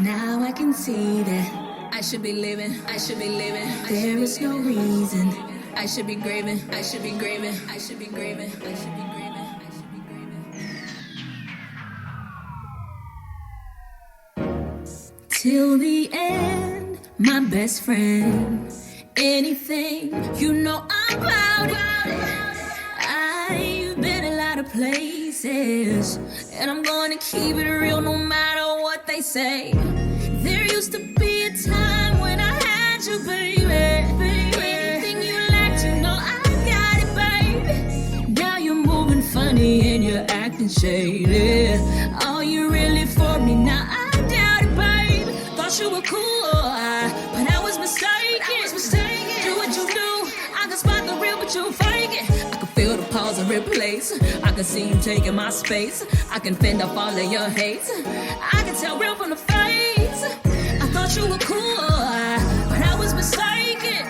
Now I can see that I should be living, I should be living. There is no reason I should be grieving, I should be grieving, I should be grieving, I should be grieving, I should be grieving. Till the end, my best friend. Anything, you know I'm proud of. I've been a lot of places, and I'm gonna keep it real no matter what they say. There used to be a time when I had you, baby. Anything you liked, you know I got it, baby. Now you're moving funny and you're acting shady. Are you really for me? Now I doubt it, baby. Thought you were cool, but I was mistaken. Do what you do, I can spot the real, but you fake it. I can feel the pause and replace. I can see you taking my space. I can fend off all of your hate. I can tell real from the face. I thought you were cool, but I was mistaken.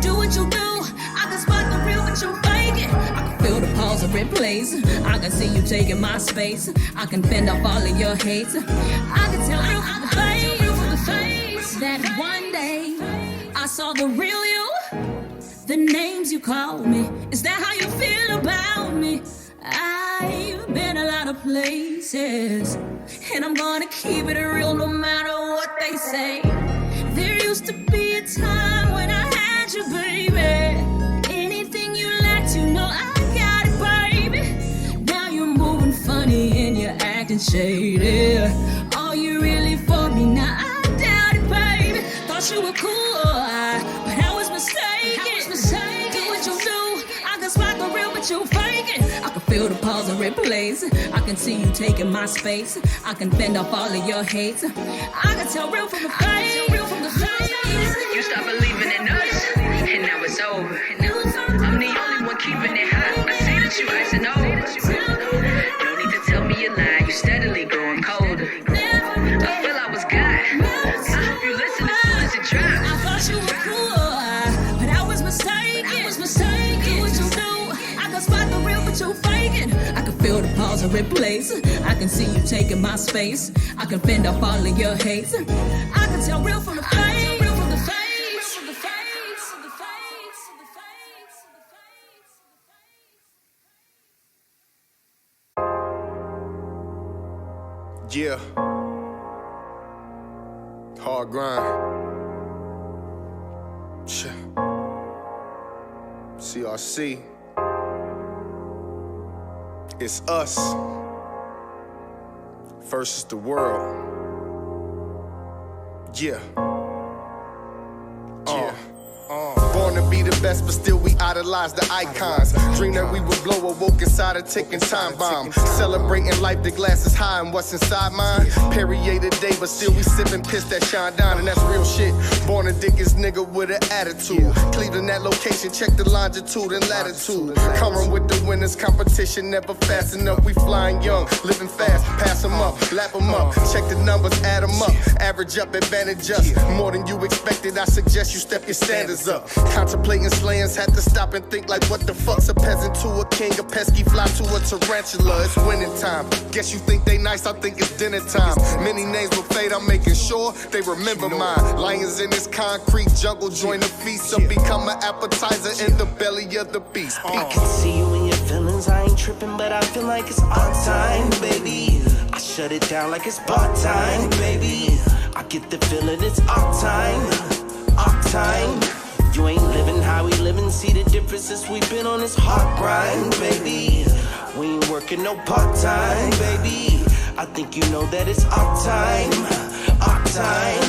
Do what you do, I can spot the real, but you fake it. I can feel the pause and replace. I can see you taking my space. I can fend off all of your hate. I can tell real from the face. That one day I saw the real you. The names you called me, is that how you feel about me? I've been a lot of places, and I'm gonna keep it real no matter what they say. There used to be a time when I had you, baby. Anything you liked, you know I got it, baby. Now you're moving funny and you're acting shady. Are you really for me? Now I doubt it, baby. Thought you were cool, but I was mistaken. Do what you do, I can spot the real, but you fake it. I can feel the pause and replace. I can see you taking my space. I can fend off all of your hate. I can tell real from the face. You stopped believing in us, and now it's over. I'm the only one keeping it hot. I see that you icing over. No need to tell me you lie. You steadily growing colder. I feel I was God. I hope you listen as soon as it drops. I thought you were cool, but I was mistaken. Do what you do, I can spot the real, but you faking. I can feel the pause and replace. I can see you taking my space. I can fend off all of your hate. I can tell real from the face. Yeah. Hard grind. CRC. It's us versus the world. Yeah. Born to be the best, but still we idolize the icons. Dream that we would blow, awoke inside a ticking time bomb. Celebrating life, the glass is high, and what's inside mine? Perrier today, but still we sipping piss that shine down, and that's real shit. Born a dickest nigga with an attitude. Cleveland, that location, check the longitude and latitude. Coming with the winners, competition never fast enough. We flying young, living fast, pass them up, lap them up. Check the numbers, add them up, average up, advantage us. More than you expected, I suggest you step your standards up. Contemplating slayings, had to stop and think like what the fuck's a peasant to a king, a pesky fly to a tarantula. It's winning time. Guess you think they nice, I think it's dinner time. Many names will fade, I'm making sure they remember mine. Lions in this concrete jungle, join the feast, or become an appetizer in the belly of the beast. I can see you in your feelings, I ain't tripping, but I feel like it's our time, baby. I shut it down like it's bar time, baby. I get the feeling it's our time, our time. You ain't living how we living, see the differences we been on this hard grind, baby. We ain't working no part-time, baby. I think you know that it's our time, our time.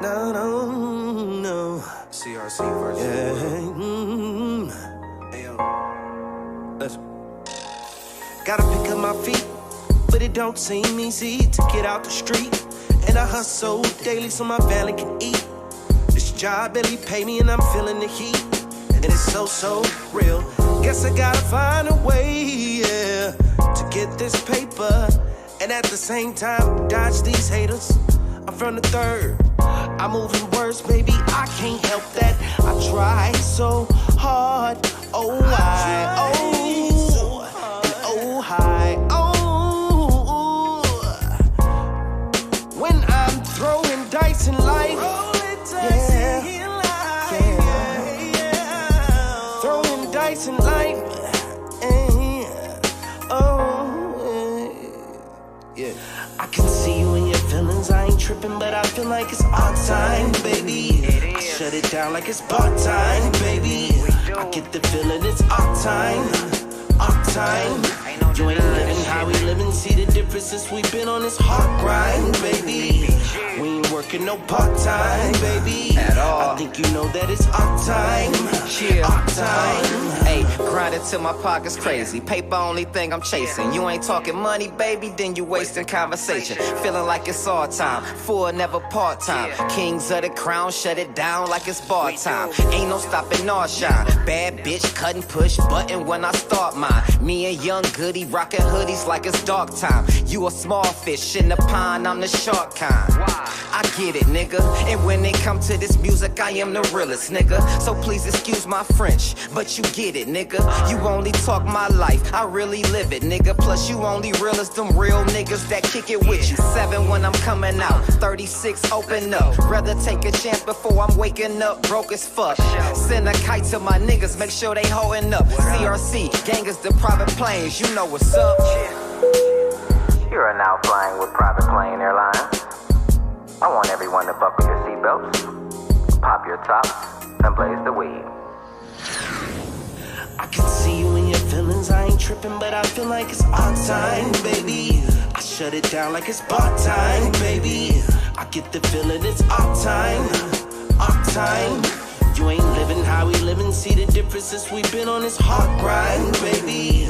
No, no, no. CRC version. Yeah. Ayo. Let's. Gotta pick up my feet, but it don't seem easy to get out the street. And I hustle daily so my family can eat. This job barely pay me and I'm feeling the heat. And it's so, so real. Guess I gotta find a way, yeah, to get this paper. And at the same time, dodge these haters. I'm from the third. I move in words, baby, I can't help that. I try so hard. Oh, I, oh, and oh, hi, oh. I can see you in your feelings, I ain't tripping, but I feel like it's our time, baby. I shut it down like it's bar time, baby. I get the feeling it's our time, our time. You ain't living how we living, see the differences we've been on this hard grind, baby. We ain't working no part-time, baby. At all. I think you know that it's our time, our time. Hey, grinding till my pocket's crazy. Paper only thing I'm chasing. You ain't talking money, baby, then you wasting conversation. Feeling like it's all time, full never part-time. Kings of the crown, shut it down like it's bar time. Ain't no stopping our shine. Bad bitch, cut and push button when I start mine. Me and young goody rocking hoodies like it's dark time. You a small fish in the pond, I'm the shark kind. I get it, nigga. And when it come to this music, I am the realest, nigga. So please excuse my French, but you get it, nigga. You only talk my life, I really live it, nigga. Plus you only real as them real niggas that kick it with you. 7 when I'm coming out, 36 open up. Rather take a chance before I'm waking up broke as fuck. Send a kite to my niggas, make sure they holding up. CRC, gang is the private planes, you know what's up. You are now flying with Private Plane Airlines. I want everyone to buckle your seatbelts, pop your top, and blaze the weed. I can see you in your feelings, I ain't tripping, but I feel like it's our time, baby. I shut it down like it's bar time, baby. I get the feeling it's our time, our time. You ain't living how we living, see the differences we've been on this hard grind, baby.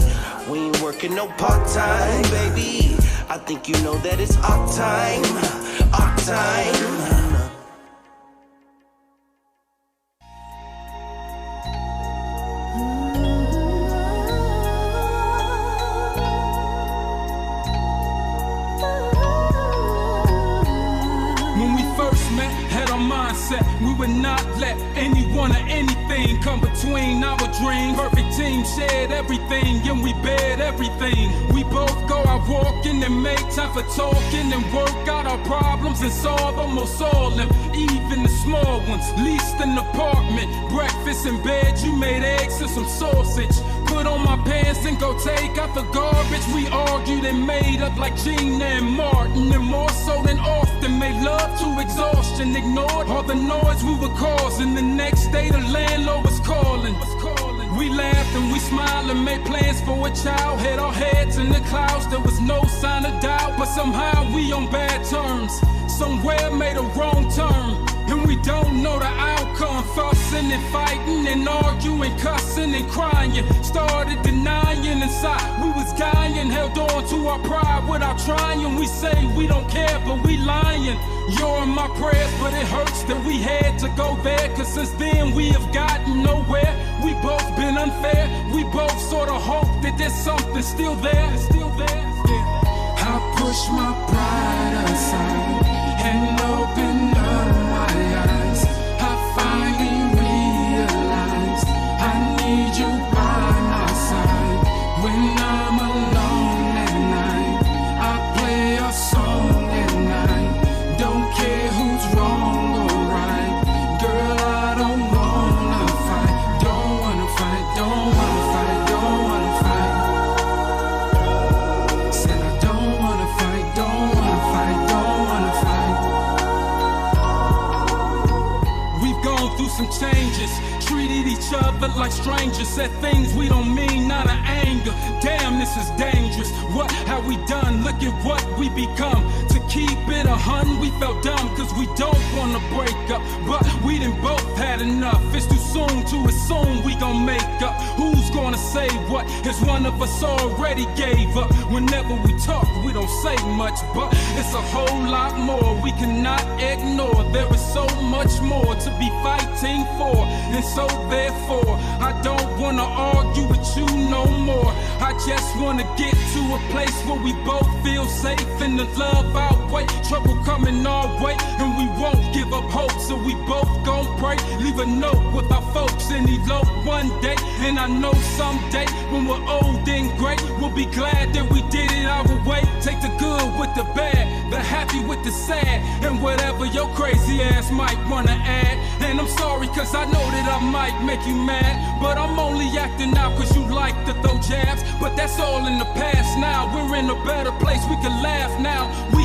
We ain't working no part-time, baby. I think you know that it's our time, our time. We would not let anyone or anything come between our dreams. Perfect team shared everything and we bared everything. We both go out walking and make time for talking and work out our problems and solve almost all of them, even the small ones. Leased an apartment, breakfast in bed, you made eggs and some sausage. Put on my pants and go take out the garbage. We argued and made up like Gina and Martin, and more so than often made love to exhaustion. Ignored all the noise we were causing. The next day the landlord was calling. We laughed and we smiled and made plans for a child. Had our heads in the clouds, there was no sign of doubt. But somehow we on bad terms. Somewhere made a wrong turn, and we don't know the outcome. Fussing and fighting and arguing, cussing and crying. Started denying inside we was dying. Held on to our pride without trying. We say we don't care, but we lying. You're in my prayers, but it hurts that we had to go there. Cause since then we have gotten nowhere. We both been unfair. We both sort of hope that there's something still there. It's still there. Yeah. I push my pride aside and open up my eyes. I finally realized I need you by my side. When I'm alone at night, I play a song at night. Don't care who's wrong or right. Girl, I don't wanna fight. Don't wanna fight, don't wanna fight, don't wanna fight. Said I don't wanna fight, don't wanna fight, don't wanna fight. We've gone through some changes, treated each other like strangers, said things we don't mean out of anger. Damn, this is dangerous. What have we done? Look at what we become. To keep it 100, we felt dumb cause we don't wanna break up, but we done both had enough. It's too soon to assume we gon' make up. Who's gonna say what? As one of us already gave up. Whenever we talk, we don't say much, but it's a whole lot more we cannot ignore. There is so much more to be fighting for, and so therefore I don't wanna argue with you no more. I just wanna get to a place where we both feel safe and the love outweigh trouble coming our way, and we won't give up hope. So we both gon' pray, leave a note with our folks and elope one day. And I know someday when we're old and great, we'll be glad that we did it our way. Take the good with the bad, the happy with the sad, and whatever your crazy ass might wanna add. And I'm sorry cause I know that I might make you mad, but I'm only acting out cause you like to throw jabs. But that's all in the past now. We're in a better place, we can laugh now. We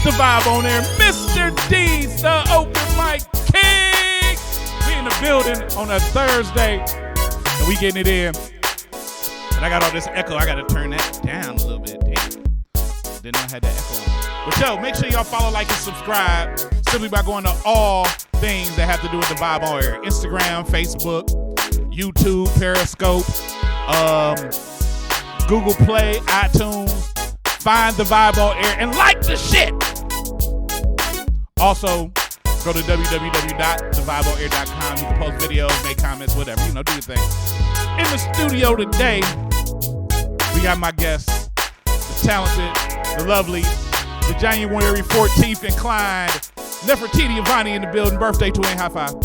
the vibe on there. Mr. D's, the open mic king. We in the building on a Thursday, and we getting it in. And I got all this echo. I got to turn that down a little bit. Damn. Didn't know I had that echo on. But yo, make sure y'all follow, like, and subscribe simply by going to all things that have to do with the vibe on air. Instagram, Facebook, YouTube, Periscope, Google Play, iTunes. Find the vibe on air and like the shit. Also, go to www.thevibeonair.com. You can post videos, make comments, whatever. You know, do your thing. In the studio today, we got my guests, the talented, the lovely, the January 14th inclined, Nefertiti Avani in the building. Birthday twin, high five.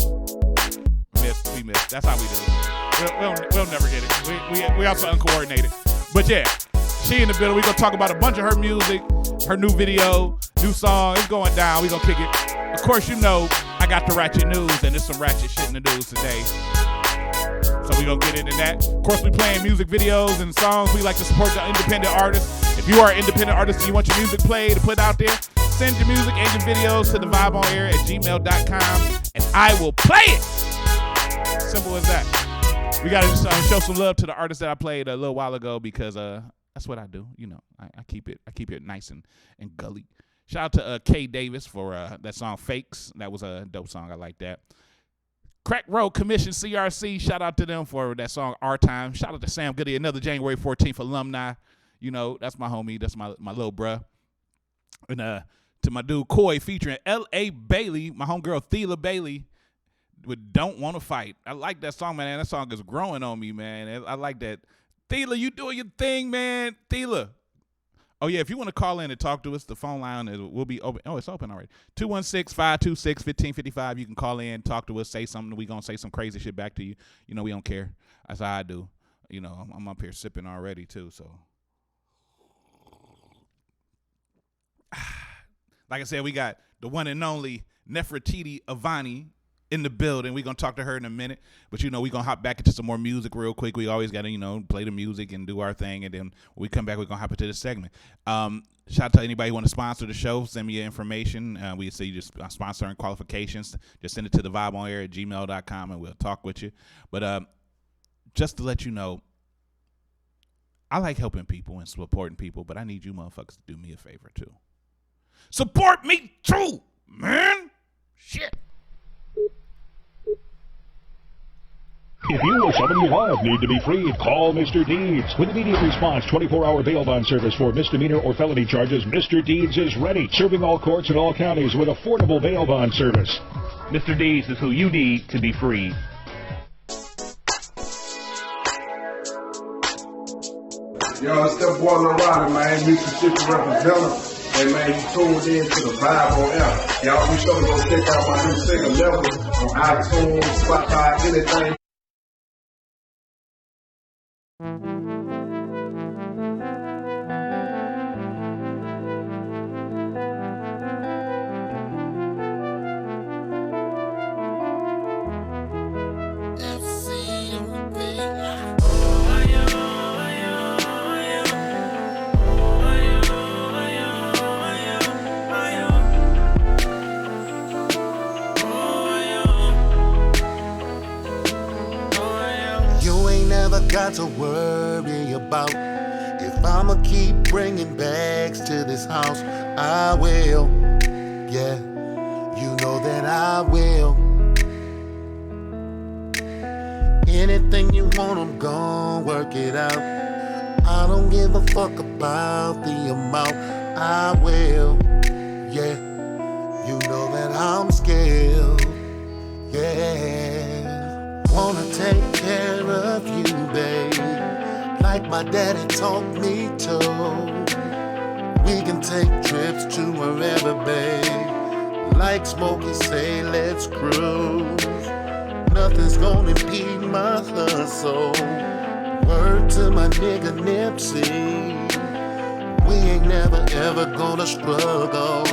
We missed. That's how we do it. We'll never get it. We also uncoordinated. But yeah, she in the building. We're going to talk about a bunch of her music, her new video, new song. It's going down. We're going to kick it. Of course, you know, I got the ratchet news, and there's some ratchet shit in the news today. So we're going to get into that. Of course, we playing music videos and songs. We like to support the independent artists. If you are an independent artist and you want your music played to put out there, send your music and your videos to thevibeonair@gmail.com, and I will play it. Simple as that. We got to just show some love to the artist that I played a little while ago because that's what I do. You know, I keep it nice and gully. Shout out to Kay Davis for that song Fakes. That was a dope song. I like that. Crack Road Commission CRC. Shout out to them for that song Our Time. Shout out to Sam Goody, another January 14th alumni. You know, that's my homie. That's my little bruh. And to my dude Coy featuring L.A. Bailey, my homegirl Thela Bailey with Don't Want to Fight. I like that song, man. That song is growing on me, man. I like that. Thela, you doing your thing, man. Thela. Oh, yeah, if you want to call in and talk to us, the phone line will be open. Oh, it's open already. 216-526-1555. You can call in, talk to us, say something. We're going to say some crazy shit back to you. You know, we don't care. That's how I do. You know, I'm up here sipping already, too, so. Like I said, we got the one and only Nefertiti Avani in the building. We're going to talk to her in a minute. But, you know, we're going to hop back into some more music real quick. We always got to, you know, play the music and do our thing. And then when we come back, we're going to hop into this segment. Shout out to anybody who want to sponsor the show. Send me your information. We see you just sponsoring qualifications. Just send it to thevibeonair@gmail.com and we'll talk with you. But just to let you know, I like helping people and supporting people, but I need you motherfuckers to do me a favor, too. Support me, too, man. Shit. If you or someone you love need to be freed, call Mr. Deeds. With immediate response, 24-hour bail bond service for misdemeanor or felony charges, Mr. Deeds is ready, serving all courts in all counties with affordable bail bond service. Mr. Deeds is who you need to be freed. Yo, it's that boy Lorada, man, Mississippi representative. Hey, man, you tuned in to the Vibe on Air. Y'all be sure to go check out my new single, Level, on iTunes, Spotify, anything. Got to worry about if I'ma keep bringing bags to this house. I will, yeah, you know that I will. Anything you want, I'm gon' work it out. I don't give a fuck about the amount. I will, yeah, you know that I'm skilled, yeah. Wanna take care of you, babe, like my daddy taught me to. We can take trips to wherever, babe, like Smokey say, let's cruise. Nothing's gonna impede my hustle. Word to my nigga Nipsey, we ain't never ever gonna struggle.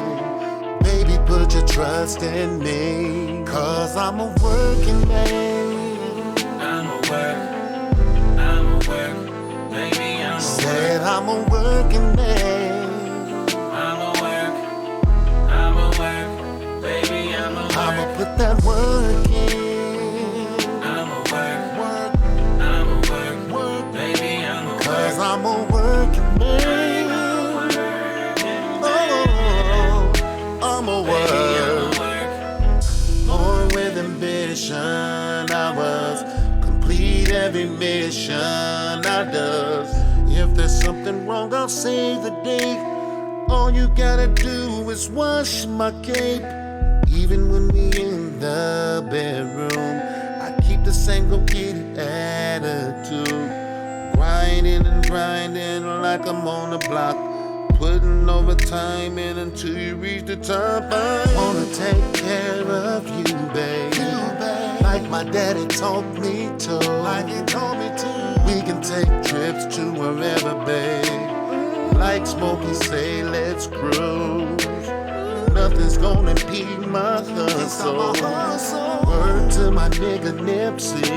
Baby, put your trust in me, cause I'm a working man. Baby, said I'm a working man. position I was. Complete every mission I does. If there's something wrong, I'll save the day. All you gotta do is wash my cape. Even when we in the bedroom, I keep the same go-get attitude. Grinding and grinding like I'm on the block. Putting overtime in until you reach the top. I wanna take care of you, babe. Like my daddy taught me to. Like he told me to. We can take trips to wherever, babe. Like Smokey say, let's cruise. Nothing's gonna impede my hustle. Word to my nigga Nipsey.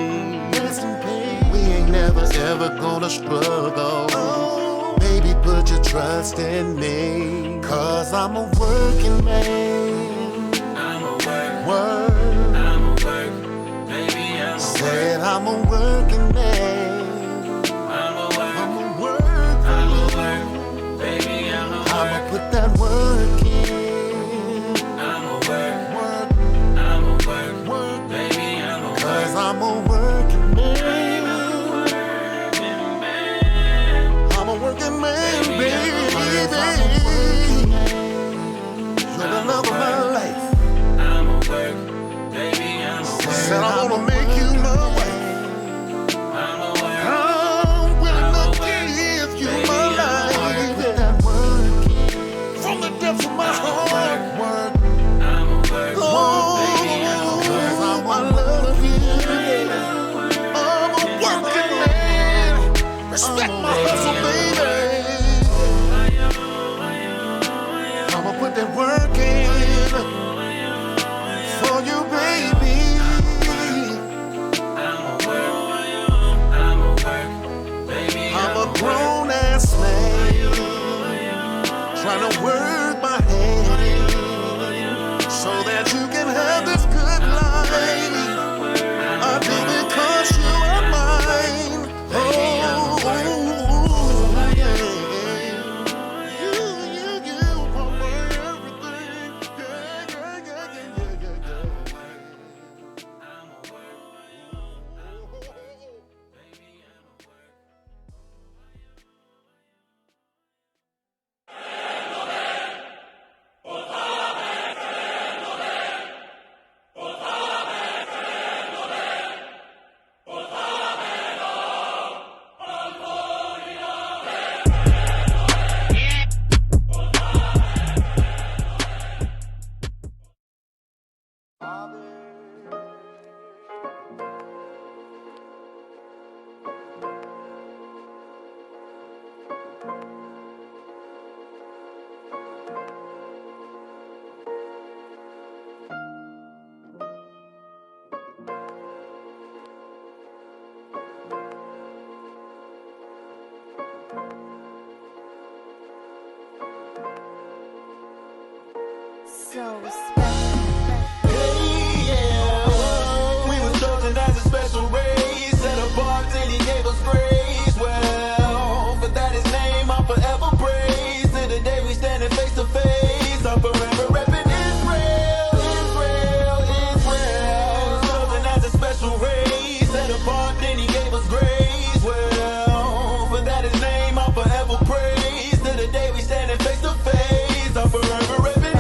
We ain't never ever gonna struggle. Baby, put your trust in me. Cause I'm a working man. I'm a work. I'm a work. Baby, I'm a work. Said I'm a working man. I'm a work. I'm a work. I'm a work. Baby, I'm a work. I'ma put that work in. I'm a work. I'm a work. Baby, I'm a work. Cause I'm a working man. Working man, baby. You're the love of my life. I'm a work, baby. I'm a work. Said I wanna make you my wife. I'm a work. I'm willing to give you my life. From the depths of my heart. I'm a work, baby. I'm a work. I love you. I'm a working man. Respect my hustle, baby. I'ma put that work in for you, baby. I'm a work, baby. I'm a grown ass man, trying to work my hand so that you can have this good life. I do it 'cause you are mine. Oh. So special. Hey, yeah. We was chosen as a special race, set apart till he gave us grace. Well, for that his name I'll forever praise. To the day we standing face to face, I'm forever repping Israel, Israel, Israel. Chosen as a special race, set apart then he gave us grace. Well, for that his name I'll forever praise. To the day we standing face to face, I'm forever repping.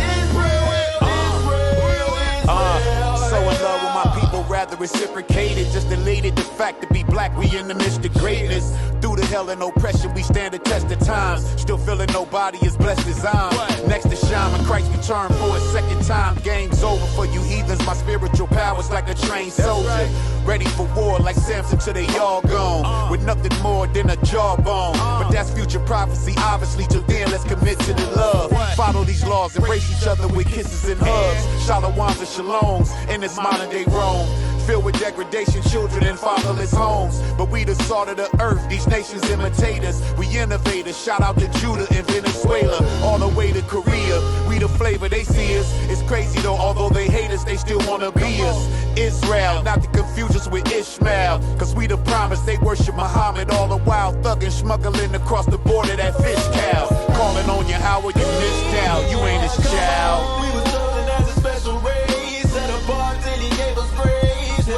Rather reciprocated, just elated the fact to be black, we in the midst of greatness. Through the hell and oppression, we stand the test of times. Still feeling nobody as blessed as I'm. Next to shine when Christ return for a second time. Game's over for you heathens, my spiritual power's like a trained soldier. Ready for war like Samson till they all gone. With nothing more than a jawbone. But that's future prophecy, obviously. Till then, let's commit to the love. Follow these laws, embrace each other with kisses and hugs. Shalawams and shaloms in this modern day Rome. Filled with degradation, children in fatherless homes. But we the salt of the earth, these nations imitate us. We innovators, shout out to Judah in Venezuela. All the way to Korea, we the flavor, they see us. It's crazy though, although they hate us, they still wanna be us. Israel, not to confuse us with Ishmael. Cause we the promise, they worship Muhammad. All the while thugging, smuggling across the border, that fish cow. Calling on you, how are you missed out? You ain't his child. We was chosen as a special race, set apart till he gave us grace.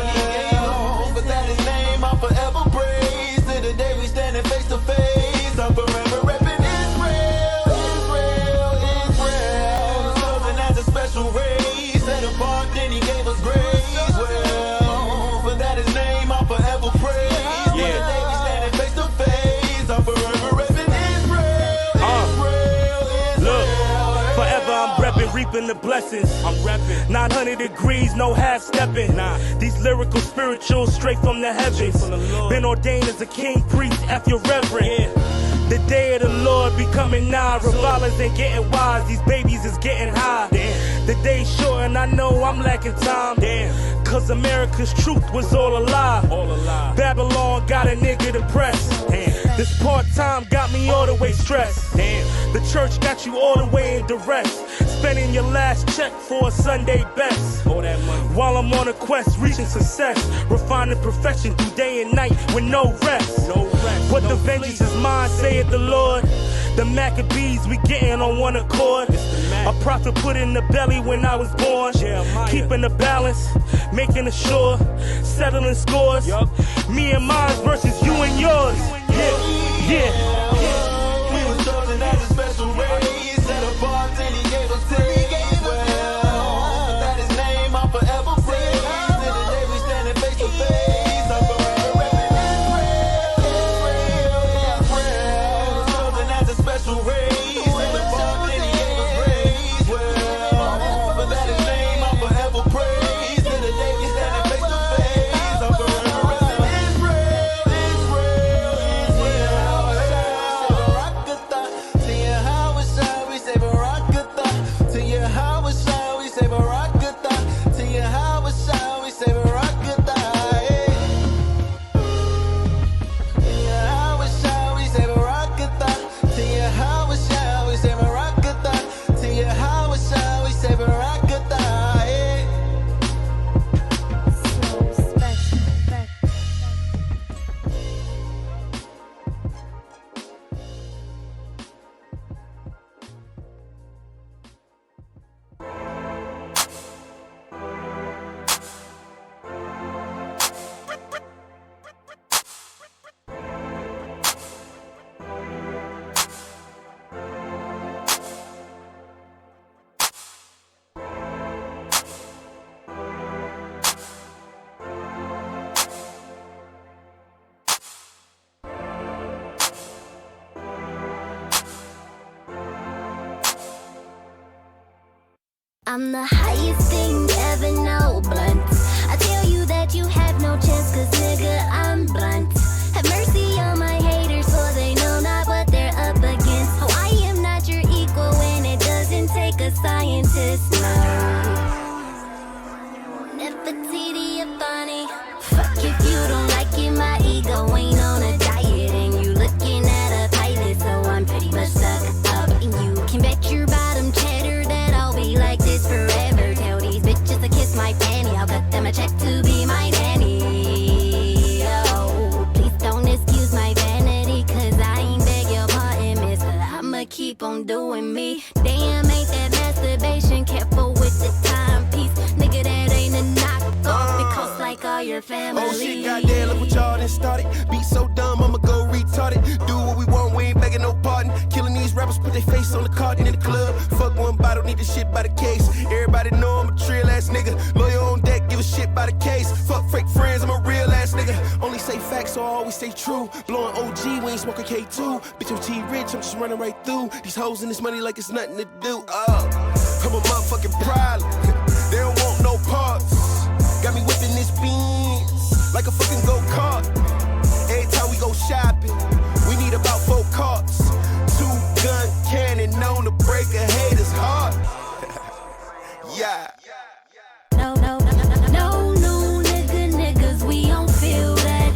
reppin', reaping the blessings. I'm reppin'. 900 degrees, no half stepping. Nah. These lyrical spirituals straight from the heavens. Been ordained as a king, priest, F your reverend. Yeah. The day of the Lord be coming nigh. Revilers ain't getting wise, these babies is getting high. Damn. The day's short and I know I'm lacking time. Damn. Cause America's truth was all a lie. All a lie. Babylon got a nigga depressed. Damn. This part-time got me all the way stressed. Damn. The church got you all the way in duress. Spending your last check for a Sunday best. All that money. While I'm on a quest, reaching success. Refining perfection through day and night with no rest. No rest. But no the vengeance sleep. Is mine, saith the Lord. The Maccabees, we getting on one accord. A prophet put in the belly when I was born. Keeping the balance, making it sure. Settling scores. Me and mine versus you and yours. Yeah. We was chosen as a special race. Set apart till he gave us taste. Well, that his name I'll forever praise. Till the day we standing face to face. I'm forever repping Israel. Chosen as a special race. Set apart till he gave us praise. Well, but that his name I'll forever praise. Till the day we standing face to face. I'm forever repping Israel. To your house, shall we say Barakatha? To your house, shall we say Barakatha? To your house, shall we say Barakatha? To your house, shall we say Barakatha? To your house, shall we say Barakatha? To your house, shall we say Barakatha? I'm the highest thing you ever know, blunt. I tell you that you have no chance, cause nigga, I'm blunt. Have mercy on my haters, for they know not what they're up against. Oh, I am not your equal, and it doesn't take a scientist, no. NEFERTITTI AVANI. Fuck if you don't like it, my ego ain't on a diet. And you looking at a pilot, so I'm pretty much stuck up. And you can bet your bottom cheddar that I'll be like this forever. Tell these bitches to kiss my panty, I'll cut them a check to be my nanny. Oh, please don't excuse my vanity, cause I ain't beg your pardon, mister. I'ma keep on doing me. Damn, ain't that masturbation? Careful with the timepiece. Nigga, that ain't a knockoff. It costs like all your family. Oh shit, goddamn, look what y'all done started. Beat so dumb, I'ma go retarded. Do what we want, we ain't begging no pardon. Killing these rappers, put their face on the carton in the club. Fuck one bottle, need this shit by the case. Everybody know I'm a trill ass nigga. Lawyer on deck, give a shit by the case. Fuck fake friends, I'm a real ass nigga. Only say facts, so I always stay true. Blowing OG, we ain't smoking K2. Bitch, I'm T-rich, I'm just running right through. These hoes and this money like it's nothing to do. I'm a motherfucking problem. They don't want no parts. Got me whipping this beans like a fucking go-kart. Every time we go shopping, we need about 4 carts. 2-gun cannon known to break a hater's heart. Yeah. No, niggas, we don't feel that.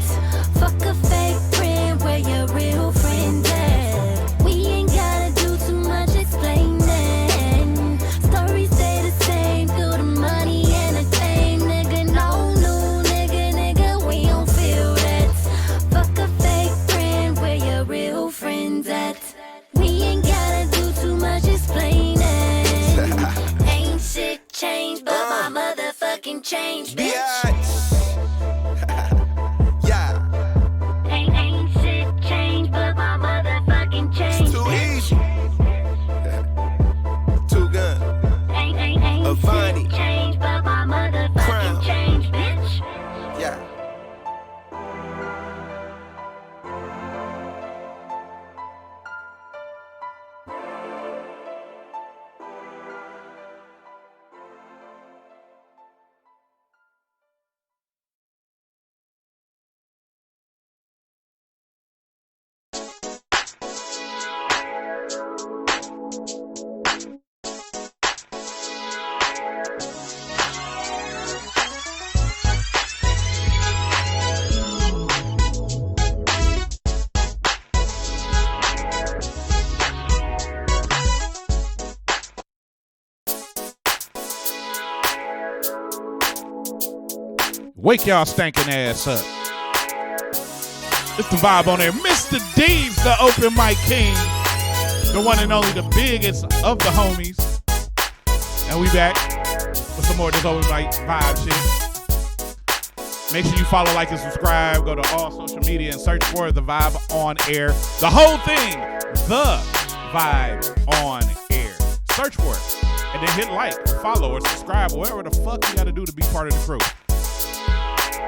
Fuck a fake friend, where your real friends at? We ain't gotta do too much explaining. Stories stay the same through the money and the fame, nigga. No, nigga, we don't feel that. Fuck a fake friend, where your real friends at? We ain't gotta do too much explaining. Ain't shit changed, but my motherfucking change, bitch. Yeah. Ain't shit changed, but my motherfucking change. It's too easy. 2-gun. Ain't Avani. shit changed, but my motherfucking change, bitch. Yeah. Wake y'all stinking ass up. It's the vibe on there. Mr. D's, the open mic king. The one and only, the biggest of the homies. And we back with some more of this open mic vibe shit. Make sure you follow, like, and subscribe. Go to all social media and search for The Vibe on Air. The whole thing, The Vibe on Air. Search for it. And then hit like, or follow, or subscribe, or whatever the fuck you got to do to be part of the crew.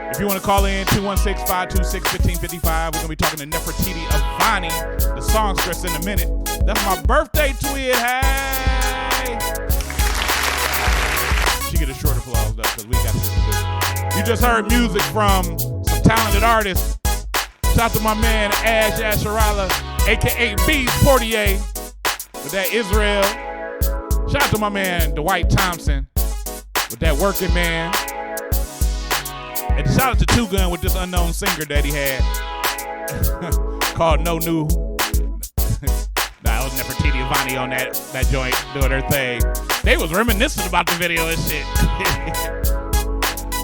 If you want to call in, 216-526-1555. We're going to be talking to Nefertiti Avani. The songstress in a minute. That's my birthday twin. Hey! She get a short applause, though, because we got this to do. You just heard music from some talented artists. Shout out to my man, Ash Asherala, a.k.a. Bees Portier, with that Israel. Shout out to my man, Dwight Thompson, with that Working Man. And shout out to Two Gun with this unknown singer that he had called No New. Nah, it was Nefertiti Avani on that joint doing her thing. They was reminiscing about the video and shit.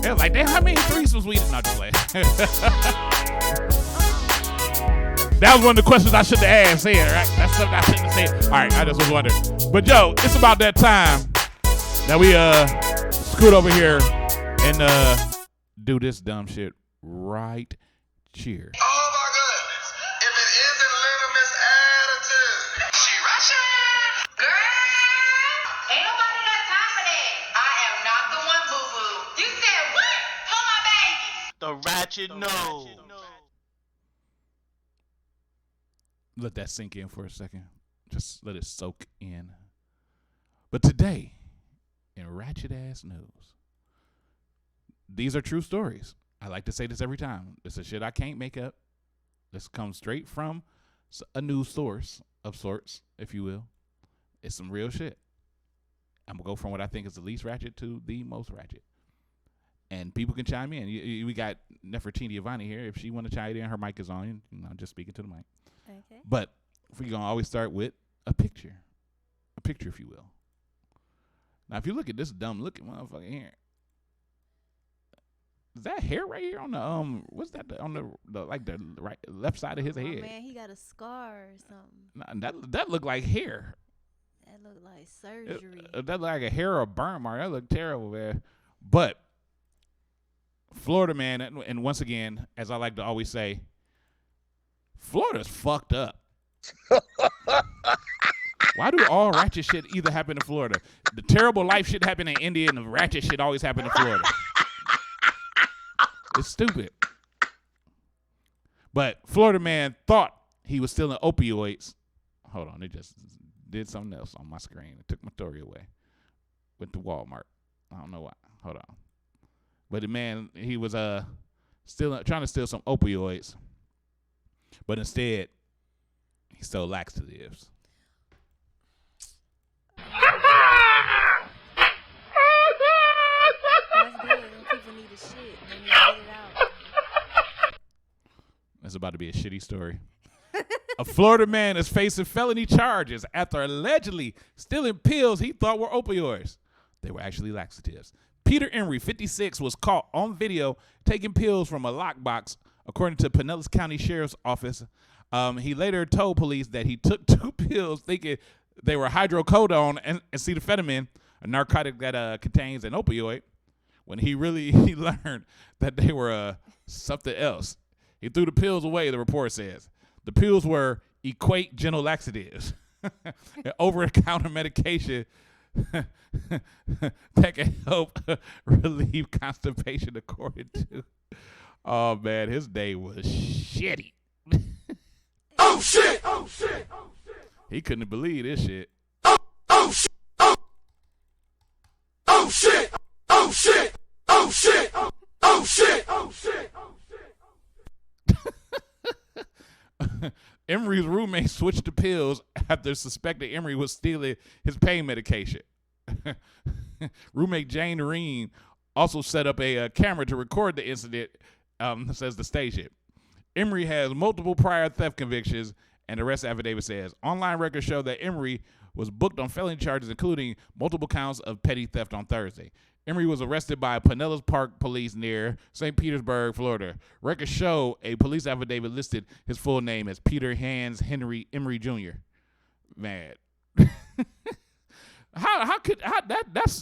They was like, damn, how many threesomes we did? Not just playing. That was one of the questions I should have asked here, right? That's something I shouldn't have said. All right, I just was wondering. But yo, it's about that time that we scoot over here and do this dumb shit right here. Oh my goodness. If it isn't Little Miss Attitude. She rushing. Girl, ain't nobody got time for that. I am not the one, boo-boo. You said what? Hold my babies. The ratchet no. Let that sink in for a second. Just let it soak in. But today, in Ratchet Ass News, these are true stories. I like to say this every time. This is shit I can't make up. This comes straight from a news source of sorts, if you will. It's some real shit. I'm going to go from what I think is the least ratchet to the most ratchet. And people can chime in. We got Nefertiti Avani here. If she want to chime in, her mic is on. I'm just speaking to the mic. Okay. But we're going to always start with a picture. A picture, if you will. Now, if you look at this dumb-looking motherfucker here, is that hair right here on the what's that on the like the right left side of his head? Man, he got a scar or something. Nah, that looked like hair. That looked like surgery. That looked like a hair or a burn mark. That looked terrible, man. But Florida, man, and once again, as I like to always say, Florida's fucked up. Why do all ratchet shit either happen in Florida? The terrible life shit happen in India, and the ratchet shit always happen in Florida. It's stupid. But Florida man thought he was stealing opioids. Hold on, it just did something else on my screen. It took my story away. Went to Walmart. I don't know why. Hold on. But the man, he was trying to steal some opioids. But instead, he stole laxatives. That's good. When people need a shit, they need to get it out. That's about to be a shitty story. A Florida man is facing felony charges after allegedly stealing pills he thought were opioids. They were actually laxatives. Peter Emery, 56, was caught on video taking pills from a lockbox, according to Pinellas County Sheriff's Office. He later told police that he took 2 pills thinking they were hydrocodone and acetaminophen, a narcotic that contains an opioid, when he learned that they were something else. He threw the pills away, the report says. The pills were Equate Gentle Laxatives, an over-the-counter medication that can help relieve constipation, according to. Oh, man, his day was shitty. Oh, shit! Oh, shit! Oh, shit! He couldn't believe this shit. Oh, shit! Oh, shit! Oh, shit! Oh, shit! Oh, shit! Oh, shit! Emery's roommate switched to pills after suspected Emery was stealing his pain medication. Roommate Jane Reen also set up a camera to record the incident, says the station. Emery has multiple prior theft convictions, and the arrest affidavit says online records show that Emery was booked on felony charges, including multiple counts of petty theft on Thursday. Emery was arrested by Pinellas Park police near St. Petersburg, Florida. Records show a police affidavit listed his full name as Peter Hans Henry Emery Jr. Man,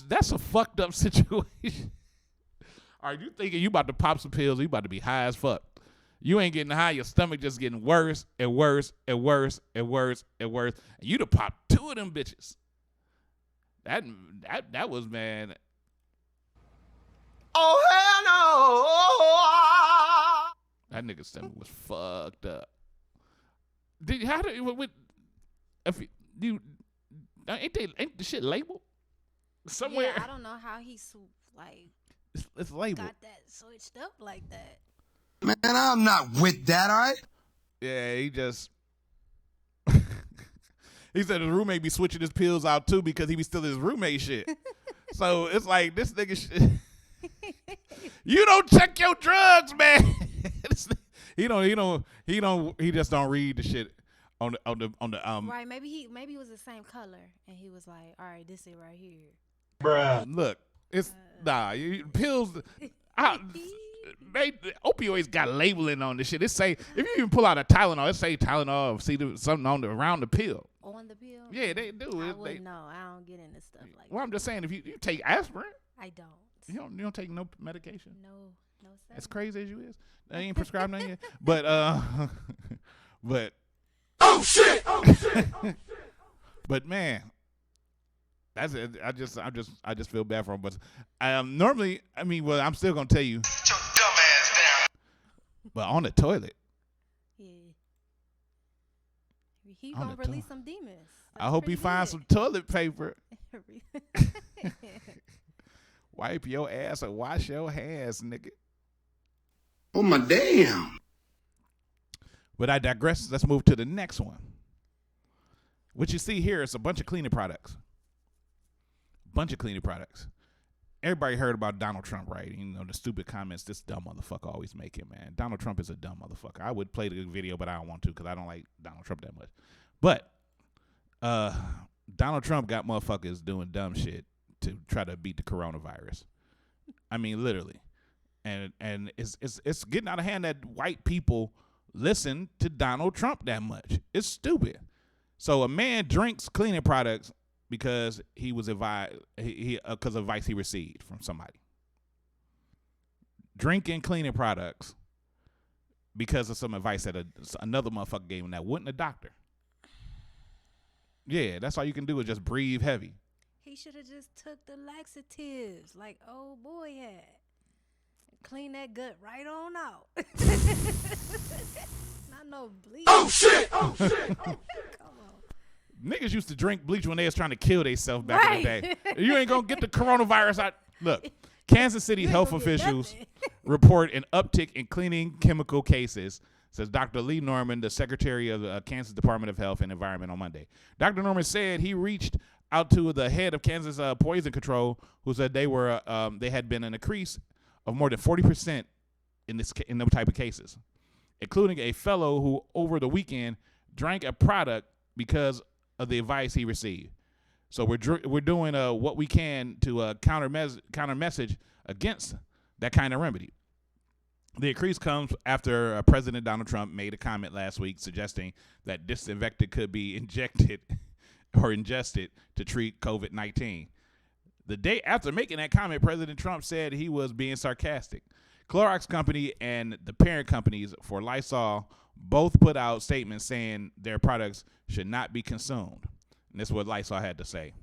that's a fucked up situation. All right, you thinking you about to pop some pills? You about to be high as fuck. You ain't getting high. Your stomach just getting worse and worse and worse and worse and worse. And you done popped 2 of them bitches. That was, man. Oh, hell no. That nigga's stomach was fucked up. Ain't the shit labeled somewhere? Yeah, I don't know how he's like it's labeled. got that switched up like that. Man, I'm not with that, all right? Yeah, he just he said his roommate be switching his pills out too because he be stealing his roommate shit. So it's like this nigga shit. You don't check your drugs, man. He just don't read the shit on the Right, maybe it was the same color and he was like, all right, this is right here. Bruh. Look, it's pills. Opioids got labeling on this shit. It say if you even pull out a Tylenol, it say Tylenol. See something around the pill. On the pill? Yeah, they do. I wouldn't know. I don't get into stuff like that. Well, I'm just saying if you take aspirin. I don't. You don't take no medication. No, sir. As crazy as you is, they ain't prescribed nothing yet. But oh shit! But man, that's it. I just feel bad for him. But normally, I'm still gonna tell you. Get your dumb ass down. But on the toilet. Yeah. He gonna release some demons. I hope he finds some toilet paper. Wipe your ass or wash your hands, nigga. Oh my damn. But I digress. Let's move to the next one. What you see here is a bunch of cleaning products. Everybody heard about Donald Trump, right? You know, the stupid comments this dumb motherfucker always making, man. Donald Trump is a dumb motherfucker. I would play the video, but I don't want to because I don't like Donald Trump that much. But Donald Trump got motherfuckers doing dumb shit to try to beat the coronavirus. I mean, literally. And it's getting out of hand that white people listen to Donald Trump that much. It's stupid. So a man drinks cleaning products because he was advised because of advice he received from somebody. Drinking cleaning products because of some advice that another motherfucker gave him that wasn't a doctor. Yeah, that's all you can do is just breathe heavy. He should have just took the laxatives like old boy had. Clean that gut right on out. Not no bleach. Oh shit! Come on. Niggas used to drink bleach when they was trying to kill themselves back in the day. You ain't gonna get the coronavirus out. Look, Kansas City health officials report an uptick in cleaning chemical cases, says Dr. Lee Norman, the secretary of the Kansas Department of Health and Environment on Monday. Dr. Norman said he reached out to the head of Kansas Poison Control, who said they had been an increase of more than 40% in those type of cases, including a fellow who over the weekend drank a product because of the advice he received. So we're doing what we can to counter message against that kind of remedy. The increase comes after President Donald Trump made a comment last week suggesting that disinfectant could be ingested to treat COVID-19. The day after making that comment, President Trump said he was being sarcastic. Clorox Company and the parent companies for Lysol both put out statements saying their products should not be consumed. And this is what Lysol had to say.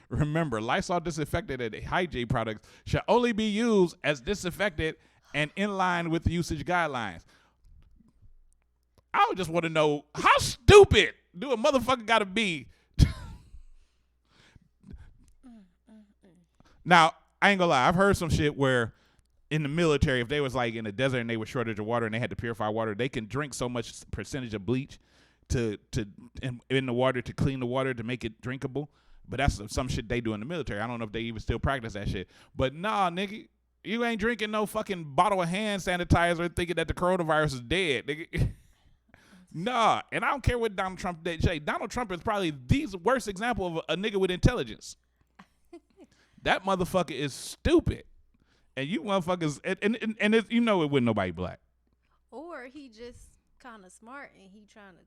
Remember, Lysol disinfectant and hygiene products should only be used as disinfectant and in line with the usage guidelines. I would just want to know, how stupid do a motherfucker got to be? Now, I ain't gonna lie. I've heard some shit where in the military, if they was like in the desert and they were shortage of water and they had to purify water, they can drink so much percentage of bleach in the water to clean the water to make it drinkable. But that's some shit they do in the military. I don't know if they even still practice that shit. But nah, nigga, you ain't drinking no fucking bottle of hand sanitizer thinking that the coronavirus is dead, nigga. Nah, and I don't care what Donald Trump did say. Donald Trump is probably the worst example of a nigga with intelligence. that motherfucker is stupid. And you motherfuckers, and it, you know it wasn't nobody black. Or he just kind of smart and he trying to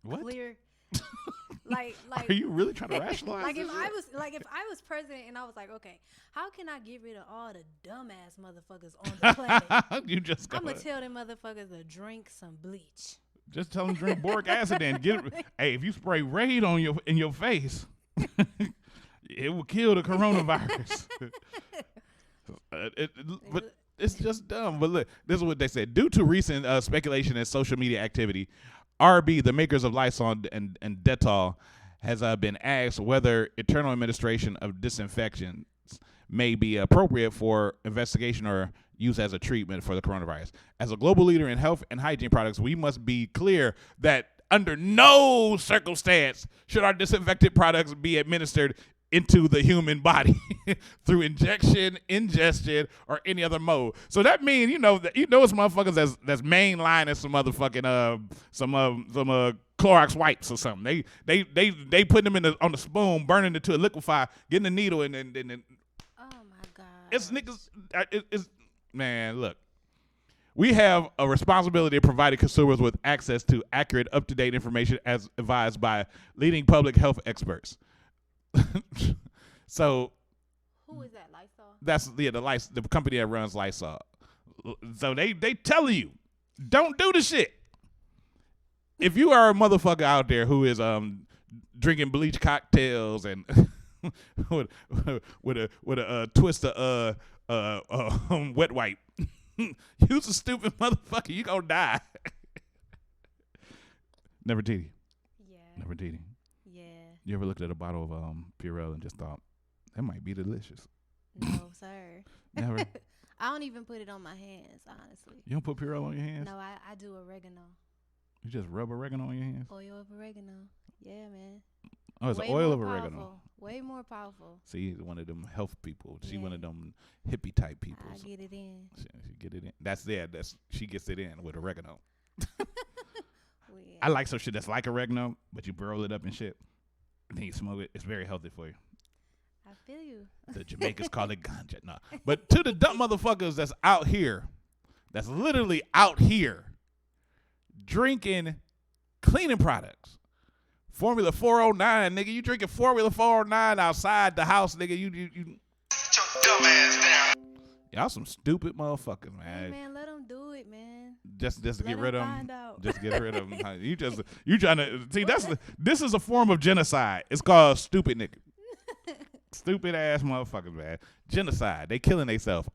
What? clear. like, Are you really trying to rationalize? Like this if shit? I was president and I was like, okay, how can I get rid of all the dumbass motherfuckers on the planet? You just I'm gonna tell them motherfuckers to drink some bleach. Just tell them to drink boric acid and get it. Hey, if you spray Raid on in your face, it will kill the coronavirus. But it's just dumb. But look, this is what they said. Due to recent speculation and social media activity, RB, the makers of Lysol and Dettol, has been asked whether internal administration of disinfectants may be appropriate for investigation or use as a treatment for the coronavirus. As a global leader in health and hygiene products, we must be clear that under no circumstance should our disinfectant products be administered into the human body through injection, ingestion, or any other mode. So that means, it's motherfuckers that's mainlining some motherfucking some Clorox wipes or something. They put them on the spoon, burning it to a liquefy, getting the needle, and then. Oh my God! It's niggas. Man, look. We have a responsibility of providing consumers with access to accurate, up-to-date information as advised by leading public health experts. So who is that? Lysol? That's the company that runs Lysol. So they tell you, don't do the shit. If you are a motherfucker out there who is drinking bleach cocktails and with a twist of wet wipe, you's a stupid motherfucker. You gonna die. Nefertiti. Yeah. Nefertiti. Yeah. You ever looked at a bottle of Purell and just thought, that might be delicious? No, sir. Never. I don't even put it on my hands, honestly. You don't put Purell on your hands? No, I do oregano. You just rub oregano on your hands? Oil of oregano. Yeah, man. Oh, it's oil of oregano. Way more powerful. See, one of them health people. She one of them hippie type people. I get it in. She get it in. She gets it in with oregano. I like some shit that's like oregano, but you roll it up and shit. And then you smoke it. It's very healthy for you. I feel you. The Jamaicans call it ganja. No. But to the dumb motherfuckers that's out here, that's literally out here, drinking cleaning products. Formula 409, nigga. You drinking Formula 409 outside the house, nigga. You your dumb ass down. Y'all some stupid motherfuckers, man. Hey, man, let them do it, man. Just to get rid of them. Just get rid of them. You trying to see? This is a form of genocide. It's called stupid nigga. Stupid ass motherfuckers, man. Genocide. They killing themselves,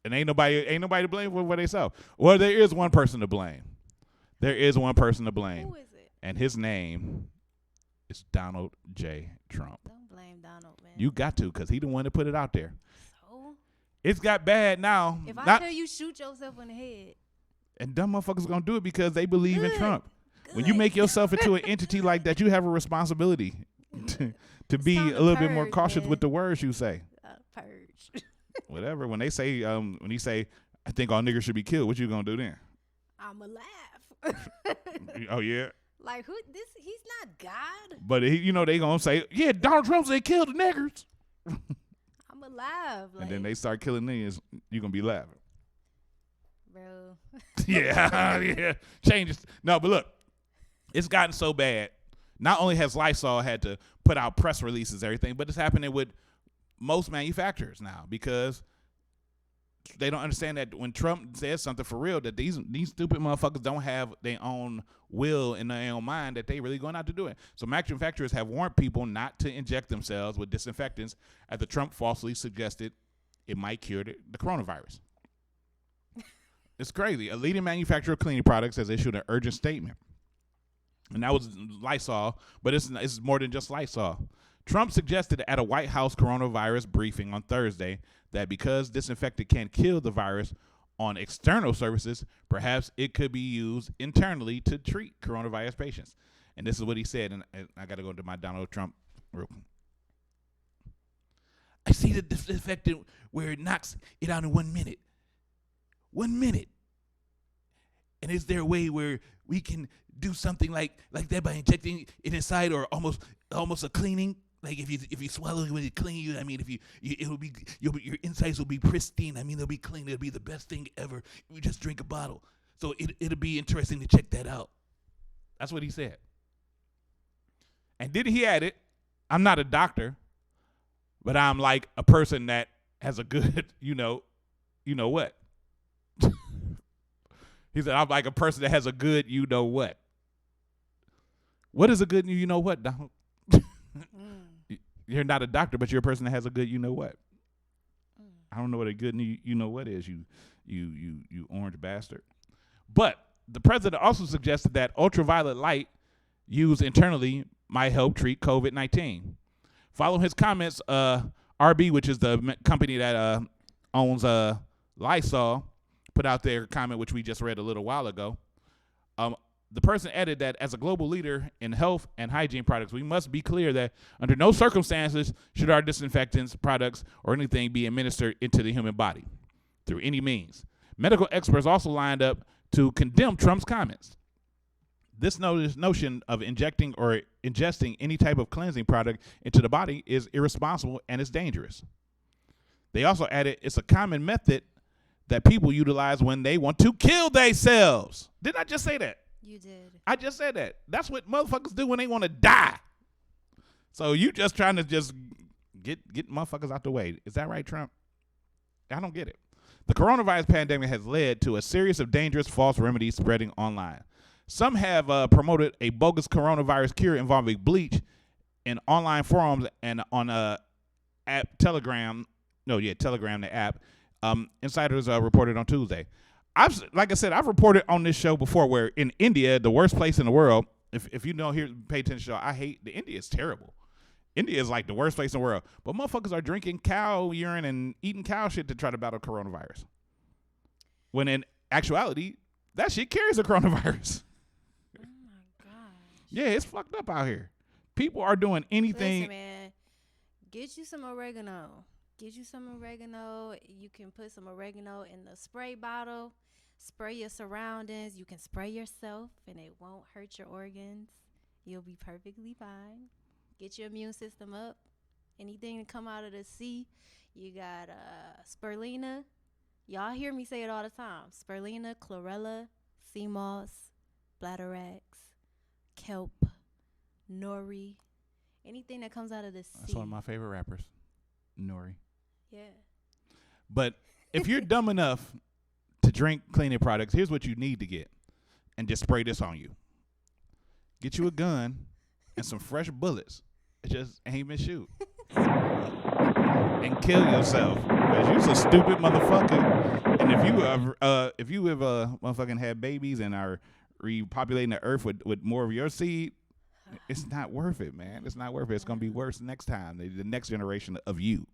and ain't nobody to blame for what they self. Well, there is one person to blame. There is one person to blame. Who is it? And his name is Donald J. Trump. Don't blame Donald, man. You got to, because he the one that put it out there. So? It's got bad now. If I tell you shoot yourself in the head. And dumb motherfuckers going to do it because they believe in Trump. Good. When you make yourself into an entity like that, you have a responsibility to be a little bit more cautious with the words you say. Purge. Whatever. When they say, when you say, I think all niggers should be killed, what you going to do then? I'ma laugh. Oh, yeah? Like, he's not God. But, they going to say, yeah, Donald Trump said kill the niggers. I'm alive. And then they start killing niggas, you going to be laughing. Bro. Yeah. Changes. No, but look, it's gotten so bad. Not only has Lysol had to put out press releases and everything, but it's happening with most manufacturers now because they don't understand that when Trump says something for real, that these stupid motherfuckers don't have their own will and their own mind that they really going out to do it. So manufacturers have warned people not to inject themselves with disinfectants after Trump falsely suggested it might cure the coronavirus. It's crazy. A leading manufacturer of cleaning products has issued an urgent statement. And that was Lysol, but it's more than just Lysol. Trump suggested at a White House coronavirus briefing on Thursday that because disinfectant can't kill the virus on external surfaces, perhaps it could be used internally to treat coronavirus patients. And this is what he said, and I got to go into my Donald Trump room. I see the disinfectant where it knocks it out in 1 minute. 1 minute. And is there a way where we can do something like that by injecting it inside or almost a cleaning Like if you swallow it when it clean, I mean, if it will be your insides will be pristine. I mean, they'll be clean. It'll be the best thing ever. If you just drink a bottle. So it'll be interesting to check that out. That's what he said. And then he added, I'm not a doctor, but I'm like a person that has a good, you know what. He said, I'm like a person that has a good, you know what. What is a good, you know what, Donald? You're not a doctor, but you're a person that has a good, you know what. I don't know what a good, you know what is, you orange bastard. But the president also suggested that ultraviolet light used internally might help treat COVID-19. Following his comments, RB, which is the company that owns Lysol, put out their comment, which we just read a little while ago. The person added that as a global leader in health and hygiene products, we must be clear that under no circumstances should our disinfectants, products, or anything be administered into the human body through any means. Medical experts also lined up to condemn Trump's comments. This notion of injecting or ingesting any type of cleansing product into the body is irresponsible and it's dangerous. They also added it's a common method that people utilize when they want to kill themselves. Didn't I just say that? You did. I just said that. That's what motherfuckers do when they want to die. So you just trying to just get motherfuckers out the way. Is that right, Trump? I don't get it. The coronavirus pandemic has led to a series of dangerous false remedies spreading online. Some have promoted a bogus coronavirus cure involving bleach in online forums and on app Telegram. Telegram, the app. Insiders reported on Tuesday. I've reported on this show before where in India, the worst place in the world, if you don't pay attention to the India is terrible. India is like the worst place in the world. But motherfuckers are drinking cow urine and eating cow shit to try to battle coronavirus. When in actuality, that shit carries the coronavirus. Oh my gosh. Yeah, it's fucked up out here. People are doing anything. Listen, man, get you some oregano. You can put some oregano in the spray bottle. Spray your surroundings. You can spray yourself, and it won't hurt your organs. You'll be perfectly fine. Get your immune system up. Anything that come out of the sea, you got spirulina. Y'all hear me say it all the time. Spirulina, chlorella, sea moss, bladderwrack, kelp, nori. Anything that comes out of the sea. That's one of my favorite rappers, Nori. Yeah. But if you're dumb enough to drink cleaning products, here's what you need to get. And just spray this on you. Get you a gun and some fresh bullets. Just aim and shoot. And kill yourself. Because you're a stupid motherfucker. And if you have motherfucking had babies and are repopulating the earth with more of your seed, it's not worth it, man. It's not worth it. It's going to be worse next time. The next generation of you.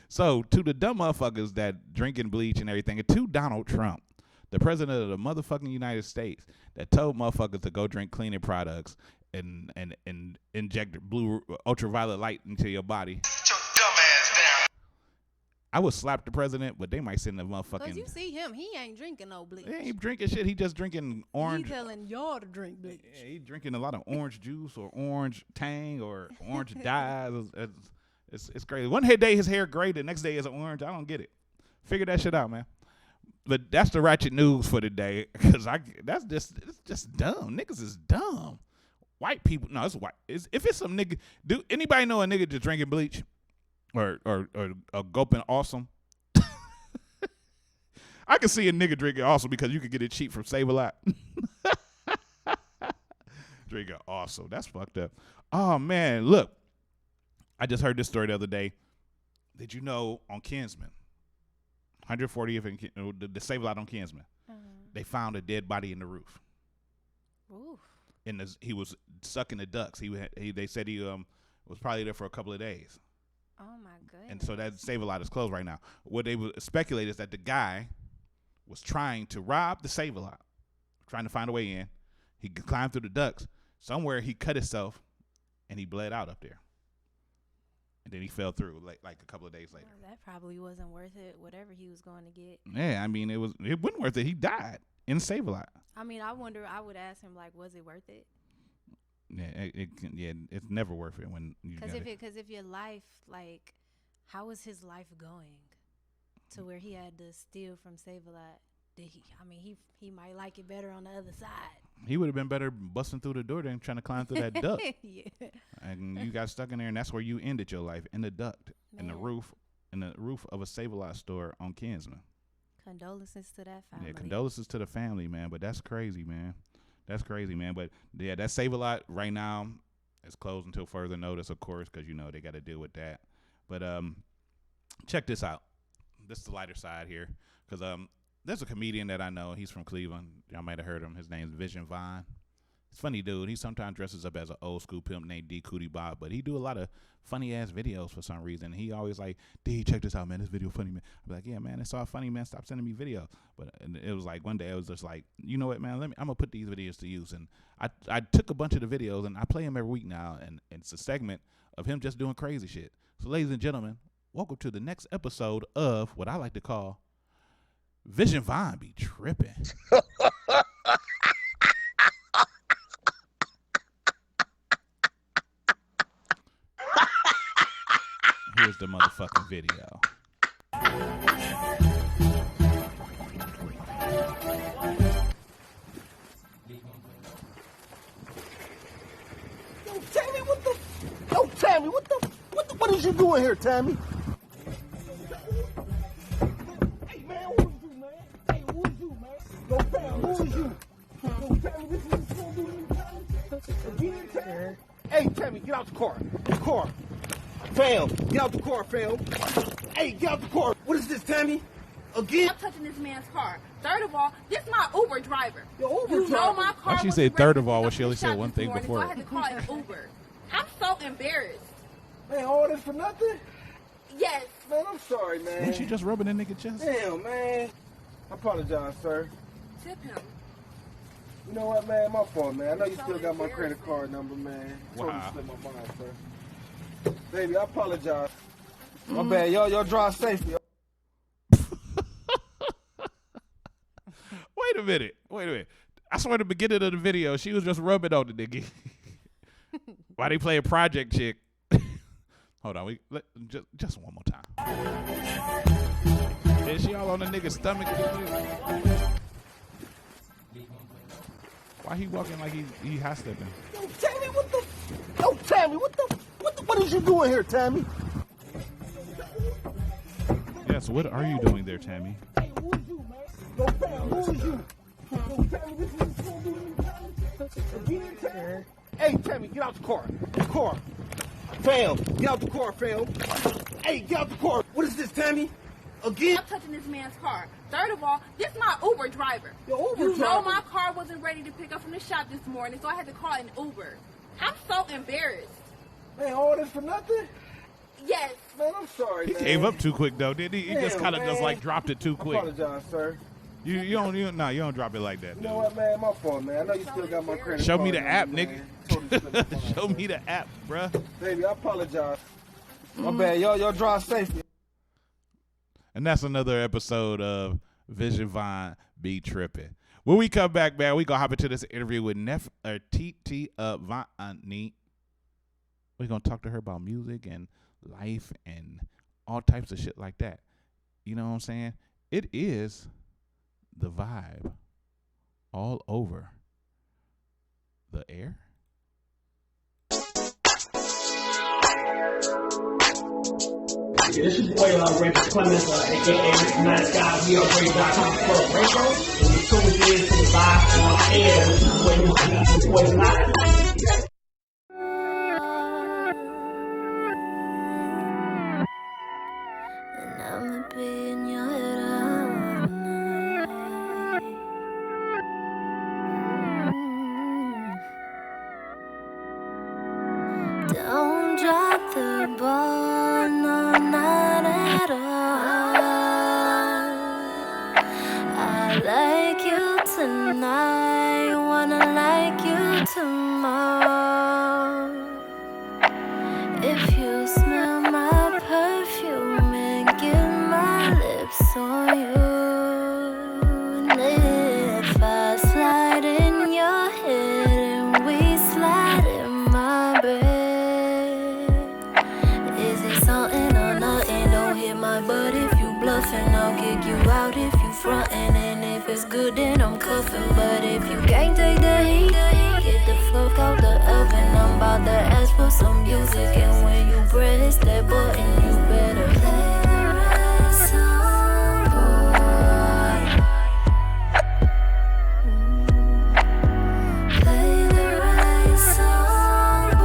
So to the dumb motherfuckers that drinking bleach and everything, and to Donald Trump, the president of the motherfucking United States, that told motherfuckers to go drink cleaning products and inject blue ultraviolet light into your body. Get your dumb ass down. I would slap the president, but they might send the motherfucking. Because you see him, he ain't drinking no bleach. He ain't drinking shit. He just drinking orange. He telling y'all to drink bleach. Yeah, he drinking a lot of orange juice or orange tang or orange dyes. It's crazy. One day his hair gray, the next day is orange. I don't get it. Figure that shit out, man. But that's the ratchet news for today, because it's just dumb. Niggas is dumb. White people, no, it's white. If it's some nigga, do anybody know a nigga just drinking bleach or gulping awesome? I can see a nigga drinking awesome because you can get it cheap from Save-A-Lot. Drinking awesome, that's fucked up. Oh man, look. I just heard this story the other day. Did you know on Kinsman, 140th and the Save-A-Lot on Kinsman, they found a dead body in the roof. Oof. He was sucking the ducks. They said he was probably there for a couple of days. Oh my goodness. And so that Save-A-Lot is closed right now. What they would speculate is that the guy was trying to rob the Save-A-Lot, trying to find a way in. He climbed through the ducts. Somewhere he cut himself and he bled out up there. And then he fell through like a couple of days later. Well, that probably wasn't worth it, whatever he was going to get. Yeah, I mean, it wasn't worth it. He died in Save-A-Lot. I mean, I would ask him, like, was it worth it? It's never worth it when you. Because if your life, like, how was his life going to where he had to steal from Save-A-Lot? He might like it better on the other side. He would have been better busting through the door than trying to climb through that duct. Yeah. And you got stuck in there, and that's where you ended your life, in the duct, in the roof of a Save-A-Lot store on Kinsman. Condolences to that family. Yeah, condolences to the family, man. But that's crazy, man. That's crazy, man. But yeah, that Save-A-Lot right now is closed until further notice, of course, because you know they got to deal with that. But check this out. This is the lighter side here, because there's a comedian that I know. He's from Cleveland. Y'all might have heard him. His name's Vision Vine. He's a funny dude. He sometimes dresses up as an old school pimp named D. Cootie Bob, but he do a lot of funny ass videos for some reason. He always like, D, check this out, man. This video funny, man. I'm like, yeah, man, it's all funny, man. Stop sending me videos. But it was like one day I was just like, you know what, man? I'm gonna put these videos to use. And I took a bunch of the videos and I play them every week now, and it's a segment of him just doing crazy shit. So, ladies and gentlemen, welcome to the next episode of what I like to call Vision Vine Be Tripping. Here's the motherfucking video. Tammy, what is you doing here, Tammy? Hey, man, who is you, man? Hey, who is you, man? Yo, fam, who is you? Yo, Tammy, this is what you gonna do to me, Tammy? Again, Tammy? Hey, Tammy, get out the car. Car. Fam, get out the car, fam. Hey, get out the car. What is this, Tammy? Again? I'm touching this man's car. Third of all, this is my Uber driver. Your Uber you driver? know my car. Why she say third of all when she only said one thing before? So I had to call an Uber. I'm so embarrassed. Man, all this for nothing? Yes. Man, I'm sorry, man. Ain't she just rubbing that nigga chest? Damn, man. I apologize, sir. Tip him. You know what, man? My fault, man. I know you still got my credit card number, man. Wow. Totally slipped my mind, sir. Baby, I apologize. My bad. Y'all drive safely. Wait a minute. I swear at the beginning of the video, she was just rubbing on the nigga. Why they play a Project Chick? Hold on, just one more time. Is she all on the nigga's stomach? Why he walking like he high stepping? Yo, Tammy, what is you doing here, Tammy? Yes, what are you doing there, Tammy? Hey, who is you, man? Yo, fam, who is you? Yo, Tammy, this is what you gonna do to me, Again, Tammy? Hey, Tammy, get out the car. Car. Fam, get out the car, fam. Hey, get out the car. What is this, Tammy? Again? I'm touching this man's car. Third of all, this is my Uber driver. Your Uber you driver? know my car wasn't ready to pick up from the shop this morning, so I had to call an Uber. I'm so embarrassed. Man, all this for nothing? Yes. Man, I'm sorry, He man. gave up too quick though, didn't he? He just kind of man. just like dropped it too quick. I apologize, sir. You don't drop it like that. You know what, man? My fault, man. I know you still got my credit Show card me the app, number, nigga. man. Totally slipped my mind, Show me the app, bruh. Baby, I apologize. My bad. Y'all drive safely. And that's another episode of Vision Vine Be Tripping. When we come back, man, we gonna hop into this interview with NEFERTITTI AVANI. We're gonna talk to her about music and life and all types of shit like that. You know what I'm saying? It is the vibe all over the air. Yeah, this is your boy, Ray Clemens, aka Mr. Nice Guy. We are Ray.com for Rainbow, and we tuned in to the vibe on air. This is where you boy live. And I'ma be in your head all night. Don't drop the ball, no, not at all. I like you tonight, wanna like you tomorrow. If you smell my perfume and get my lips on you, and if I slide in your head and we slide in that butt if you bluffing. I'll kick you out if you frontin'. And if it's good, then I'm cuffin'. But if you can't take the heat, get the fuck out the oven. I'm about to ask for some music. And when you press that button, you better play the right song, boy. Play the right song, boy.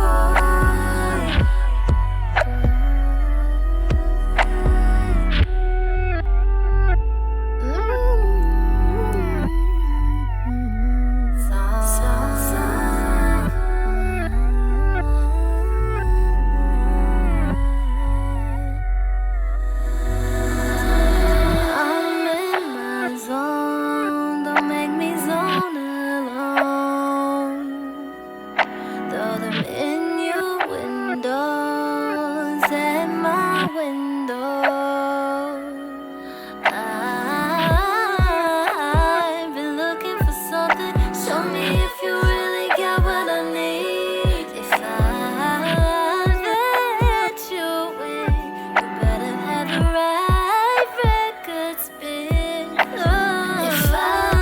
I'm in my zone, don't make me zone alone. Throw them innuendos at my window. I've been looking for something. Show me if you really got what I need. If I let you in, you better have the right record spin. If I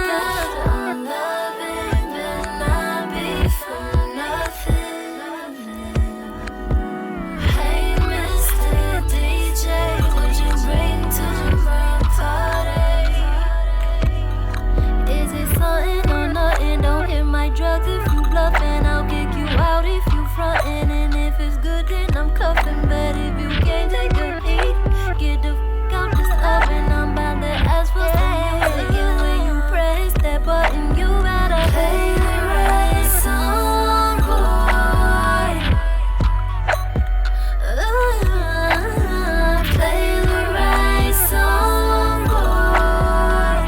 got one loving, then I'll be for nothing. Hey, Mr. DJ, would you bring to my party? Is it something or nothing? Don't hit my drugs if you bluffing. I'll kick you out if you frontin'. And if it's good, then I'm cuffin'. But if you can't take the heat, get the fuck out this oven. I'm about to ask for some music. And when you press that button, you better play the right song, boy. Play the right song, boy.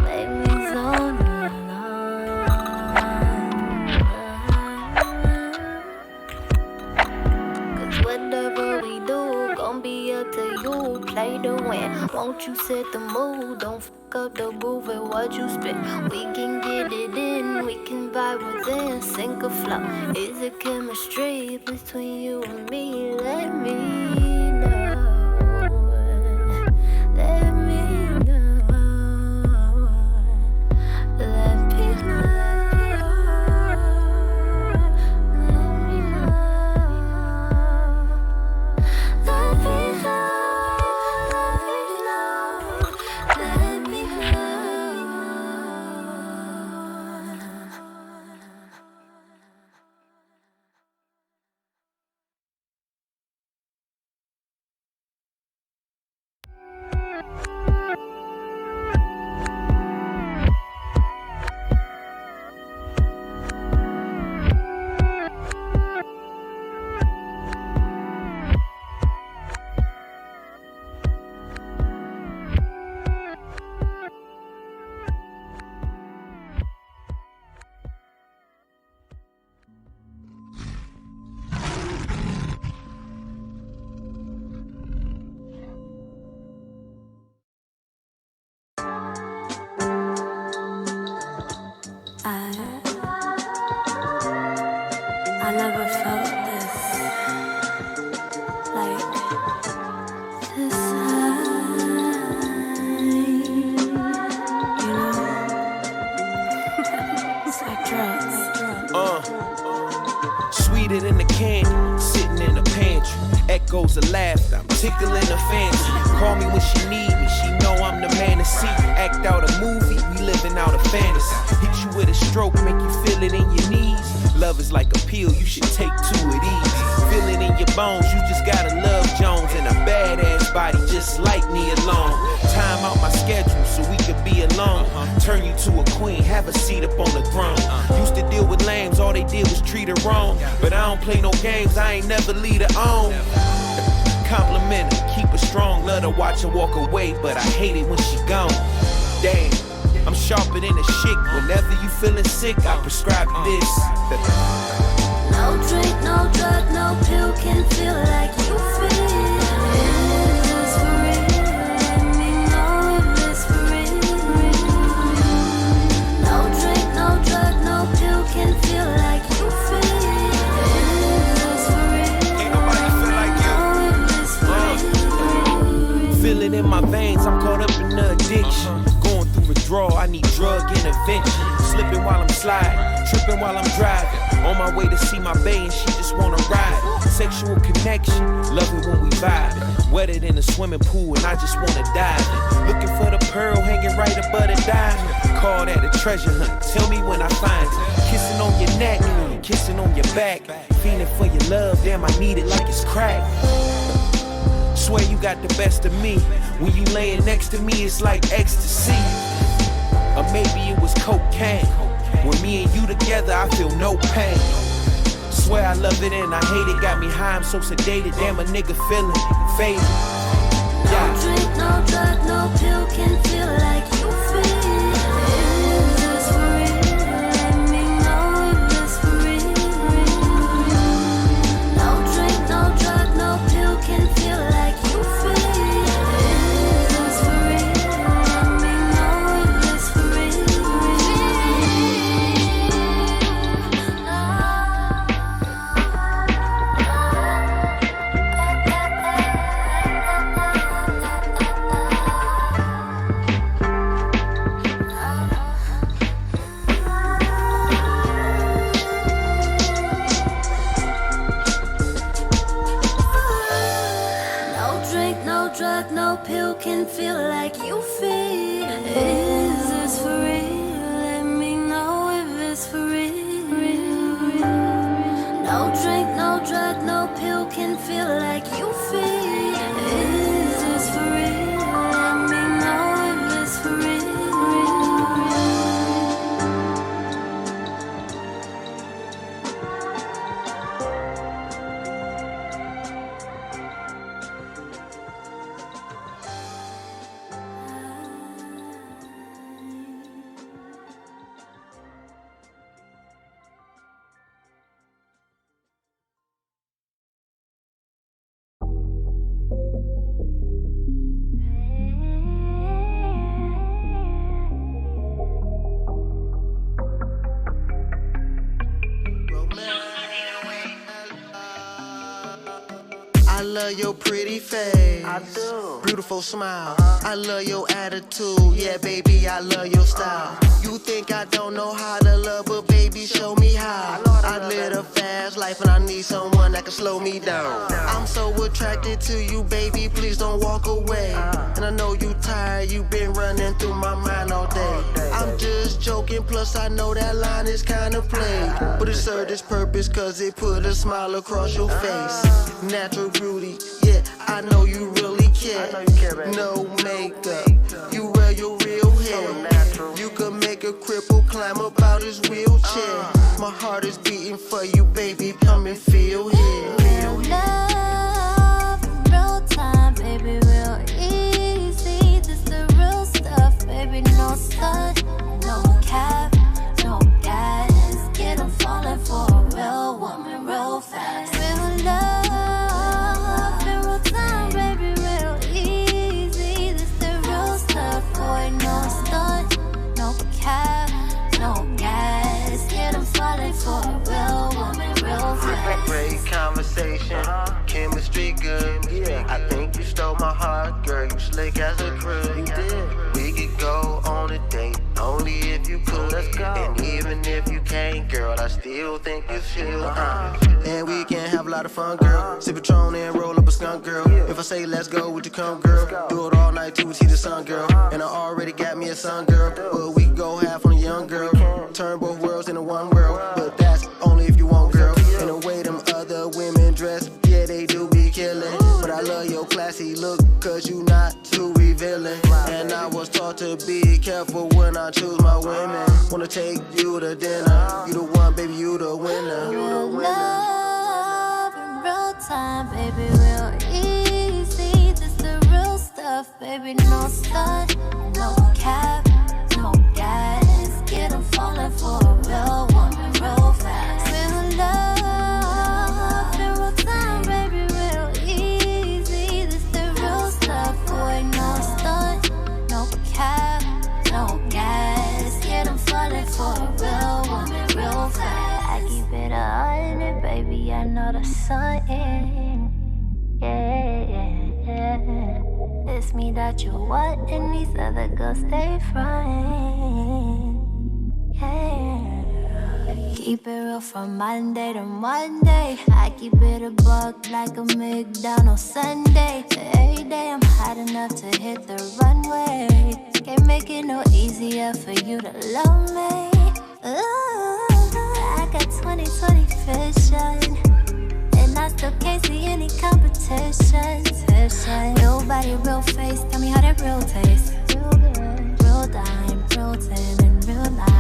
Make me zone Cause whatever we do, gon' be up to you. Play to win. Won't you set the mood? Don't fuck up the groove and what you spit. We can get it in, we can vibe within, sink or flow. Is it chemistry between you and me? Let me know. Let me know. Let me know. Let me know. Let me know. Let me I never felt this like this high, you know? It's like drugs. Sweeter than the candy, sitting in the pantry. Echoes of laughter, I'm tickling her fancy. Call me when she need me, she know I'm the man to see. Act out a movie, we living out a fantasy. Hit you with a stroke, make you feel it in your knees. Love is like a pill, you should take two of these. Feel it in your bones, you just gotta love Jones. And a badass body just like me alone. Time out my schedule so we could be alone. Turn you to a queen, have a seat up on the throne. Used to deal with lambs, all they did was treat her wrong. But I don't play no games, I ain't never lead her on. Compliment her, keep her strong, love to watch her walk away, but I hate it when she gone. Damn, I'm sharper than a chick. Whenever you feeling sick, I prescribe you this. No drink, no drug, no pill can feel like you feel. Is this for real? Let me know if it's for real. lanes, I'm caught up in the addiction. Going through withdrawal, I need drug intervention. Slipping while I'm sliding, tripping while I'm driving. On my way to see my bae and she just wanna ride. Sexual connection, love it when we vibing. Wetter than a swimming pool and I just wanna dive in. Looking for the pearl hanging right above the diamond. Call that a treasure hunt, tell me when I find it. Kissing on your neck, kissing on your back. Feeling for your love, damn I need it like it's crack. Swear you got the best of me. When you laying next to me, it's like ecstasy. Or maybe it was cocaine. When me and you together, I feel no pain. Swear I love it and I hate it. Got me high, I'm so sedated. Damn, a nigga feeling faded. No drink, no drug, no pill can feel like you feel. Is this for real? Let me know if it's for real. No drink, no drug, no pill can feel like you feel. Is this for real? Let me know if it's for real. Drug, no pill can feel like you feel. Is this for real? Let me know if it's for real. No drink, no drug, no pill can feel like you feel. Is this for real? Let me know if it's for real. I love your pretty face, I do. Beautiful smile, I love your attitude, yeah baby I love your style. You think I don't know how to love, but baby show me how. I live a fast life and I need someone that can slow me down. I'm so attracted to you baby, please don't walk away. And I know you tired, you been running through my mind all day. I'm just joking, plus I know that line is kinda played, but it served its purpose cause it put a smile across your face. Natural beauty, yeah, I know you really care. No makeup, you wear your real hair. You could make a cripple climb up out his wheelchair. My heart is beating for you, baby, come and feel here. Real love, real time, baby, real easy. This the real stuff, baby, no stunt, no cap, no gas. Get 'em falling for a real woman, real fast. Real love, real time, baby, real easy. This the real stuff, boy, no stunt, no cap, no gas. Get 'em falling for a real woman, real fast. Great conversation, chemistry good. I think you stole my heart, girl. You slick as a crook. We could go on a date, only if you could. Let's go. And even if you can't, girl, I still think you should. And we can have a lot of fun, girl. Sip Patron and roll up a skunk, girl. If I say let's go, would you come, girl? Do it all night till we see the sun, girl. And I already got me a son, girl. But we go half on a young girl. Turn both worlds into one world. But that's only if you want, girl. And the way them other women dress, yeah, they do be killing. But I love your classy look, cause you not too revealing. And I was taught to be careful when I choose my women. Wanna take you to dinner. You the one, baby, you the winner. Real love in real time, baby, real easy. This the real stuff, baby, no stunt, no cap, no gas. Get 'em falling for a real woman, real fast. Real love in real time, baby, real easy. This the real stuff, boy, no stunt, no cap, no gas. Get 'em falling for a real woman, real fast. I keep it 100, baby, I know the sun. Yeah. It's me that you what, and these other girls stay frontin'. Yeah. Keep it real from Monday to Monday. I keep it a buck like a McDonald's Sunday. Every day I'm hot enough to hit the runway. Can't make it no easier for you to love me. Ooh, I got 20/20 vision, and I still can't see any competition. Nobody real face, tell me how that real taste. Real good, real dime, real 10 in real life.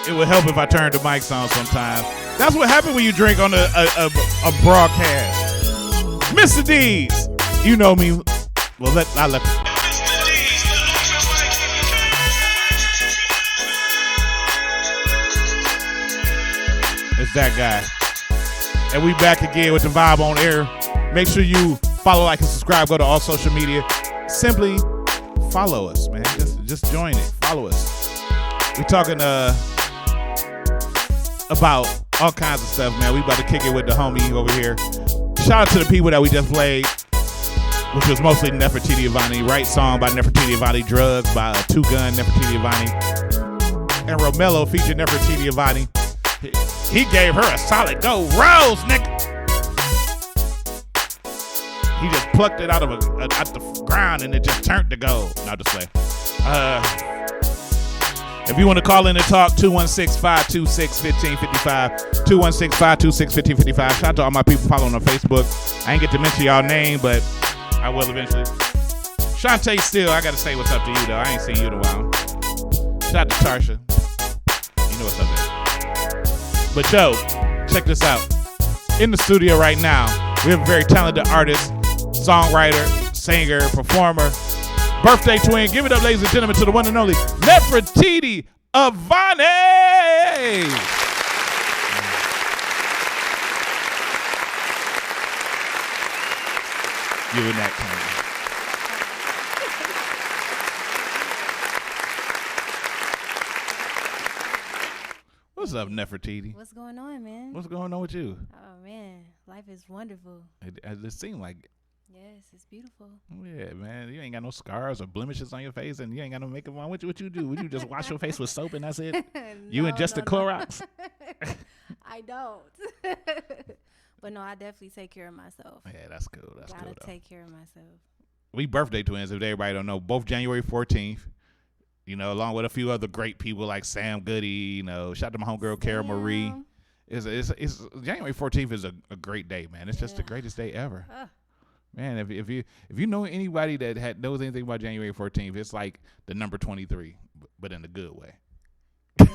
It would help if I turned the mics on sometimes. That's what happened when you drink on a broadcast. Mr. D's, you know me. Well, I let. It's that guy. And we back again with the vibe on air. Make sure you follow, like, and subscribe. Go to all social media. Simply follow us, man. Just join it. Follow us. We talking about all kinds of stuff, man. We about to kick it with the homie over here. Shout out to the people that we just played, which was mostly Nefertiti Avani. Right song by Nefertiti Avani. Drugs by Two Gun Nefertiti Avani. And Romello featured Nefertiti Avani. He gave her a solid go. Rose, nigga. He just plucked it out the ground and it just turned to gold. Not to say. If you want to call in and talk, 216-526-1555. 216-526-1555. Shout out to all my people following on Facebook. I ain't get to mention y'all name, but I will eventually. Shantae Steele, I got to say what's up to you, though. I ain't seen you in a while. Shout out to Tarsha. You know what's up, man. But yo, check this out. In the studio right now, we have a very talented artist, songwriter, singer, performer, birthday twin. Give it up, ladies and gentlemen, to the one and only Nefertiti Avani. You in that kind of. What's up, Nefertiti? What's going on, man? What's going on with you? Oh, man. Life is wonderful. It seemed like. Yes, it's beautiful. Yeah, man. You ain't got no scars or blemishes on your face, and you ain't got no makeup on. What you do? Would you just wash your face with soap and that's it? You and just the Clorox? I don't. But no, I definitely take care of myself. Yeah, that's cool. That's cool. Gotta take care of myself. We birthday twins, if everybody don't know. Both January 14th. You know, along with a few other great people like Sam Goody. You know, shout out to my homegirl Cara Marie. It's January 14th is a great day, man. It's just the greatest day ever. Man, if you know anybody that knows anything about January 14th, it's like the number 23, but in a good way. Yeah.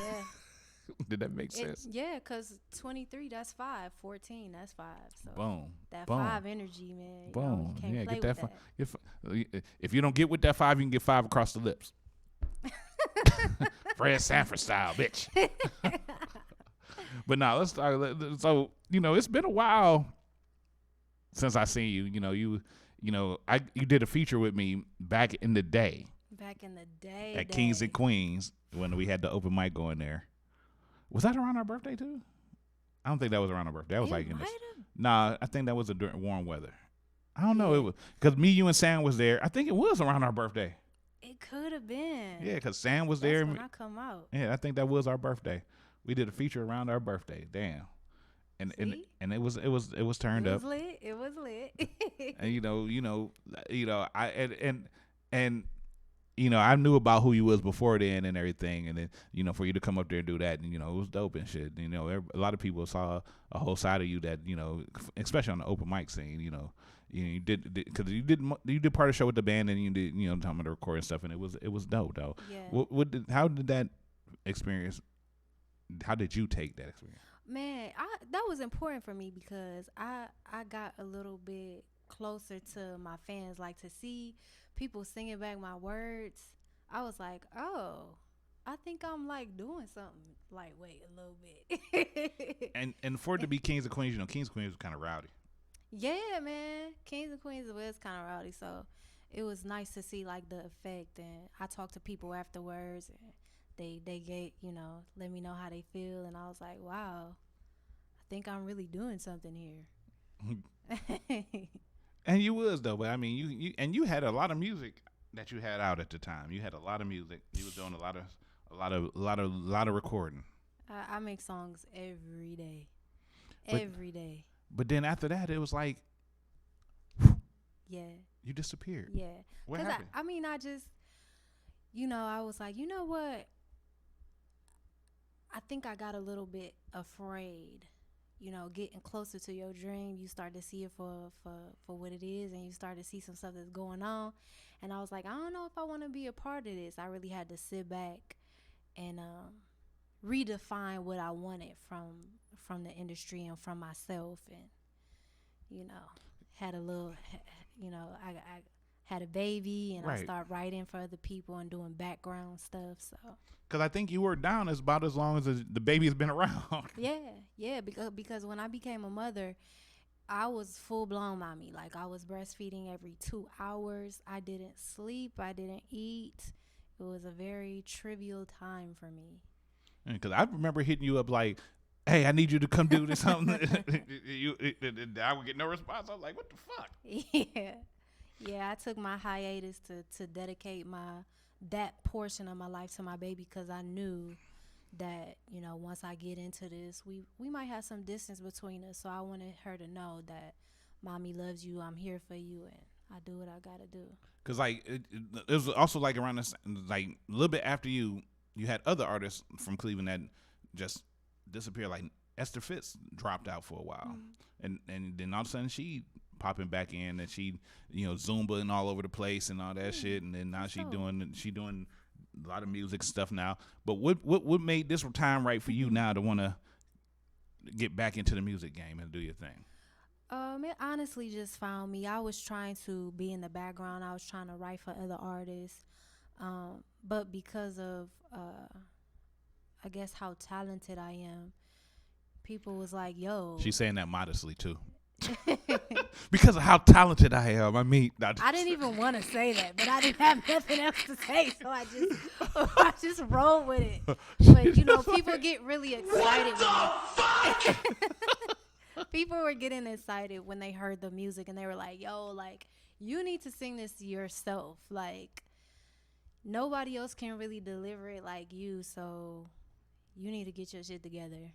Did that make sense? Yeah, because 23, that's 5. 14, that's 5. So boom. That boom. 5 energy, man. Boom. You can't play get with that. If you don't get with that 5, you can get 5 across the lips. Fred Sanford style, bitch. But now let's start. So, you know, it's been a while since I seen you. You did a feature with me back in the day. Back in the day. At Kings and Queens when we had the open mic going there. Was that around our birthday too? I don't think that was around our birthday. That was Nah, I think that was during warm weather. I don't know. It was because me, you, and Sam was there. I think it was around our birthday. It could have been. Yeah, because Sam was there. When I come out. Yeah, I think that was our birthday. We did a feature around our birthday. Damn. And it was turned up. It was lit. And you know, I knew about who you was before then and everything, and then, you know, for you to come up there and do that, and, you know, it was dope and shit. You know, a lot of people saw a whole side of you that, you know, especially on the open mic scene, you know, you did because you did part of the show with the band, and you did, you know, talking about the recording stuff, and it was dope though. Yeah. How did that experience? How did you take that experience? Man, that was important for me because I got a little bit closer to my fans, like to see people singing back my words. I was like, oh, I think I'm like doing something lightweight a little bit. and for it to be Kings and Queens, you know, Kings and Queens was kind of rowdy. Yeah, man, Kings and Queens was kind of rowdy, so it was nice to see like the effect. And I talked to people afterwards, and they gave, you know, let me know how they feel, and I was like, wow, I think I'm really doing something here. And you was though, but I mean, you had a lot of music that you had out at the time. You had a lot of music. You was doing a lot of recording. I make songs every day, every day. But then after that, it was like, yeah, you disappeared. Yeah, what happened? I just, you know, I was like, you know what? I think I got a little bit afraid. You know, getting closer to your dream, you start to see it for what it is, and you start to see some stuff that's going on. And I was like, I don't know if I want to be a part of this. I really had to sit back and redefine what I wanted from the industry and from myself. And, you know, had a little, you know, I had a baby, and right. I started writing for other people and doing background stuff. So. Because I think you were down as about as long as the baby's been around. Yeah, because when I became a mother, I was full-blown mommy. Like, I was breastfeeding every 2 hours. I didn't sleep. I didn't eat. It was a very trivial time for me. Because I remember hitting you up like, hey, I need you to come do this something. I would get no response. I was like, what the fuck? Yeah, I took my hiatus to dedicate that portion of my life to my baby, because I knew that, you know, once I get into this, we might have some distance between us. So I wanted her to know that mommy loves you, I'm here for you, and I do what I gotta do. Because like it was also like around this, like a little bit after you had other artists from Cleveland that just disappeared. Like Esther Fitz dropped out for a while, and then all of a sudden she popping back in, and she, you know, Zumba and all over the place and all that shit, and then now she doing a lot of music stuff now. But what made this time right for you now to want to get back into the music game and do your thing? It honestly just found me. I was trying to be in the background. I was trying to write for other artists, but because of I guess how talented I am, people was like, yo. She's saying that modestly too. Because of how talented I am. I mean, I didn't even want to say that, but I didn't have nothing else to say, so I just rolled with it. But you know, people get really excited. People were getting excited when they heard the music, and they were like, "Yo, like, you need to sing this yourself. Like, nobody else can really deliver it like you, so you need to get your shit together."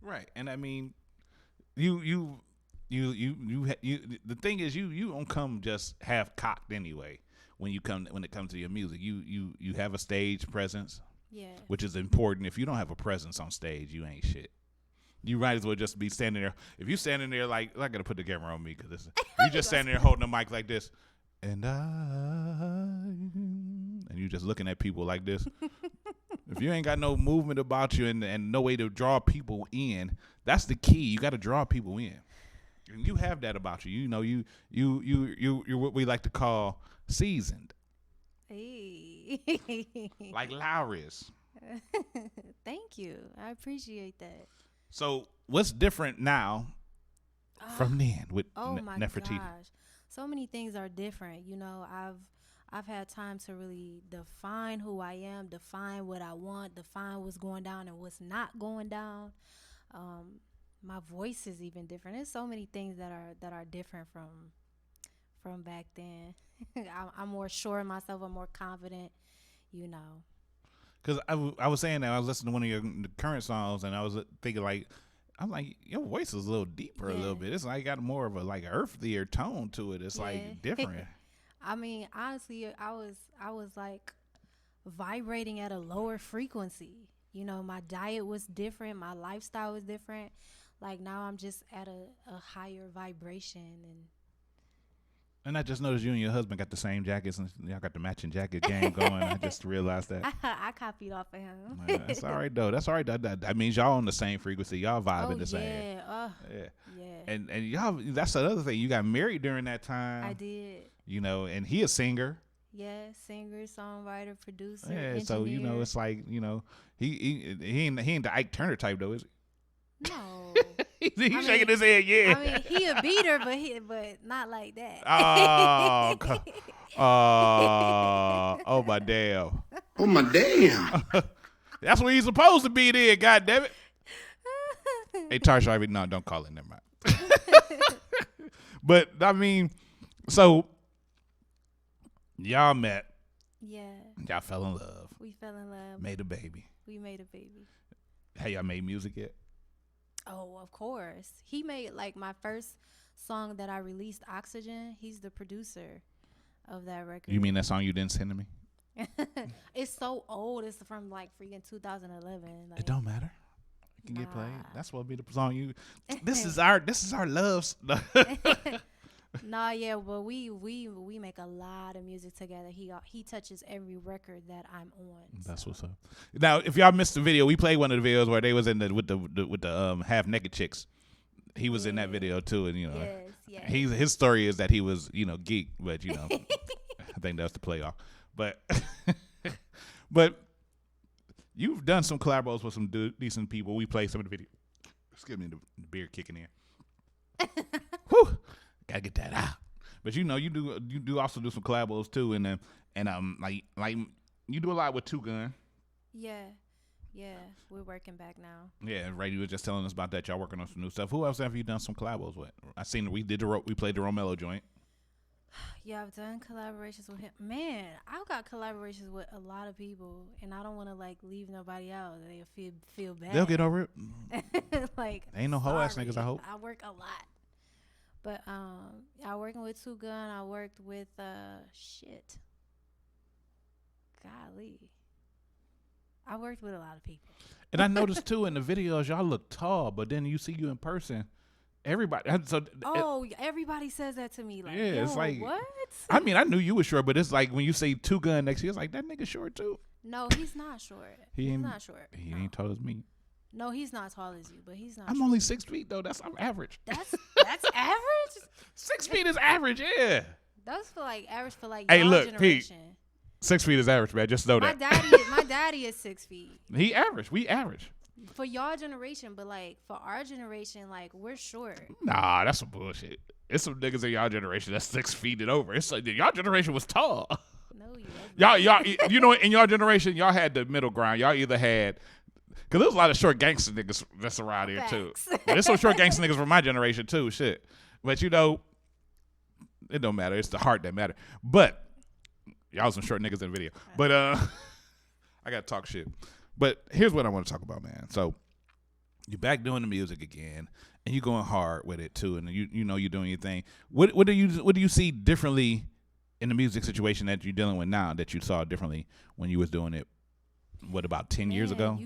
Right, and I mean, you the thing is, you don't come just half cocked anyway. When it comes to your music, you have a stage presence, which is important. If you don't have a presence on stage, you ain't shit. You might as well just be standing there. If you standing there like, I gotta put the camera on me, because you just standing there holding the mic like this, and you just looking at people like this. If you ain't got no movement about you and no way to draw people in, that's the key. You got to draw people in. And you have that about you. You know, you're what we like to call seasoned. Hey. Like Lowry is. Thank you. I appreciate that. So what's different now from then with Nefertiti? Gosh. So many things are different. You know, I've had time to really define who I am, define what I want, define what's going down and what's not going down. My voice is even different. There's so many things that are different from back then. I'm more sure of myself. I'm more confident, you know. Because I was saying that I was listening to one of your current songs, and I was thinking like, I'm like, your voice is a little deeper, a little bit. It's like got more of a like earthier tone to it. It's like different. I mean, honestly, I was like vibrating at a lower frequency. You know, my diet was different, my lifestyle was different. Like now I'm just at a higher vibration. And I just noticed you and your husband got the same jackets, and y'all got the matching jacket game going. I just realized that. I copied off of him. That's all right though. That's all right. That means y'all on the same frequency. Y'all vibing the same. Yeah. Yeah. And y'all. That's another thing. You got married during that time. I did. You know, and he a singer. Yeah, singer, songwriter, producer. Yeah. Engineer. So you know, it's like he ain't the Ike Turner type though, is he? No. He's shaking his head. Yeah. I mean, he a beater, but not like that. Oh my damn. Oh my damn. That's what he's supposed to be there. God damn it. Hey, Tarsha, no, don't call it. Never mind. But I mean, so y'all met. Yeah. Y'all fell in love. We fell in love. Made a baby. We made a baby. Have y'all made music yet? Oh, of course. He made like my first song that I released, Oxygen. He's the producer of that record. You mean that song you didn't send to me? It's so old. It's from like freaking 2011. Like, it don't matter. It can get played. That's what be the song you. This is our love. Nah, yeah, but we make a lot of music together. He touches every record that I'm on. That's what's up. Now, if y'all missed the video, we played one of the videos where they was in with the half naked chicks. He was in that video too, and yes. his story is that he was geek, but I think that's the playoff. But you've done some collabos with some decent people. We played some of the video. Excuse me, the beer kicking in. Whew. Gotta get that out. But you do also do some collabos too, and like you do a lot with Two Gun. Yeah, we're working back now. Yeah, right. You were just telling us about that. Y'all working on some new stuff. Who else have you done some collabos with? I seen we played the Romello joint. Yeah, I've done collaborations with him. Man, I've got collaborations with a lot of people, and I don't want to like leave nobody out. They'll feel bad. They'll get over it. Like, ain't no hoe ass niggas, I hope. I work a lot. But I working with Two Gun. I worked with golly, I worked with a lot of people. And I noticed too in the videos y'all look tall, but then you see you in person, everybody. Everybody says that to me. Like, yeah, yo, it's like what? I mean, I knew you were short, but it's like when you say Two Gun next to you, it's like that nigga short too. No, he's not short. He's not short. He ain't tall as me. No, he's not tall as you, but he's not. I'm only 6 feet though. I'm average. That's average. 6 feet is average, yeah. That's for like average for like. Hey, y'all look, generation. Pete. 6 feet is average, man. Just know that. My daddy is 6 feet. He average. We average. For y'all generation, but like for our generation, like we're short. Nah, that's some bullshit. It's some niggas in y'all generation that's 6 feet and over. It's like y'all generation was tall. No, y'all, in y'all generation, y'all had the middle ground. Y'all either had. Cause there's a lot of short gangster niggas that's around here too. There's some short gangster niggas from my generation too. Shit, but it don't matter. It's the heart that matter. But y'all some short niggas in the video. But I gotta talk shit. But here's what I want to talk about, man. So you're back doing the music again, and you're going hard with it too, and you're doing your thing. What do you see differently in the music situation that you're dealing with now that you saw differently when you was doing it? What, about 10 years ago?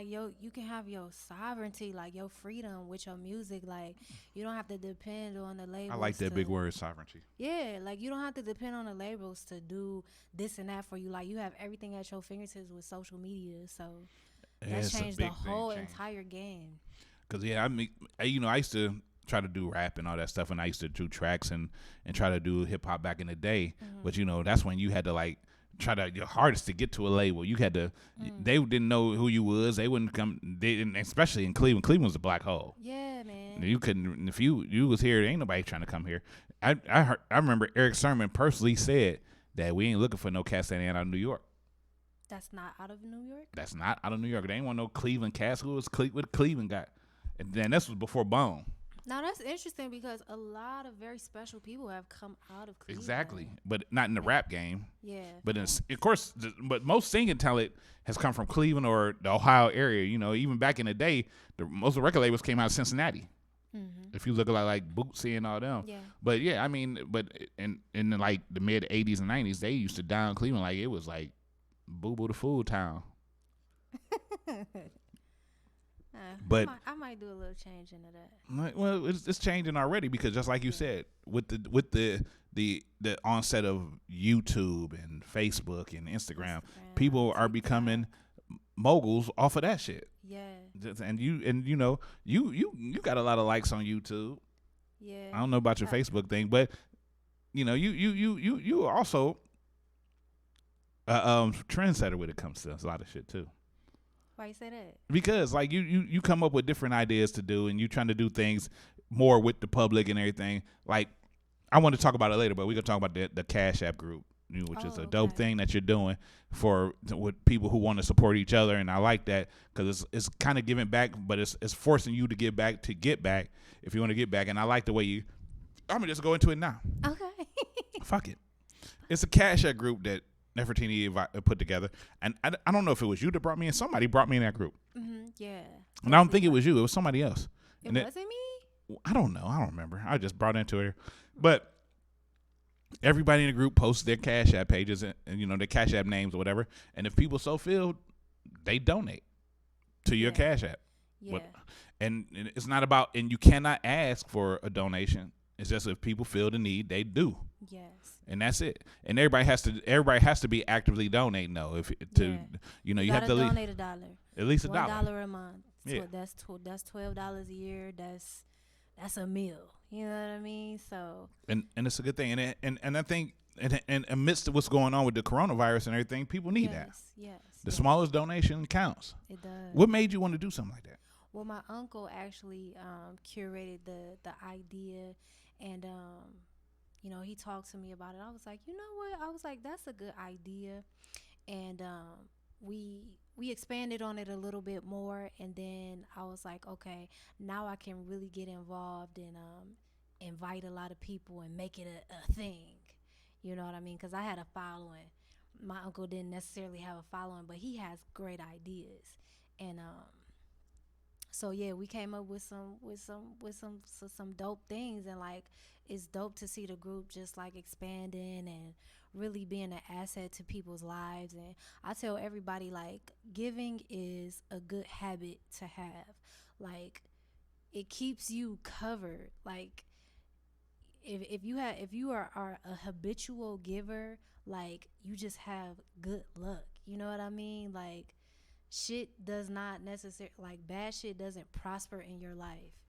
You can have your sovereignty, like your freedom with your music. Like you don't have to depend on the labels. I like that big word, sovereignty. Yeah, like you don't have to depend on the labels to do this and that for you. Like you have everything at your fingertips with social media. So that changed the whole entire game. Cause I mean, I used to try to do rap and all that stuff, and I used to do tracks and try to do hip hop back in the day. Mm-hmm. But that's when you had to like. Try to your hardest to get to a label. You had to. They didn't know who you was. They wouldn't come. They didn't, especially in Cleveland. Cleveland was a black hole. Yeah, man. You couldn't. If you was here, ain't nobody trying to come here. I remember Eric Sermon personally said that we ain't looking for no cats that ain't out of New York. That's not out of New York. That's not out of New York. They ain't want no Cleveland cats. Who was what Cleveland got? And then this was before Bone. Now that's interesting because a lot of very special people have come out of Cleveland. Exactly, but not in the rap game. Yeah. But of course, but most singing talent has come from Cleveland or the Ohio area. Even back in the day, most of the record labels came out of Cincinnati. Mm-hmm. If you look like Bootsy and all them. Yeah. But yeah, I mean, but in like the mid 80s and 90s, they used to down Cleveland like it was like Boo Boo the Food Town. But I might do a little change into that. well, it's changing already because just like you said, with the onset of YouTube and Facebook and Instagram, people are becoming moguls off of that shit. Yeah. And you know you got a lot of likes on YouTube. Yeah. I don't know about your Facebook thing, but you know you also trendsetter when it comes to a lot of shit too. Why you say that? Because like you come up with different ideas to do, and you trying to do things more with the public and everything. Like I want to talk about it later, but we're gonna talk about the Cash App group, which is a dope thing that you're doing with people who want to support each other, and I like that because it's kind of giving back, but it's forcing you to get back if you want to get back. And I like the way I'm gonna just go into it now. Okay. Fuck it. It's a Cash App group that Nefertiti put together, and I don't know if it was you that brought me in. Somebody brought me in that group. Yeah. And I don't think it was you. It was somebody else. It wasn't me? I don't know. I don't remember. I just brought into it. But everybody in the group posts their Cash App pages and you know, their Cash App names or whatever. And if people so feel, they donate to your Cash App. Yeah. And it's not about, and you cannot ask for a donation. It's just if people feel the need, they do. Yes. And that's it. And everybody has to be actively donating though. You have to donate $1. At least $1 $1 a month. Yeah. That's $12 a year. That's a meal. You know what I mean? So. And it's a good thing. And I think and amidst what's going on with the coronavirus and everything, people need that. Yes. The smallest donation counts. It does. What made you want to do something like that? Well, my uncle actually curated the idea, and you know, he talked to me about it. I was like, you know what? I was like, that's a good idea, and we expanded on it a little bit more, and then I was like, okay, now I can really get involved and invite a lot of people and make it a thing. You know what I mean? Because I had a following. My uncle didn't necessarily have a following, but he has great ideas, and so yeah, we came up with some dope things, and like it's dope to see the group just like expanding and really being an asset to people's lives. And I tell everybody, like, giving is a good habit to have. Like, it keeps you covered. Like, if you are a habitual giver, like, you just have good luck. You know what I mean? Like, shit does not necessarily, like, bad shit doesn't prosper in your life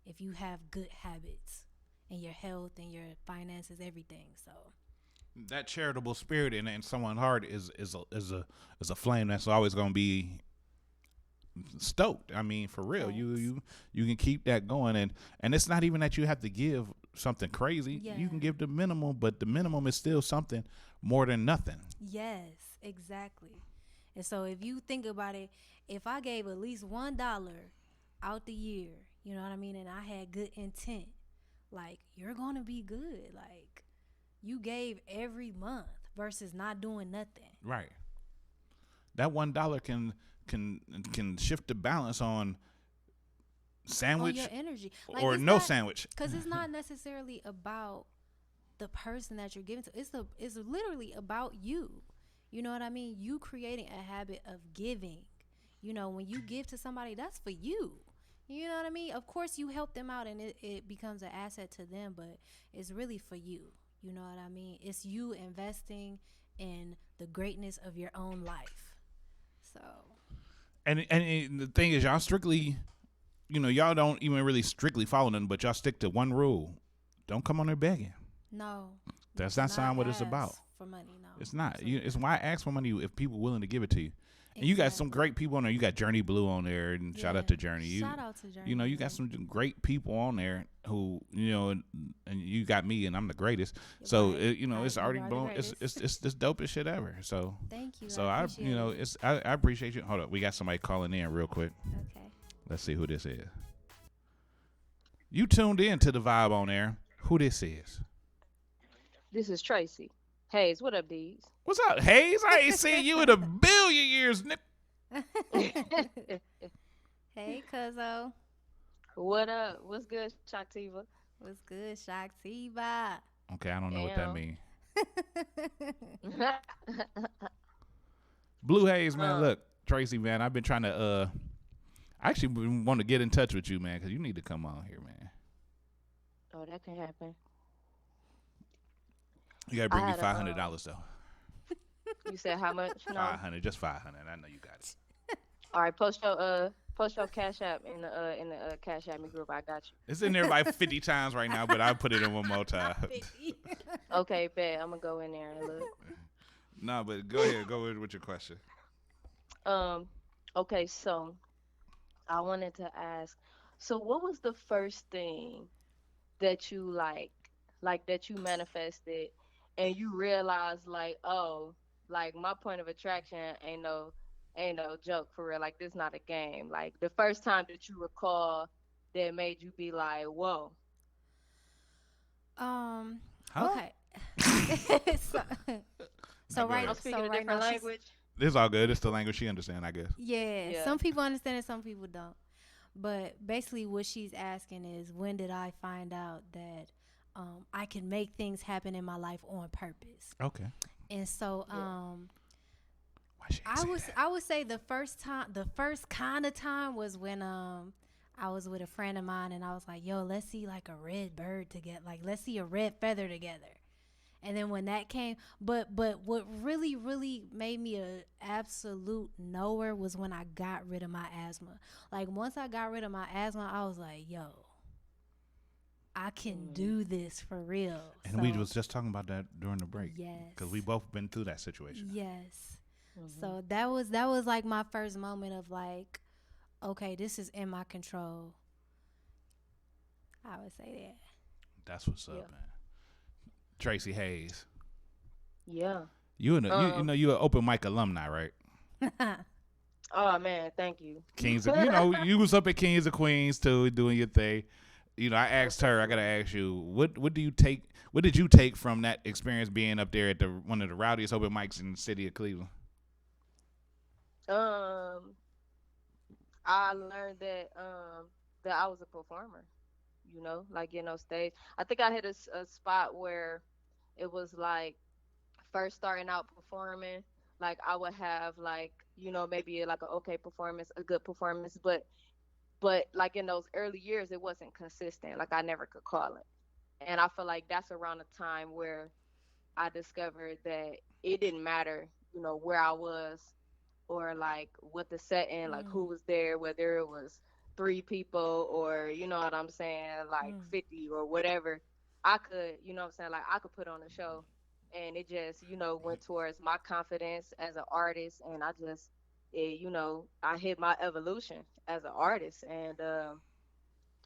if you have good habits in your health and your finances, everything. So that charitable spirit in someone's heart is a flame that's always going to be stoked. I mean, for real, you can keep that going, and it's not even that you have to give something crazy. Yeah. You can give the minimum, but the minimum is still something more than nothing. Yes, exactly. And so if you think about it, if I gave at least $1 out the year, you know what I mean, and I had good intent, like, you're gonna be good. Like, you gave every month versus not doing nothing. Right. That $1 can shift the balance on sandwich on your energy, like, or no sandwich. Because it's not necessarily about the person that you're giving to. It's literally about you. You know what I mean? You creating a habit of giving. You know, when you give to somebody, that's for you. You know what I mean? Of course, you help them out and it becomes an asset to them, but it's really for you. You know what I mean? It's you investing in the greatness of your own life. So. And the thing is, y'all strictly, you know, y'all don't even really strictly follow them, but y'all stick to one rule. Don't come on there begging. No. That's not what it's about. For money, no. It's not. It's why I ask for money if people are willing to give it to you. And you got some great people on there. You got Journey Blue on there, and shout out to Journey. Shout out to Journey. You know, you got some great people on there who, you know, and you got me, and I'm the greatest. So you know, it's already blown. It's the dopest shit ever. So thank you. So I you know, I appreciate you. Hold up, we got somebody calling in real quick. Okay. Let's see who this is. You tuned in to the vibe on there. Who this is? This is Tracy. Hayes, what up, Deeds? What's up, Hayes? I ain't seen you in a billion years, Nick. Hey, cuzzo. What up? What's good, Shaktiva? What's good, Shaktiva? Okay, I don't know what that Damn. means. Blue Haze, man. um, Look, Tracy, man. I've been trying to. I actually want to get in touch with you, man, because you need to come on here, man. oh, that can happen. You gotta I bring me had a $500 though. You said how much? No. 500, just 500. I know you got it. All right, post your Cash App in the Cash App me group. I got you. It's in there like 50 times right now, but I'll put it in one more time. Okay, bet. I'm gonna go in there and look. No, but go ahead. Go ahead with your question. Um, okay, so I wanted to ask, so what was the first thing that you like that you manifested and you realized like, oh, like my point of attraction ain't no joke for real. Like this not a game. Like the first time that you recall that made you be like, whoa. Um. Huh? Okay. so, Now go right. ahead. I'm speaking So a right different now she's language. It's all good. It's the language she understands, I guess. yeah. Yeah. Some people understand it. Some people don't. But basically, what she's asking is, when did I find out that I can make things happen in my life on purpose? Okay. And so, Why she ain't say that? I would say the first kind of time was when I was with a friend of mine and I was like, yo, let's see like a red bird together, like let's see a red feather together. And then when that came, but what really made me a absolute knower was when I got rid of my asthma. Like once I got rid of my asthma, I was like, yo, I can do this for real. And we was just talking about that during the break. Yes. Because we both been through that situation. Yes. So that was like my first moment of like, okay, this is in my control. I would say that. That's what's up, man. Tracy Hayes. Yeah. You an you an open mic alumni, right? Oh man, thank you. Kings, you was up at Kings of Queens too, doing your thing. I asked her. I gotta ask you, what do you take? What did you take from that experience being up there at one of the rowdiest open mics in the city of Cleveland? I learned that I was a performer. Like stage. I think I hit a spot where it was like first starting out performing. Like I would have like maybe like an okay performance, a good performance, but like in those early years it wasn't consistent. Like I never could call it, and I feel like that's around the time where I discovered that it didn't matter, where I was or like what the setting, like who was there, whether it was three people or you know what I'm saying, like 50 or whatever. I could, what I'm saying, like I could put on a show, and it just, went towards my confidence as an artist, and I just, I hit my evolution as an artist, and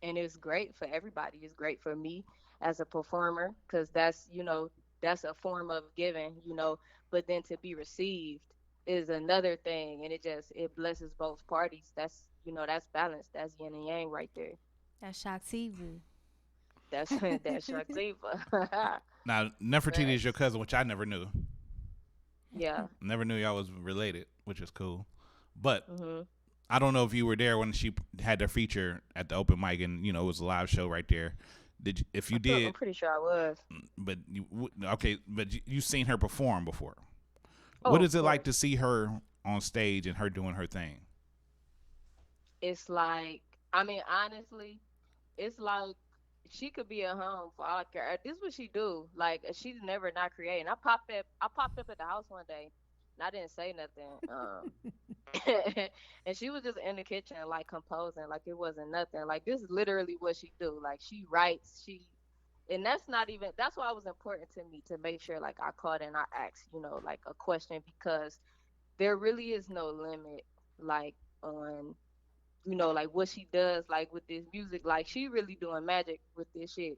it's great for everybody. It's great for me as a performer because that's a form of giving, but then to be received is another thing, and it blesses both parties. That's balance. That's yin and yang right there. That's Shaktiva. That's Shaktiva. Now, Nefertiti is your cousin, which I never knew. Yeah. Never knew y'all was related, which is cool. But I don't know if you were there when she had their feature at the open mic, and it was a live show right there. If you did, I'm pretty sure I was. But you seen her perform before. Oh, what is it like to see her on stage and her doing her thing? It's like, I mean, honestly, it's like she could be at home for all I care. This is what she do. Like she's never not creating. I popped up at the house one day, and I didn't say nothing. And she was just in the kitchen, like composing, like it wasn't nothing. Like this is literally what she do. Like she writes, and that's not even. That's why it was important to me to make sure, like I called and I asked, like a question, because there really is no limit, like on like what she does, like with this music. Like she really doing magic with this shit.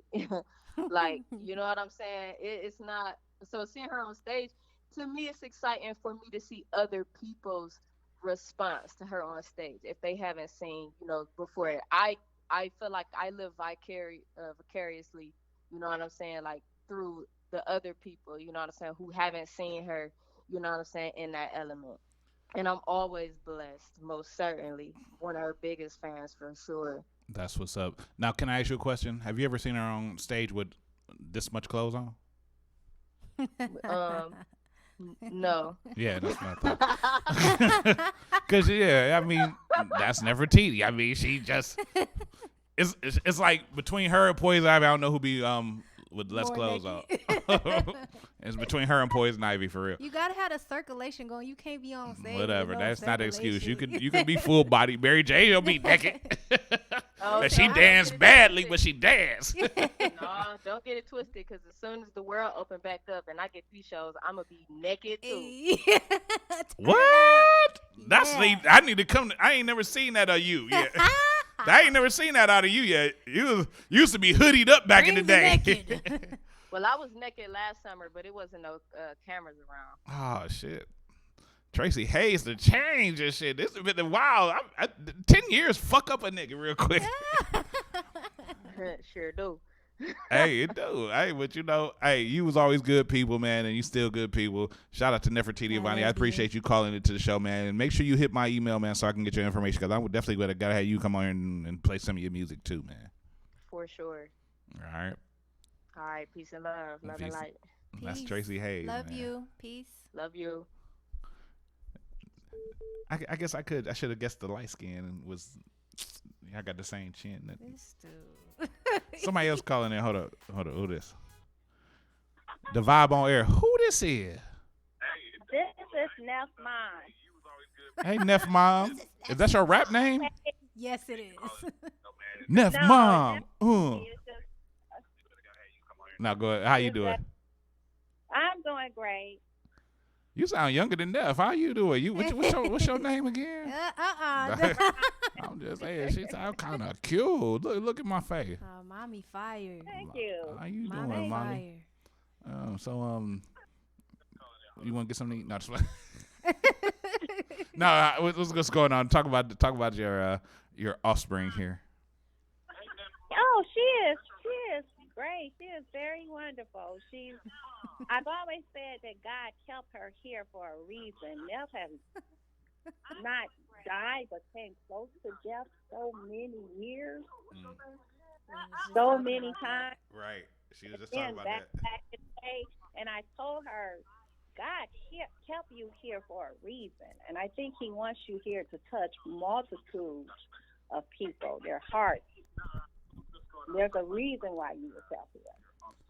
Like, you know what I'm saying? It's not, so seeing her on stage, to me, it's exciting for me to see other people's response to her on stage if they haven't seen, before it. I feel like I live vicariously, you know what I'm saying, like through the other people, you know what I'm saying, who haven't seen her, you know what I'm saying, in that element. And I'm always blessed, most certainly. One of her biggest fans for sure. That's what's up. Now, can I ask you a question? Have you ever seen her on stage with this much clothes on? No. Yeah, that's what I thought. Because, yeah, I mean, that's Nefertiti. I mean, she just... It's like between her and Poison Ivy, I don't know who be with less More clothes on. naked. It's between her and Poison Ivy, for real. You gotta have the circulation going. You can't be on stage. Whatever, with no that's not an excuse. You circulation. can be full body. Mary J. will be naked. Oh, But so she I don't danced get it badly, twisted. but she danced. No, don't get it twisted, because as soon as the world open back up and I get these shows, I'm going to be naked too. What? That's Yeah. I need to come. I ain't never seen that of you yet. I ain't never seen that out of you yet. You used to be hoodied up back in the day. Well, I was naked last summer, but it wasn't no cameras around. Oh shit. Tracy Hayes to change and shit. This has been a while. 10 years fuck up a nigga real quick. Sure do. Hey, it do. Hey, but you know, hey, you was always good people, man, and you still good people. Shout out to Nefertiti Avani. I appreciate you calling into the show, man. And make sure you hit my email, man, so I can get your information, because I would definitely gotta have you come on and play some of your music too, man. For sure. All right. All right. Peace and love. Love and Peace. light. That's Tracy Hayes. Love man. you. Peace. Love you. I guess I should have guessed the light skin was. I got the same chin. This dude. Somebody else calling in. Hold up. Who this? The vibe on air. Who this is? This is Neff Mine. Hey, Neff Mom. Is that your rap name? Yes, it is. Neff No, Mom. Neff is just- Now go ahead. How you doing? I'm doing great. You sound younger than Neff. How you doing? What's your name again? I'm just saying, she sound kind of cute. Look at my face. Oh, mommy fired. Thank you. How you Mommy doing, mommy? You want to get something to eat? No, just no. What's going on? Talk about your offspring here. Oh, she is great. She is very wonderful. I've always said that God kept her here for a reason. Neff has not died, but came close to death so many years, so many times. Right. She was just Then talking about back that. in the day, and I told her, God kept you here for a reason, and I think He wants you here to touch multitudes of people, their hearts. There's a reason why you were kept here.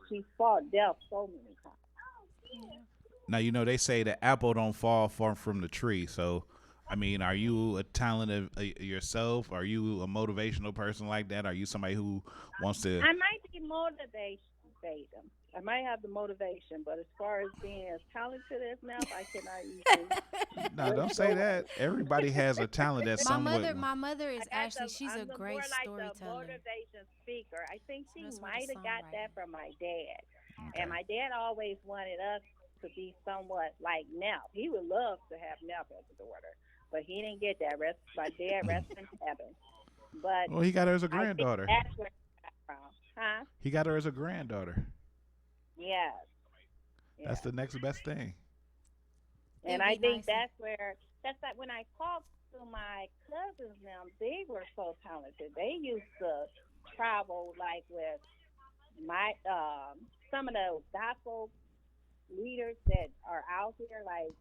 She fought death so many times. Now, you know, they say the apple don't fall far from the tree. So, I mean, are you a talent yourself? Are you a motivational person like that? Are you somebody who wants to? I might be motivated. I might have the motivation, but as far as being as talented as Neff, I cannot usually. No, don't say that. Everybody has a talent at some way. My mother is actually, she's I'm a great more like storyteller. the motivation speaker. I think she That's what might the have got songwriter. that from my dad. And my dad always wanted us to be somewhat like Neff. He would love to have Neff as a daughter, but he didn't get that. My dad rests in heaven. But Well, he got her as a I think granddaughter. that's where it got from. Huh? He got her as a granddaughter. Yes. That's the next best thing. And It'd I be think nice that's like when I talked to my cousins now, they were so talented. They used to travel like with my some of the gospel leaders that are out here, like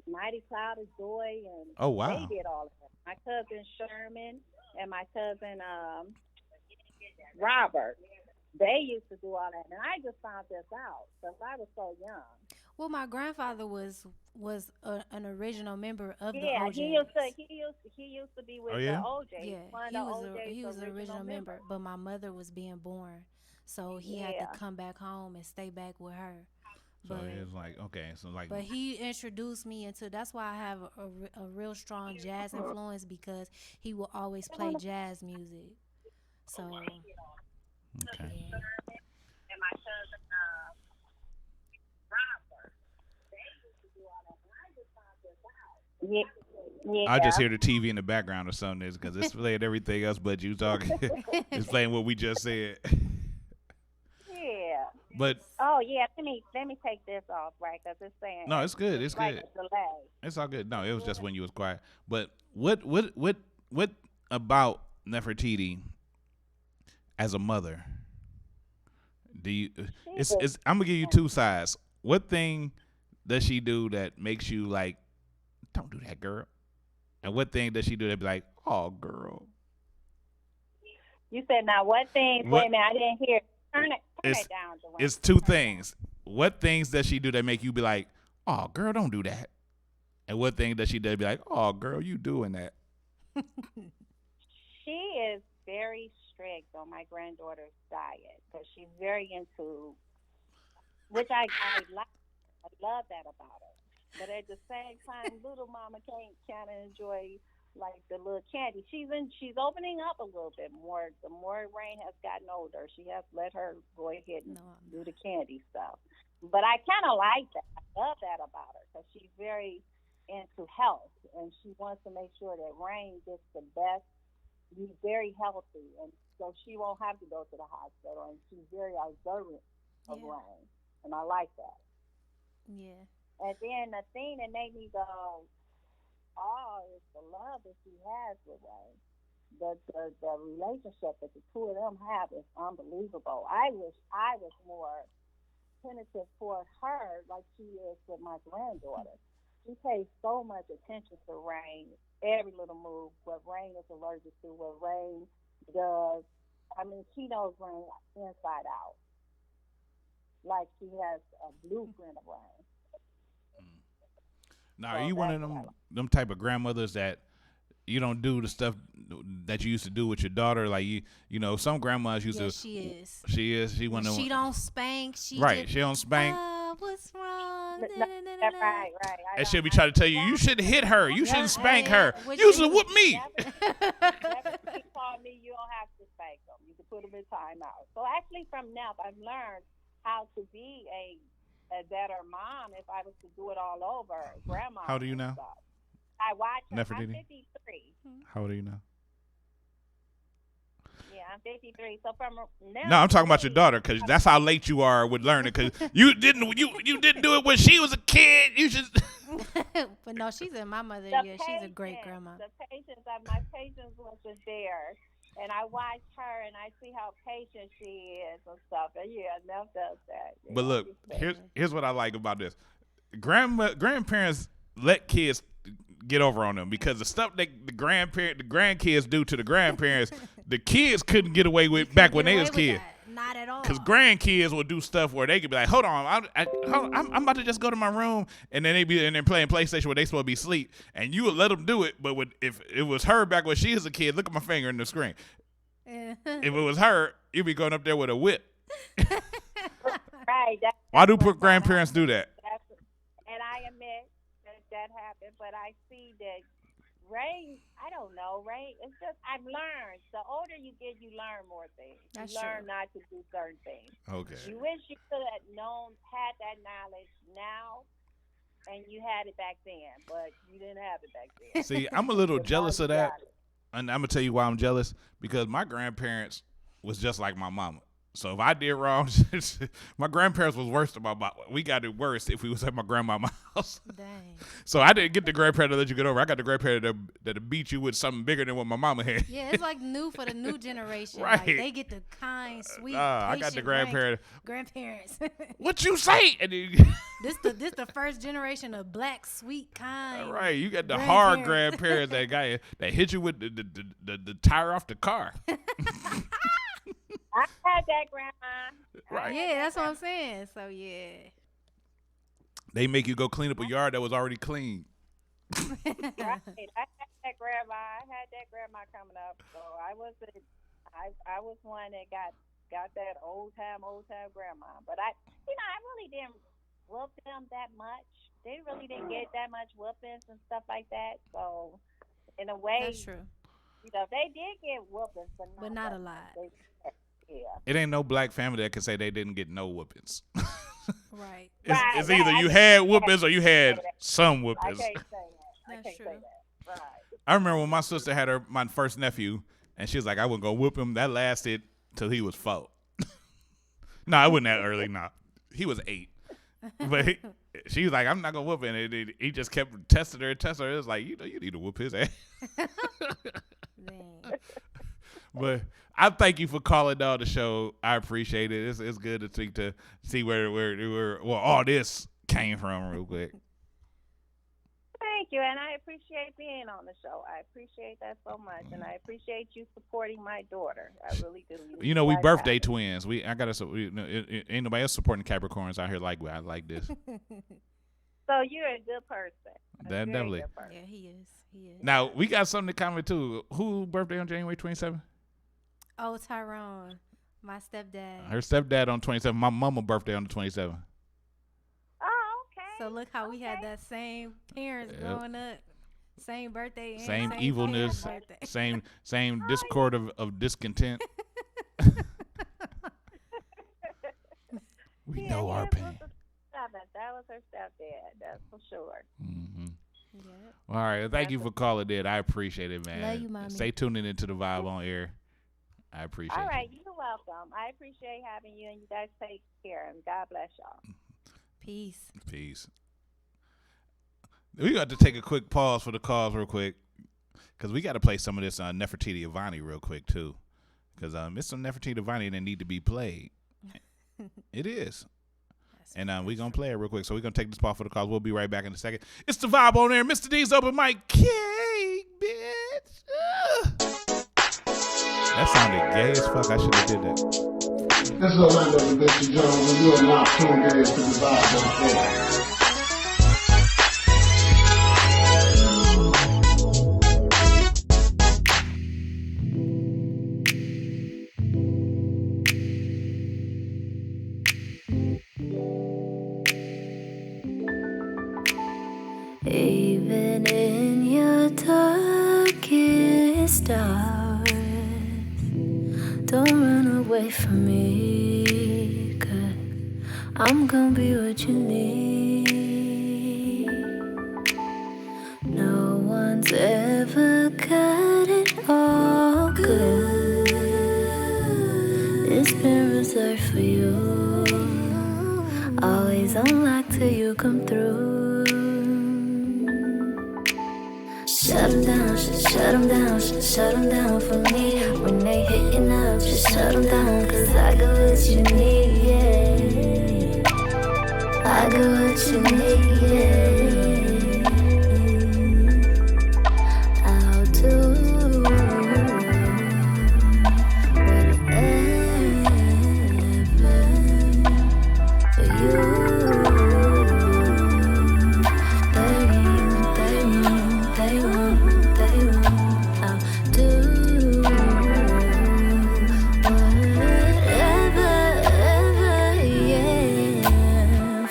Mighty Cloud of Joy, and Oh, wow. they did all of that. My cousin Sherman and my cousin Robert, they used to do all that, and I just found this out because I was so young. Well, my grandfather was an original member of the Yeah, OJs. he used to be with Oh, yeah? the OJ. Yeah, one of he the was OJ's he was the original member, but my mother was being born, so he had Yeah. to come back home and stay back with her. So But it's like, okay, so like, but he introduced me into. That's why I have a real strong jazz influence, because he will always play jazz music. So okay. And my cousin Robert, they used to do all that, and I just found this out. Yeah. I just hear the TV in the background or something, because it's playing everything else but you talking. It's playing what we just said. Yeah. But Oh yeah, let me take this off, right? Because it's saying no, it's good. It's like good. a delay. It's all good. No, it was just when you was quiet. But what about Nefertiti as a mother? Do you? It's. I'm gonna give you two sides. What thing does she do that makes you like, don't do that, girl? And what thing does she do that be like, oh, girl? You said now what things? What- Wait a minute, I didn't hear. Turn It's it down. Dwayne. it's two things. What things does she do that make you be like, oh, girl, don't do that? And what thing does she do be like, oh, girl, you doing that? She is very strict on my granddaughter's diet because she's very into, which I like. I love that about her. But at the same time, little mama can't kind of enjoy like the little candy. She's opening up a little bit more. The more Rain has gotten older, she has let her go ahead and do the candy stuff. But I kind of like that. I love that about her because she's very into health and she wants to make sure that Rain gets the best. He's very healthy, and so she won't have to go to the hospital. And she's very observant of Rain, and I like that. Yeah. And then the thing that made me go, oh, is the love that she has with Rain. The relationship that the two of them have is unbelievable. I wish I was more tentative toward her like she is with my granddaughter. She pays so much attention to Rain, every little move, what Rain is allergic to, what Rain does. I mean, she knows Rain inside out. Like she has a blueprint of Rain. Now, are you one of them type of grandmothers that you don't do the stuff that you used to do with your daughter? Like you know, some grandmas used to. She is. She is. She one of them. She don't spank. She don't spank. What's wrong? Right. And she'll be trying to tell you shouldn't hit her. You shouldn't spank her. You should whoop me. Never call me. You don't have to spank them. You can put them in timeout. So actually, from now, I've learned how to be a better mom if I was to do it all over. Grandma. How old are you now? I watch her. Nefertiti? I'm 53. How old are you now? Yeah, I'm 53. So from now. No, I'm talking about your daughter because that's how late you are with learning. Because you didn't do it when she was a kid. You just. But no, she's in my mother. The Yeah, she's a great grandma. The patience, my patience wasn't there. And I watch her and I see how patient she is and stuff. And yeah, Neff does that. But look, here's what I like about this. Grandparents let kids get over on them because the stuff that the grandkids do to the grandparents, the kids couldn't get away with back when they was kids. Not at all. Because grandkids will do stuff where they could be like, hold on, I'm about to just go to my room, and then they be in there playing PlayStation where they supposed to be asleep, and you would let them do it. But if it was her back when she was a kid, look at my finger in the screen. If it was her, you'd be going up there with a whip. Right. Why do grandparents do that? And I admit that happened, but I see that Rain, I don't know, Rain, it's just, I've learned. The older you get, you learn more things. That's you learn true. not to do certain things. Okay. You wish you could have had that knowledge now, and you had it back then, but you didn't have it back then. See, I'm a little jealous of that, and I'm going to tell you why I'm jealous, because my grandparents was just like my mama. So if I did wrong, my grandparents was worse than my mom. We got it worse if we was at my grandmama's house. Dang. So I didn't get the grandparent to let you get over. I got the grandparent that'll beat you with something bigger than what my mama had. Yeah, it's like new for the new generation. Right. Like they get the kind, sweet, I got the grandparents. What you say? And then, this the first generation of black, sweet, kind. right, you got the hard grandparents that hit you with the tire off the car. I had that, Grandma. Right. Yeah, that's what I'm saying. So yeah. They make you go clean up a yard that was already clean. Right. I had that grandma coming up. So I was one that got that old time grandma. But I really didn't whoop them that much. They really didn't get that much whoopings and stuff like that. So in a way, that's true. You know, they did get whoopings, but not a lot. Yeah. It ain't no black family that can say they didn't get no whoopings. Right. It's either you had whoopings or you had some whoopings. I can't say that. That's true. Right. I remember when my sister had my first nephew, and she was like, I wasn't going to whoop him. That lasted till he was 4. No, I wasn't that early. No. He was 8. But she was like, I'm not going to whoop him. And he just kept testing her. It was like, you need to whoop his ass. But I thank you for calling on the show. I appreciate it. It's good to see where all this came from real quick. Thank you, and I appreciate being on the show. I appreciate that so much, and I appreciate you supporting my daughter. I really do. You know, we birthday twins. Ain't nobody else supporting Capricorns out here like this. So you're a good person. That definitely. Yeah, he is. Now we got something to comment too. Who birthday on January 27th? Oh, Tyrone, my stepdad. Her stepdad on 27th. My mama birthday on the 27th. Oh, okay. So look how we had that same parents growing up, same birthday, and same evilness, same discord of discontent. We know our pain. That was her stepdad. That's for sure. Mm-hmm. Yep. All right. Thank you for calling in. I appreciate it, man. Love you, mommy. Stay tuned into the Vibe on air. I appreciate it. All right. You're welcome. I appreciate having you, and you guys take care, and God bless y'all. Peace. We got to take a quick pause for the calls real quick because we got to play some of this Nefertiti Avani real quick, too, because it's some Nefertiti Avani that need to be played. It is. And we're going to play it real quick. So we're going to take this pause for the calls. We'll be right back in a second. It's the Vibe on air. Mr. D's open mic. Cake, bitch. That sounded gay as fuck. I should have did that. This is Orlando, Mr. Jones, and you are now tuned in to the Vibe on air. Even in your darkest hours, don't run away from me, 'cause I'm gonna be what you need. No one's ever got it all good. It's been reserved for you, always on lock till you come through. Shut 'em down, shut 'em down, shut 'em down for me. When they hitting up, just shut 'em down, 'cause I got what you need, yeah. I got what you need, yeah. I'll do whatever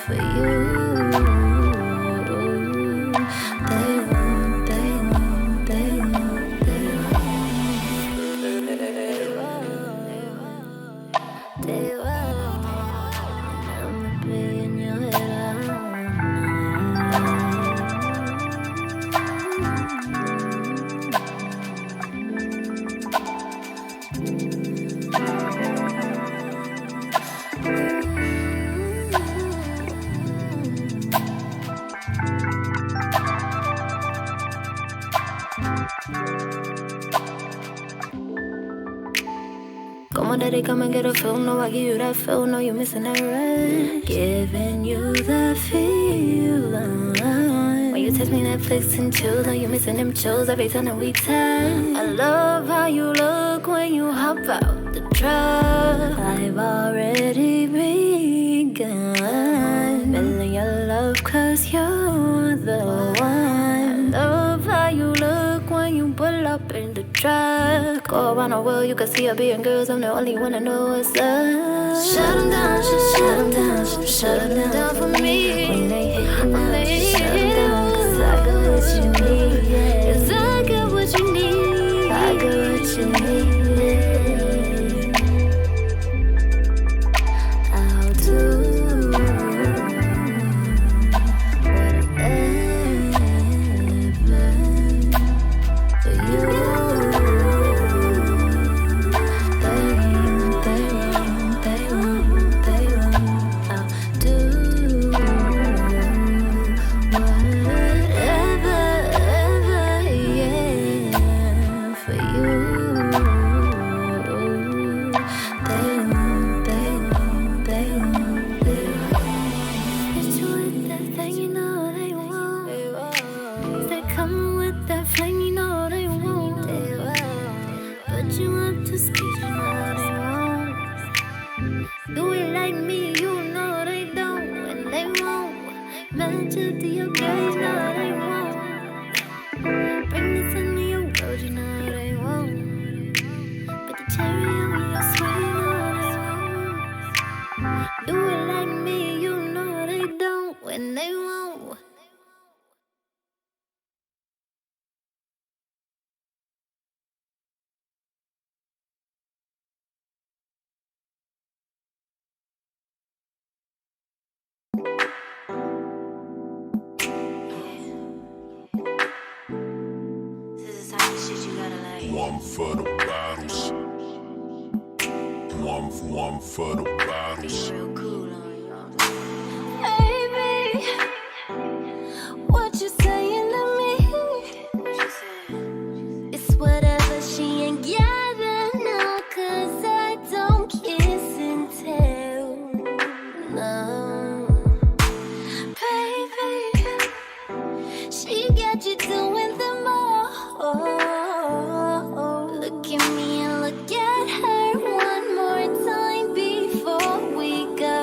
for you. Come on, daddy, come and get a feel. No, I give you that feel. No, you missing that right. Giving you the feeling. When you text me Netflix and chill, no, you missing them chills every time that we text. I love how you look when you hop out the truck. I've already begun feeling your love, 'cause you're the one. I love how you look when you pull up in the truck. Go around the world, you can see a billion girls. I'm the only one that know what's up. Shut 'em down, shut 'em down, shut 'em down for me. When they hit you up, shut 'em down, 'cause I got what you need, yeah. 'Cause I got what you need, I got what you need, yeah. I'll do whatever like me, you know they don't, and they won't match up to your gaze, no, they won't. Bring this into your world, you know they won't. Put the cherry on your sweet, no, they won't. Do it like me, you know they don't, and they won't. One for the bottles. One for the bottles. Baby, what you saying to me? It's whatever she ain't gather now, 'cause I don't kiss and tell. No, baby, she got you doing the most. Look at me and look at her one more time before we go.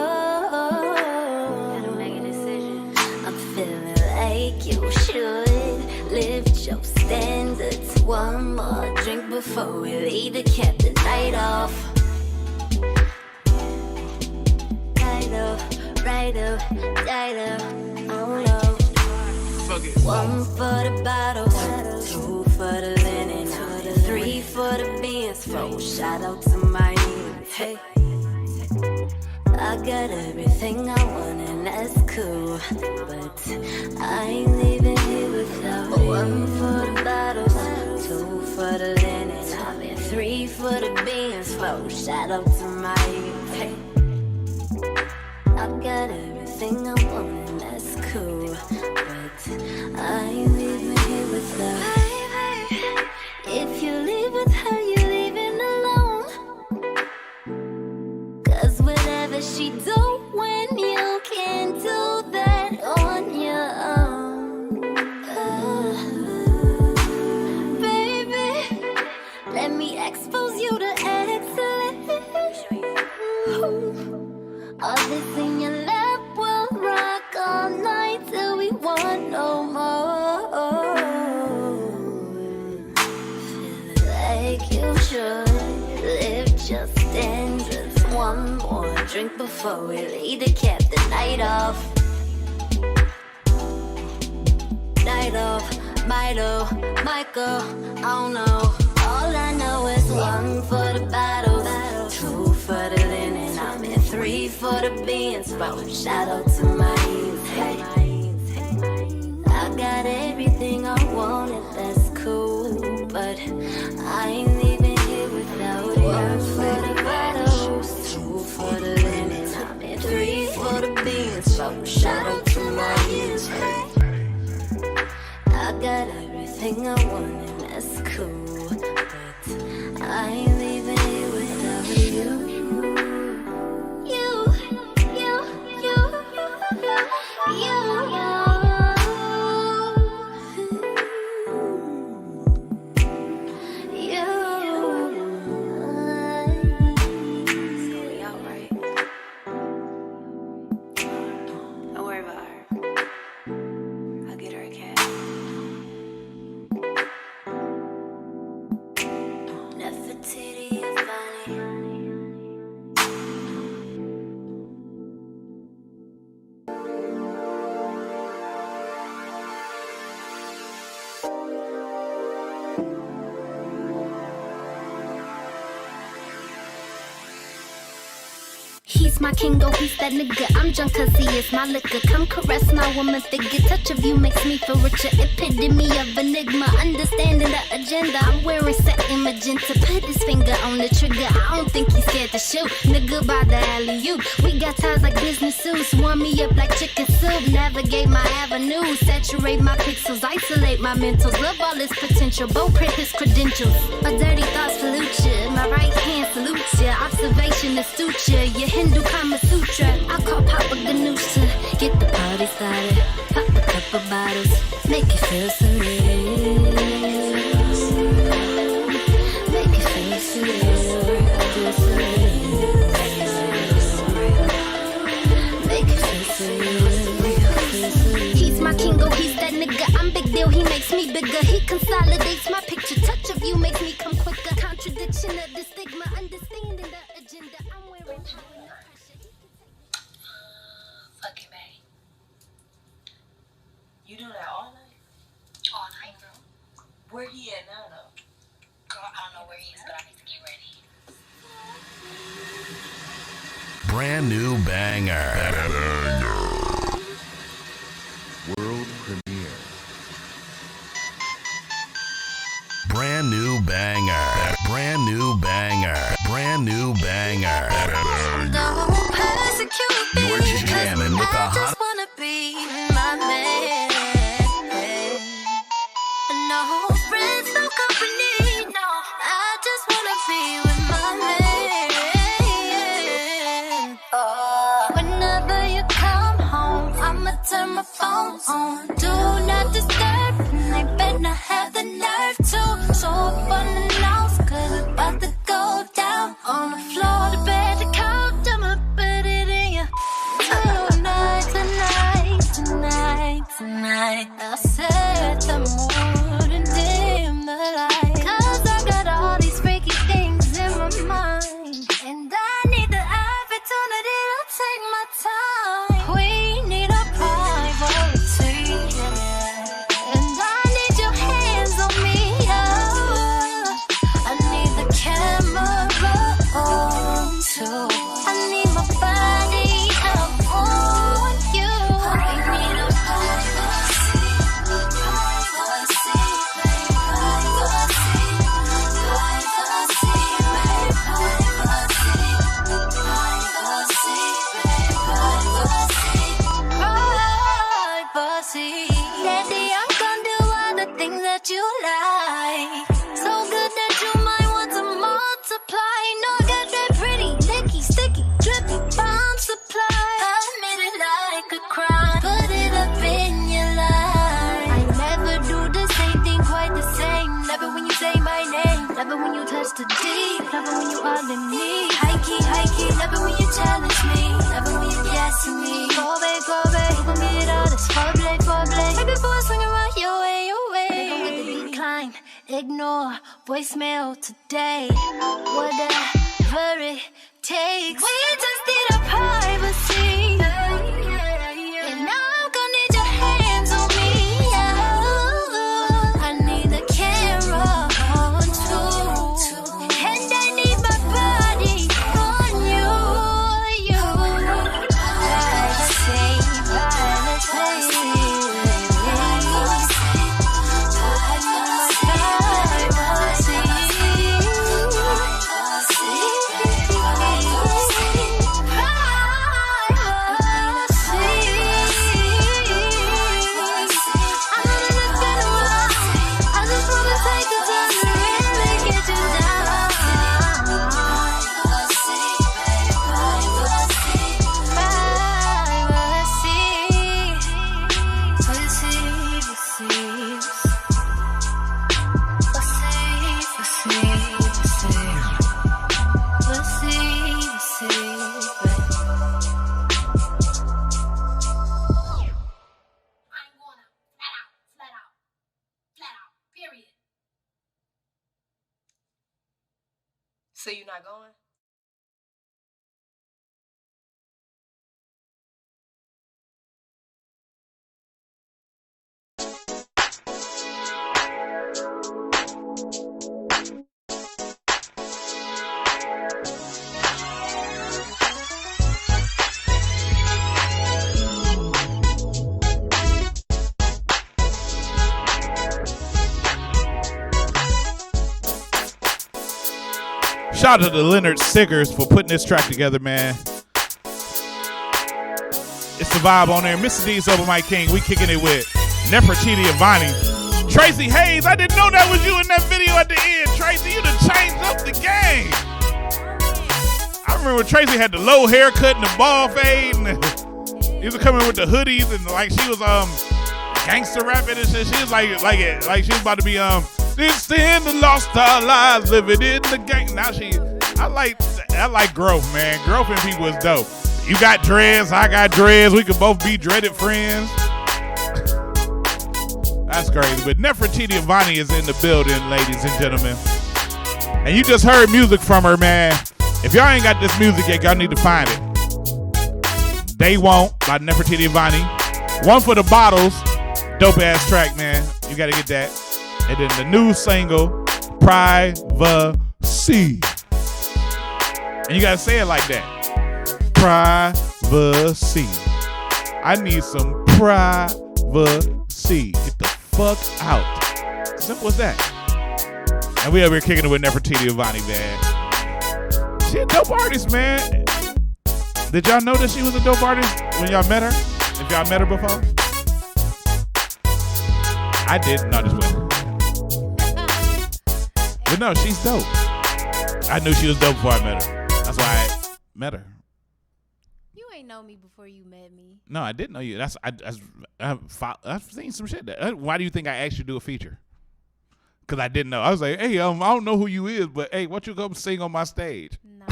Gotta make a decision. I'm feeling like you should lift your standards. One more drink before we leave to cap the night off. Right up, right up, right up. Oh no. One for the bottles, two for the linen, three for the beans, four. Shout out to my youth. Hey, I got everything I want and that's cool, but I ain't leaving here without you. One for the bottles, two for the linen, three for the beans, four. Shout out to my youth. Hey, I got everything I want and that's cool, but I ain't leaving here without you. If you leave with her, you're leaving alone. 'Cause whatever she do when you can't do that on your own. Baby, let me expose you to excellence. All this in your lap will rock all night till we want no more. Feeling like you should lift your standards. One more drink before we leave to cap the night off. Night off, Michael, oh no. All I know is one for the bottles, two for the linen, I'm in three for the beans, four. Shout out to my youth. Hey, I got everything I wanted, that's cool, but I ain't leaving here without you. One for the bottles, two for the linen, I'm in three for the beans, four. Shout out to my youth. Hey, I got everything I want and that's cool, but I ain't leaving here without you. NEFERTITTI AVANI. He's my king, oh he's that nigga. I'm drunk 'cause he is my liquor. Come caress my woman figure. Touch of you makes me feel richer. Epitome of enigma, understanding the agenda. I'm wearing satin magenta. Put his finger on the trigger. I don't think he's scared to shoot. Nigga by the alley-oop. We got ties like business suits. Warm me up like chicken soup. Navigate my avenue. Saturate my pixels. Isolate my mentals. Love all his potential. Bow print his credentials. My dirty thoughts salute ya. My right hand salutes ya. Observation astute ya. Your Hindu Kama Sutra. I call Papa Ganusha. Get the party started. Pop a couple bottles. Make it feel surreal. Make it feel surreal. Feel surreal. bigger. He consolidates my picture. Touch of you makes me come quicker. Contradiction of the stigma. Understanding the agenda. I'm wearing power. Fuck it, babe. You do that all night? All night, girl. Where he at now, though? Girl, I don't know where he is, but I need to get ready. Brand new banger. World premiere. Brand new banger. Brand new banger. Brand new banger. Don't persecute me. You're jamming with the I hot. just wanna be my man. No friends, no company. No, I just wanna be with my man. Whenever you come home, I'ma turn my phone on. Do not disturb. They better have the nerve to. So up on the nose, 'cause it's about to go down on the floor. The bed, the couch, I'ma put it in you. Tonight, tonight, tonight, tonight. I'll set the mood and dim the light. 'Cause I got all these freaky things in my mind. And I need the opportunity to take my time. We need a privacy. And I need your hands on me. I need the camera on too. I need my body up on you. We need a privacy, privacy, privacy, privacy, privacy. Daddy, I'm gonna do all the things that you like. So good that you might want to multiply. No, got that pretty, licky, sticky, drippy bomb supply. I made it like a crime. Put it up in your line. I never do the same thing quite the same. Never when you say my name. Never when you touch the deep. Never when you all in me. High key, never when you challenge me. Never when you gassing me. Go back, we gon' get all this foreplay. Baby boy, swing around your way. Nigga with the decline, ignore voicemail today. Whatever it takes. We just need a privacy. And now I'm gonna need your hands on me. I need the camera on too. And I need my body on you. Privacy. So you not going? Shout out to Leonard Siggers for putting this track together, man. It's the vibe on there. Mr. D's over Mike King. We kicking it with Nefertiti Avani. Tracy Hayes, I didn't know that was you in that video at the end. Tracy, you done changed up the game. I remember when Tracy had the low haircut and the ball fade, and he was coming with the hoodies, and like she was gangster rapping and shit. She was like she was about to be this the end of lost our lives living in the gang. Now I like growth, man. Growth in people is dope. You got dreads, I got dreads. We could both be dreaded friends. That's crazy. But Nefertiti Avani is in the building, ladies and gentlemen. And you just heard music from her, man. If y'all ain't got this music yet, y'all need to find it. They Won't by Nefertiti Avani. One for the Bottles. Dope ass track, man. You gotta get that. And then the new single, Privacy. And you gotta say it like that. Privacy. I need some privacy. Get the fuck out. Simple as that. And we over here kicking it with Nefertiti Avani, man. She a dope artist, man. Did y'all know that she was a dope artist when y'all met her? If y'all met her before? I did. No, just wait. But no, she's dope. I knew she was dope before I met her. That's why I met her. You ain't know me before you met me. No, I didn't know you. I've seen some shit. Why do you think I asked you to do a feature? Because I didn't know. I was like, hey, I don't know who you is, but hey, why don't you come sing on my stage? Nah.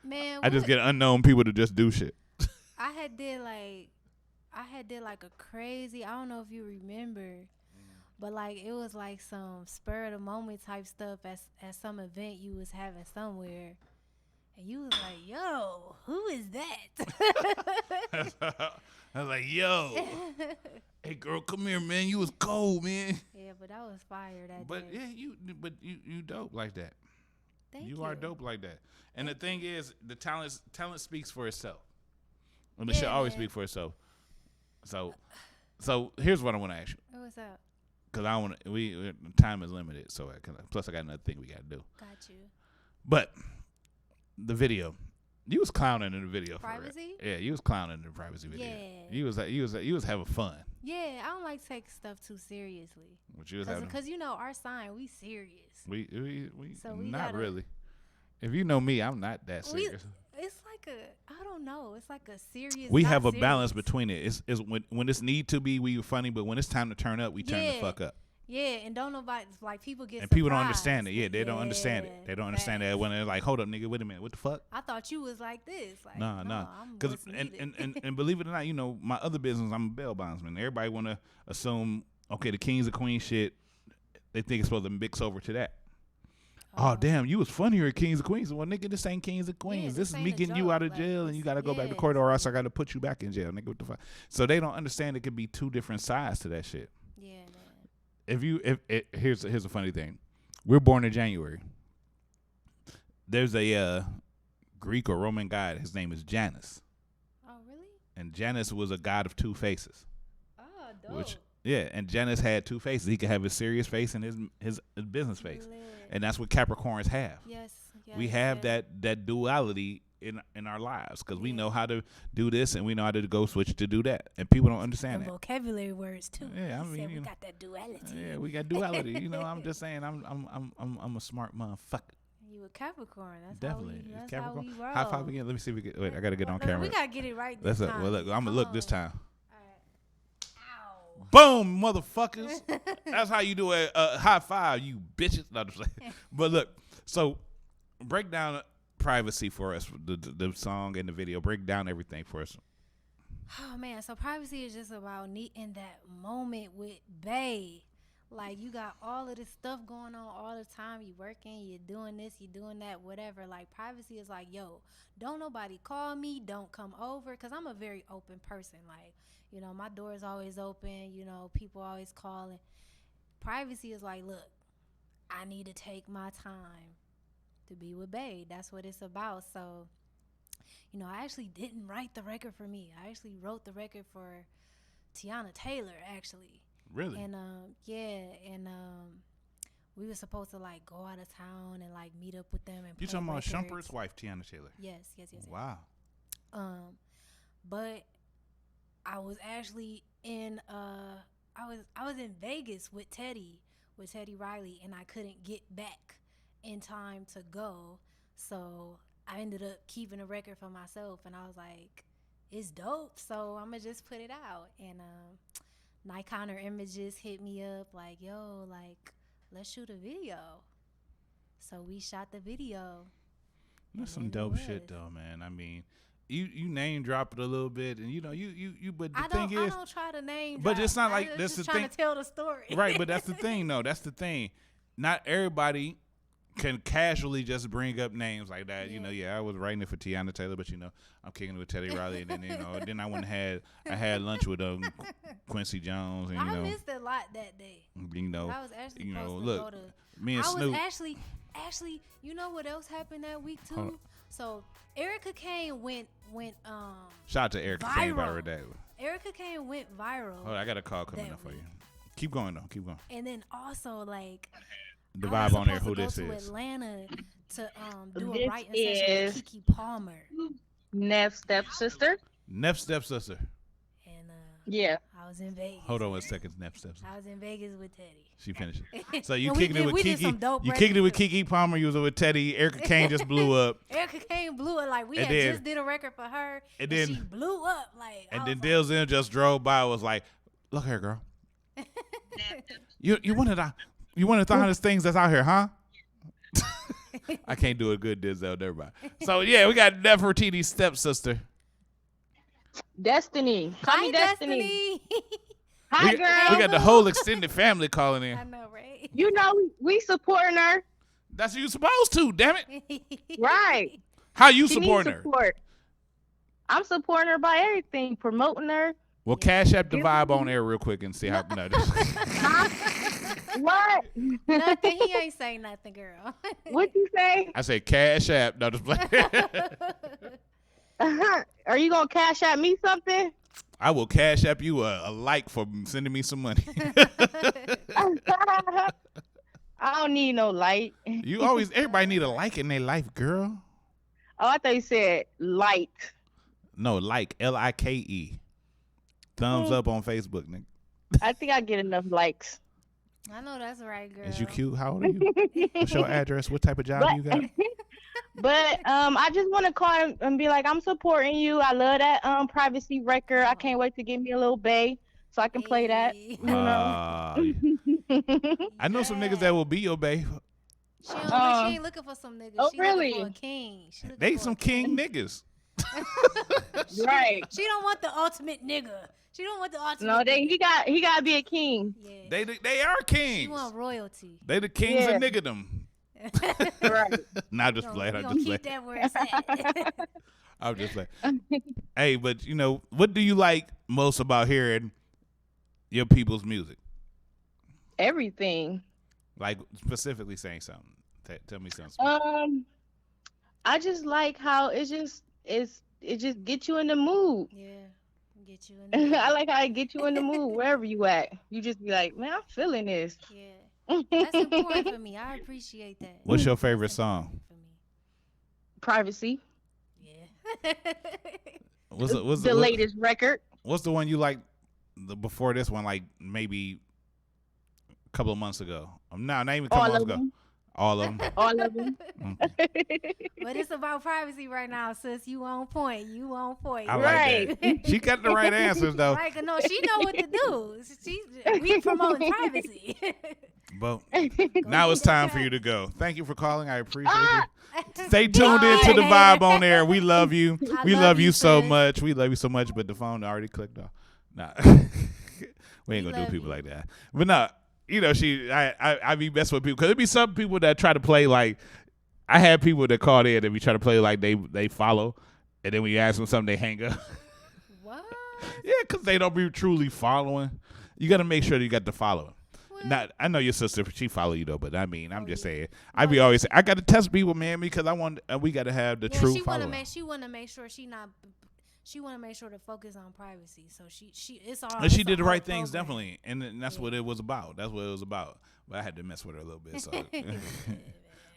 Man, I just get unknown people to just do shit. I had did like a crazy, I don't know if you remember, but like it was like some spur of the moment type stuff at some event you was having somewhere. And you was like, yo, who is that? I was like, yo, hey girl, come here, man. You was cold, man. Yeah, but that was fire that But day. yeah, you dope like that. Thank you you. are dope like that. And the thing is, the talent speaks for itself. And it should always speak for itself. So here's what I want to ask you. What's up? Because I want to. Time is limited, so plus I got another thing we got to do. Got you. But the video, you was clowning in the video. Privacy? Yeah, you was clowning in the privacy video. Yeah. You was having fun. Yeah, I don't like to take stuff too seriously. What you was having? Because you know our sign, we serious. We So we not gotta, really. If you know me, I'm not that serious. It's like I don't know. It's like a serious. We have a balance between it. It's when it's need to be, we funny, but when it's time to turn up, we turn the fuck up. Yeah, and don't nobody like people get. And surprised. people don't understand it. Yeah, they don't understand it. They don't understand that when they're like, hold up, nigga, wait a minute, what the fuck? I thought you was like this. Like, No. Because and believe it or not, you know, my other business, I'm a bail bondsman. Everybody want to assume, okay, the kings and queens shit, they think it's supposed to mix over to that. Oh, damn, you was funnier at Kings and Queens. Well, nigga, this ain't Kings and Queens. Yeah, this is me getting you out of jail, and you got to go back to court, or else I got to put you back in jail, nigga. What the fuck? So they don't understand it could be two different sides to that shit. Yeah, man. Here's a funny thing. We're born in January. There's a Greek or Roman god. His name is Janus. Oh, really? And Janus was a god of two faces. Oh, dope. And Janus had two faces. He could have his serious face and his business face. And that's what Capricorns have. Yes. We have that duality in our lives because we know how to do this and we know how to go switch to do that. And people don't understand that. Vocabulary words too. Yeah, I mean, we got that duality. Yeah, we got duality. You know, I'm just saying, I'm a smart motherfucker. You a Capricorn. That's definitely. That's Capricorn. how we roll. High five again. Let me see if we get. Wait, I gotta get on camera. We gotta get it right this time. Well, look, I'm gonna look this time. Ow. Boom, motherfuckers. That's how you do a high five, you bitches. No, I'm just saying. But look, so break down privacy for us, the song and the video. Break down everything for us. Oh, man. So privacy is just about in that moment with Bae. Like, you got all of this stuff going on all the time. You working, you're doing this, you're doing that, whatever. Like, privacy is like, yo, don't nobody call me. Don't come over. Because I'm a very open person. Like, you know, my door is always open. You know, people always calling. Privacy is like, look, I need to take my time to be with Bae. That's what it's about. So, you know, I actually didn't write the record for me. I actually wrote the record for Tiana Taylor, actually. Really? And we were supposed to like go out of town and like meet up with them and You play talking about records. Shumpert's wife, Tiana Taylor? Yes. Wow. But I was actually in I was in Vegas with Teddy Riley, and I couldn't get back in time to go. So I ended up keeping a record for myself, and I was like, it's dope, so I'm gonna just put it out. And Nikon or Images hit me up like, yo, like, let's shoot a video. So we shot the video. That's some dope shit though, man. I mean, you name drop it a little bit, and you. But the thing is, I don't try to name. But drop. it's not like I'm that's just the trying thing. to tell the story. Right, but that's the thing, though. That's the thing. Not everybody can casually just bring up names like that. I was writing it for Tiana Taylor, but I'm kicking it with Teddy Riley, and then then I went and had lunch with Quincy Jones, and I missed a lot that day. I was actually look, to go to, me and Snoop. Actually, you know what else happened that week too? So Erica Kane went shout out to Erica Kane by her dad. Erica Kane went viral. Hold on, I got a call coming up for you. Keep going though. Keep going. And then also like the vibe on there. Who this to is? Atlanta to do this a writing session with Keke Palmer. Neff's stepsister. Neff's stepsister. And yeah, I was in Vegas. Hold on 1 second, Neff's stepsister. I was in Vegas with Teddy. She finished it. So you And kicking it with Keke. You kicking it with Keke Palmer. You was with Teddy. Erica Kane just blew up. Erica Kane blew it like we And had then- just did a record for her, and and then- she blew up like. And then Dills just drove by. Was like, look here, girl. You one of the hottest things that's out here, huh? I can't do a good Denzel, everybody. So yeah, we got Nefertiti's stepsister. Destiny. Call me Destiny. Hi, girl. We got the whole extended family calling in. I know, right? You know, we supporting her. That's what you supposed to. Damn it. Right. How you She supporting needs her? support. I'm supporting her by everything, promoting her. Well, cash app the vibe on air real quick and see how. No, What? Nothing. He ain't saying nothing, girl. What you say? I said cash app. No, just play. Are you gonna cash at me something? I will cash app you a like for sending me some money. I don't need no light. Everybody need a like in their life, girl. Oh, I thought you said light. No, like LIKE. Thumbs up on Facebook, nigga. I think I get enough likes. I know that's right, girl. Is you cute? How old are you? What's your address? What type of job you got? But I just want to call and be like, I'm supporting you. I love that privacy record. I can't wait to give me a little bay so I can play that. You know? I know some niggas that will be your babe. She ain't looking for some niggas. Oh, she really? looking for a king. She looking They for some a king niggas. Right. She don't want the ultimate nigga. She don't want the ultimate. No, nigga. he got to be a king. Yeah. They are kings. She want royalty. They the kings Yeah. of niggerdom. Right. Not just playing. We I'm gonna just keep playing. that where it's at. I'm just playing. Hey, but what do you like most about hearing your people's music? Everything. Like specifically saying something. Tell me something. I just like how it just gets you in the mood. Yeah. Get you in the I like how it gets you in the mood wherever you at. You just be like, man, I'm feeling this. Yeah. That's important for me. I appreciate that. What's your favorite song? Privacy. Yeah. What's the latest record. What's the one you like before this one, like maybe a couple of months ago? Not even a couple months ago. All of them. All of them. But it's about privacy right now, sis. You on point. You on point. I like that. She got the right answers though. Right, 'cause no, she know what to do. We promoting privacy. But now it's time for you to go. Thank you for calling. I appreciate you. Stay tuned in to the vibe on air. We love you. We love you so much. We love you so much. But the phone already clicked off. Nah, we ain't gonna do people like that. But no. I be messing with people because there be some people that try to play like I had people that called in and we try to play like they follow, and then when you ask them something they hang up. What? Yeah, because they don't be truly following. You got to make sure that you got the following. Not, I know your sister, she follow you though, but I mean, I'm just saying. I be always saying, I got to test people, man, because we got to have the true following. She want to make sure she want to make sure to focus on privacy. So she it's all. And she did the right things, definitely, and that's what it was about. That's what it was about. But I had to mess with her a little bit. So,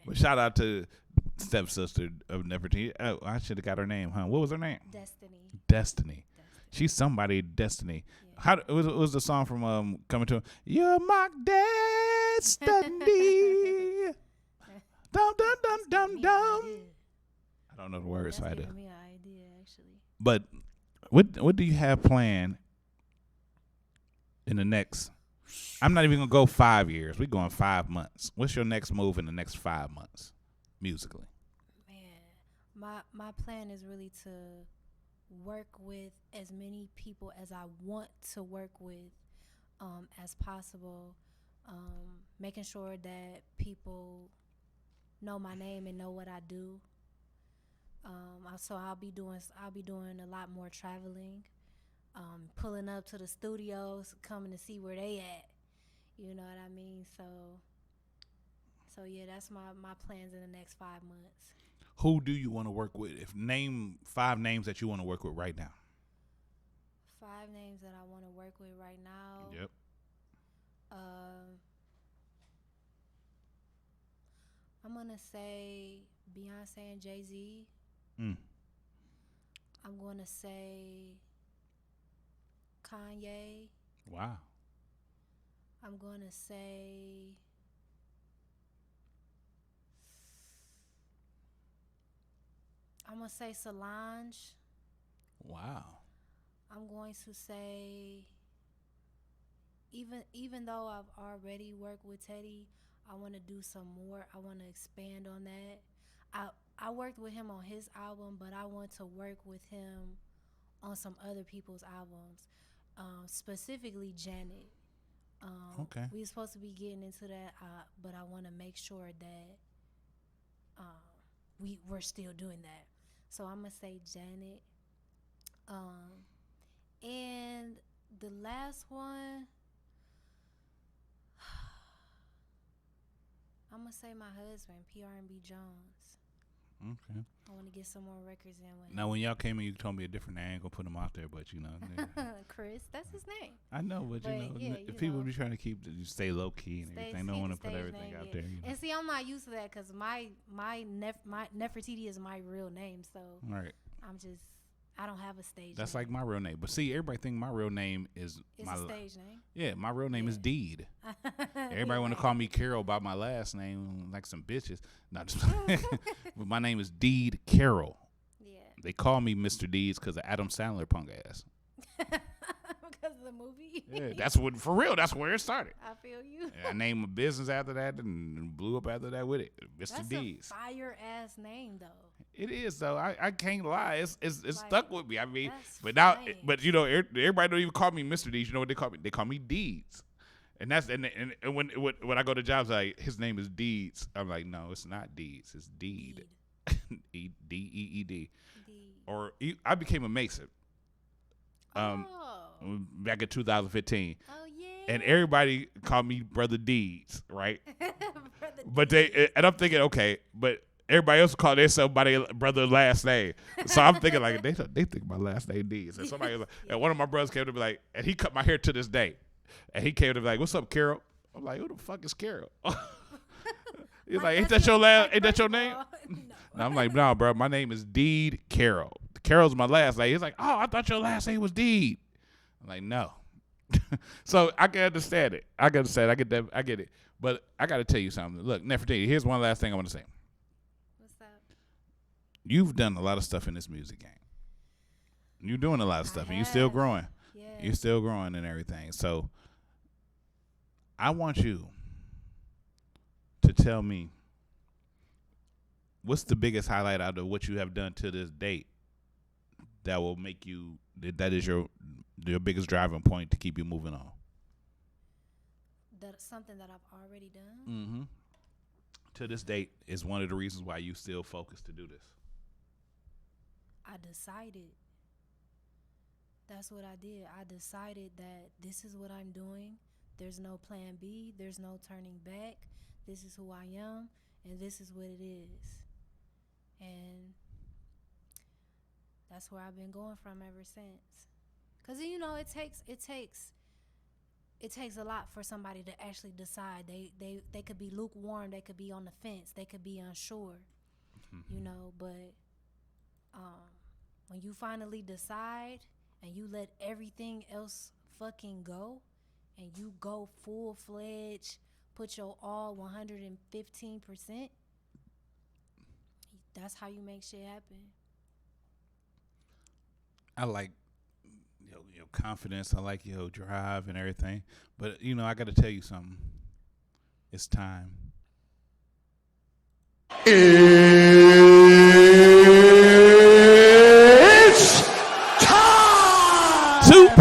but shout out to stepsister of Nefertiti. Oh, I should have got her name, huh? What was her name? Destiny. She's somebody. Destiny. Yeah. How was the song from Coming to? You're my destiny. Dum dum dum dum dum. I don't know the words. So I had to. But what do you have planned in the next? I'm not even gonna go 5 years. We're going 5 months. What's your next move in the next 5 months, musically? Man, My plan is really to work with as many people as I want to work with as possible, making sure that people know my name and know what I do. So I'll be doing a lot more traveling, pulling up to the studios, coming to see where they at. You know what I mean? So yeah, that's my plans in the next 5 months. Who do you want to work with? If name 5 names that you want to work with right now. 5 names that I want to work with right now. Yep. I'm gonna say Beyonce and Jay-Z. Mm. I'm gonna say Kanye. Wow. I'm gonna say Solange. Wow. I'm going to say, even though I've already worked with Teddy, I want to do some more. I want to expand on that. I worked with him on his album, but I want to work with him on some other people's albums, specifically Janet. Okay. We were supposed to be getting into that, but I want to make sure that we're still doing that. So I'm gonna say Janet. And the last one, I'm gonna say my husband, PRB Jones. Okay. I want to get some more records in with him. Now, when y'all came in, you told me a different name. I ain't gonna put them out there, but you know. Chris, that's his name. I know, but you know, yeah, if people be trying to stay low key and everything, they don't want to put everything out there. You know? And see, I'm not used to that because my Nefertiti is my real name, so right. I don't have a stage. That's name. like my real name, but see, everybody think my real name is it's my a stage name. Yeah, my real name is Deed. Everybody want to call me Carol by my last name, like some bitches. Not just, but my name is Deed Carroll. Yeah. They call me Mr. Deeds because of Adam Sandler punk ass. Because of the movie. Yeah, that's what for real. That's where it started. I feel you. I named a business after that and blew up after that with it, Mr. Deeds. That's a fire ass name though. It is though. I can't lie. It's like, stuck with me. I mean, but fine. you know, everybody don't even call me Mr. Deeds. You know what they call me? They call me Deeds. And that's and when I go to jobs, like his name is Deeds. I'm like, no, it's not Deeds. It's Deed. Deed. Or I became a Mason. Back in 2015. Oh yeah. And everybody called me Brother Deeds, right? But and I'm thinking, okay, but everybody else called themselves by their brother last name. So I'm thinking like they think my last name Deeds. And somebody was like, and one of my brothers came to me like, and he cut my hair to this day. And he came to me like, "What's up, Carol?" I'm like, "Who the fuck is Carol?" He's like, "Ain't that your last? Ain't that your name?" No. I'm like, "No, bro. My name is Deed Carroll. Carroll's my last name." He's like, "Oh, I thought your last name was Deed." I'm like, "No." So I can understand it. I get that. I get it. But I got to tell you something. Look, Nefertiti, here's one last thing I want to say. What's that? You've done a lot of stuff in this music game. You're doing a lot of stuff, and you're still growing. Yeah. You're still growing and everything. So I want you to tell me what's the biggest highlight out of what you have done to this date that will make you, that is your biggest driving point to keep you moving on? That's something that I've already done? Mm-hmm. To this date is one of the reasons why you still focus to do this. I decided. That's what I did. I decided that this is what I'm doing. There's no plan B. There's no turning back. This is who I am, and this is what it is. And that's where I've been going from ever since. Cause you know it takes a lot for somebody to actually decide. They could be lukewarm. They could be on the fence. They could be unsure. You know, but when you finally decide and you let everything else fucking go, and you go full-fledged, put your all 115%, that's how you make shit happen. I like your confidence. I like your drive and everything. But, you know, I got to tell you something. It's time.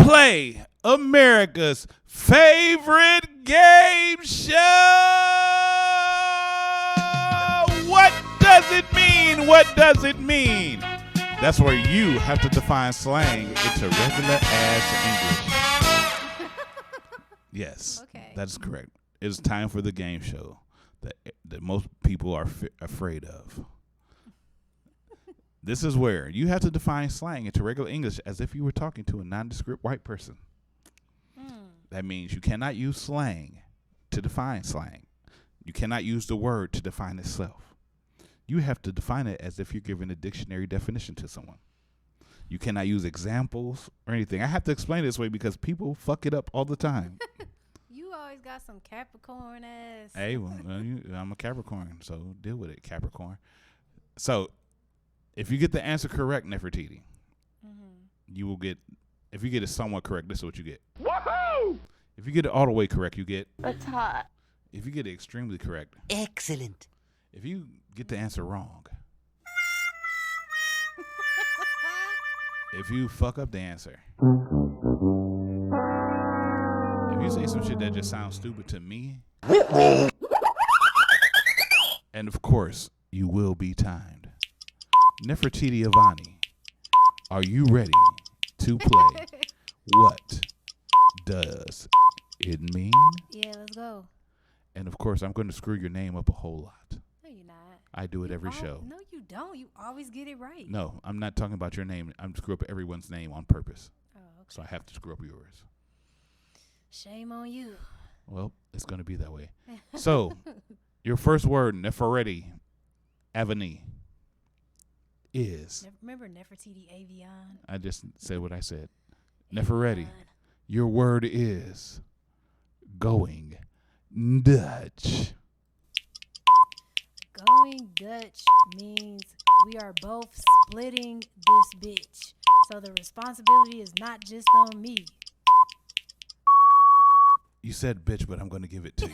play America's favorite game show. What does it mean? What does it mean? That's where you have to define slang into regular ass English. Yes, okay. That's correct. It's time for the game show that most people are afraid of. This is where you have to define slang into regular English as if you were talking to a nondescript white person. That means you cannot use slang to define slang. You cannot use the word to define itself. You have to define it as if you're giving a dictionary definition to someone. You cannot use examples or anything. I have to explain it this way because people fuck it up all the time. You always got some Capricorn ass. Hey, well, I'm a Capricorn, so deal with it, Capricorn. So, if you get the answer correct, Nefertiti, you will get. If you get it somewhat correct, this is what you get. Woohoo! If you get it all the way correct, you get. That's hot. If you get it extremely correct. Excellent. If you get the answer wrong. If you fuck up the answer. If you say some shit that just sounds stupid to me. And of course, you will be timed. Nefertiti Avani, are you ready to play? What does it mean? Yeah, let's go. And of course, I'm going to screw your name up a whole lot. No, you're not. I do it every show. No, you don't. You always get it right. No, I'm not talking about your name. I'm screw up everyone's name on purpose. Oh, okay. So I have to screw up yours. Shame on you. Well, it's going to be that way. So, your first word, Nefertiti Avani, is. Remember Nefertiti Avian? I just said what I said. Nefertiti, your word is going Dutch. Going Dutch means we are both splitting this bitch. So the responsibility is not just on me. You said bitch, but I'm going to give it to you.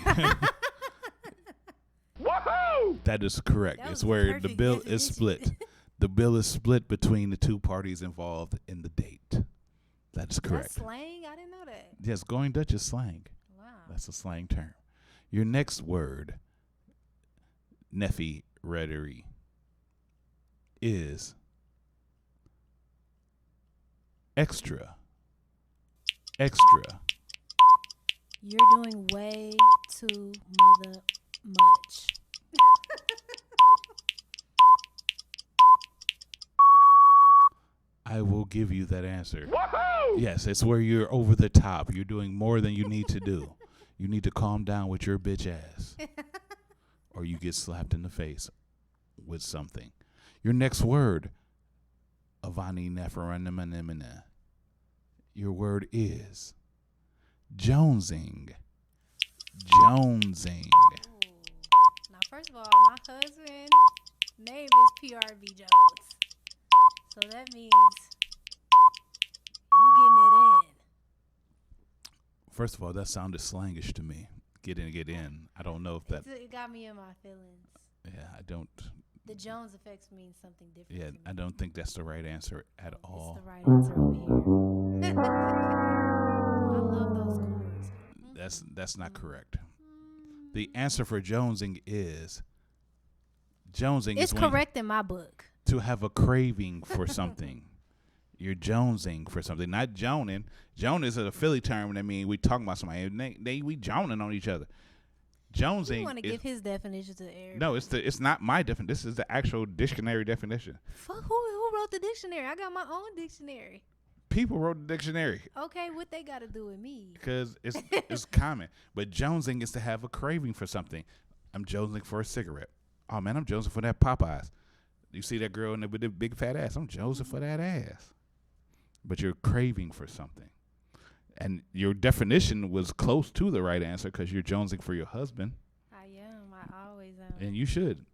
Woohoo! That is correct. It's where the bill is split. The bill is split between the two parties involved in the date. That is correct. That's slang? I didn't know that. Yes, going Dutch is slang. Wow. That's a slang term. Your next word, Nefertiti, is extra. Extra. You're doing way too mother much. I will give you that answer. Woohoo! Yes, it's where you're over the top. You're doing more than you need to do. You need to calm down with your bitch ass. Or you get slapped in the face with something. Your next word, Avani Neferanimana. Your word is jonesing. Jonesing. Ooh. Now, first of all, my husband's name is PRV Jones. So that means you getting it in. First of all, that sounded slangish to me. Get in. I don't know if that. It got me in my feelings. Yeah, I don't. The Jones effects means something different. Yeah, I don't think that's the right answer at all. It's the right answer over here. I love those chords. That's not correct. The answer for jonesing is jonesing. It's correct in my book. To have a craving for something. You're jonesing for something, not joning. Joan is a Philly term that means we talking about somebody. We joning on each other. Jonesing. You want to give his definition to everybody? No, it's not my definition. This is the actual dictionary definition. Fuck, who wrote the dictionary? I got my own dictionary. People wrote the dictionary. Okay, what they got to do with me? Because it's common. But jonesing is to have a craving for something. I'm jonesing for a cigarette. Oh man, I'm jonesing for that Popeyes. You see that girl with the big fat ass? I'm jonesing for that ass. But you're craving for something. And your definition was close to the right answer because you're jonesing for your husband. I am. I always am. And you should.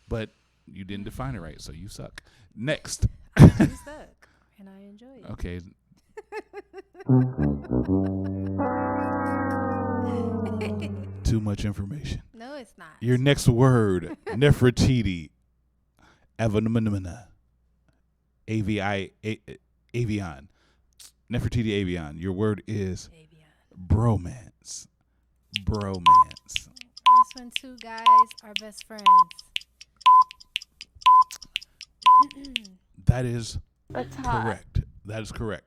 But you didn't define it right, so you suck. Next. You suck. And I enjoy it. Okay. Too much information. No, it's not. Your next word, Nefertiti Avanimana. Avian. Nefertiti Avion, your word is bromance. Bromance. That's when two guys are best friends. That is That's hot. correct. That is correct.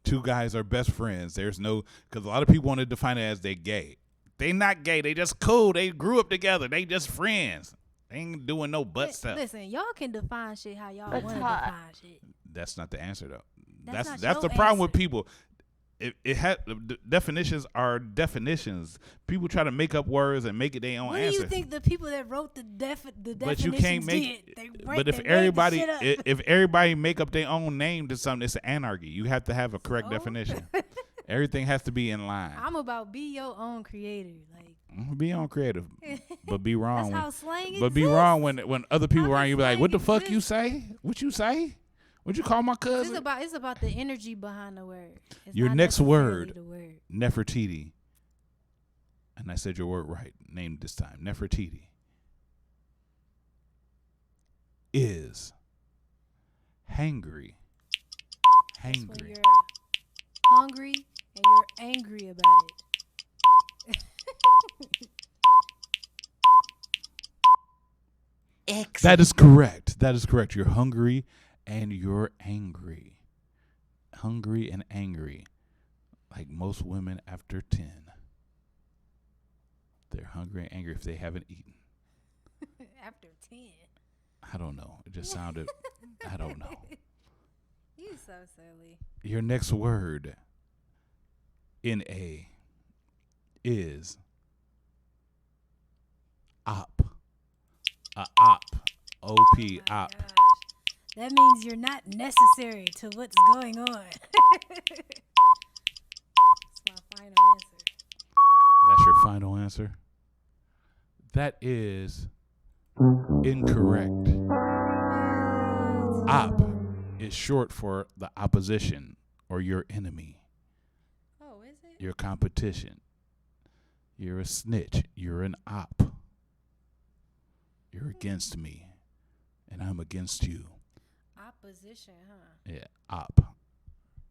Two guys are best friends. There's no, because a lot of people want to define it as they gay. They not gay. They just cool. They grew up together. They just friends. They ain't doing no butt stuff. Listen, y'all can define shit how y'all That's want to hot. define shit. That's not the answer though. That's not That's your the problem answer. with people. It had the definitions are definitions. People try to make up words and make it their own What answer. do you think the people that wrote the definitions But you can't make. did? But if everybody if everybody make up their own name to something, it's anarchy. You have to have a correct definition. Everything has to be in line. I'm about be your own creator. Like Be on creative, but be wrong. That's how slang But be exists. wrong when other people around you be like, slang "What the fuck you exists. say? What you say? What you call my cousin?" it's about the energy behind the word. It's Your not next necessarily word, the word. Nefertiti, and I said your word right, named this time. Nefertiti is hangry. When Hangry. you're hungry and you're angry about it. That is correct. That is correct. You're hungry and you're angry. Hungry and angry. Like most women after 10. They're hungry and angry if they haven't eaten. After 10. I don't know. It just sounded, I don't know. You so silly. Your next word in A is op. Op. O-P. Op. That means you're not necessary to what's going on. That's my final answer. That's your final answer? That is incorrect. Op is short for the opposition or your enemy. Oh, is it? Your competition. You're a snitch. You're an op. You're against me, and I'm against you. Opposition, huh? Yeah, op.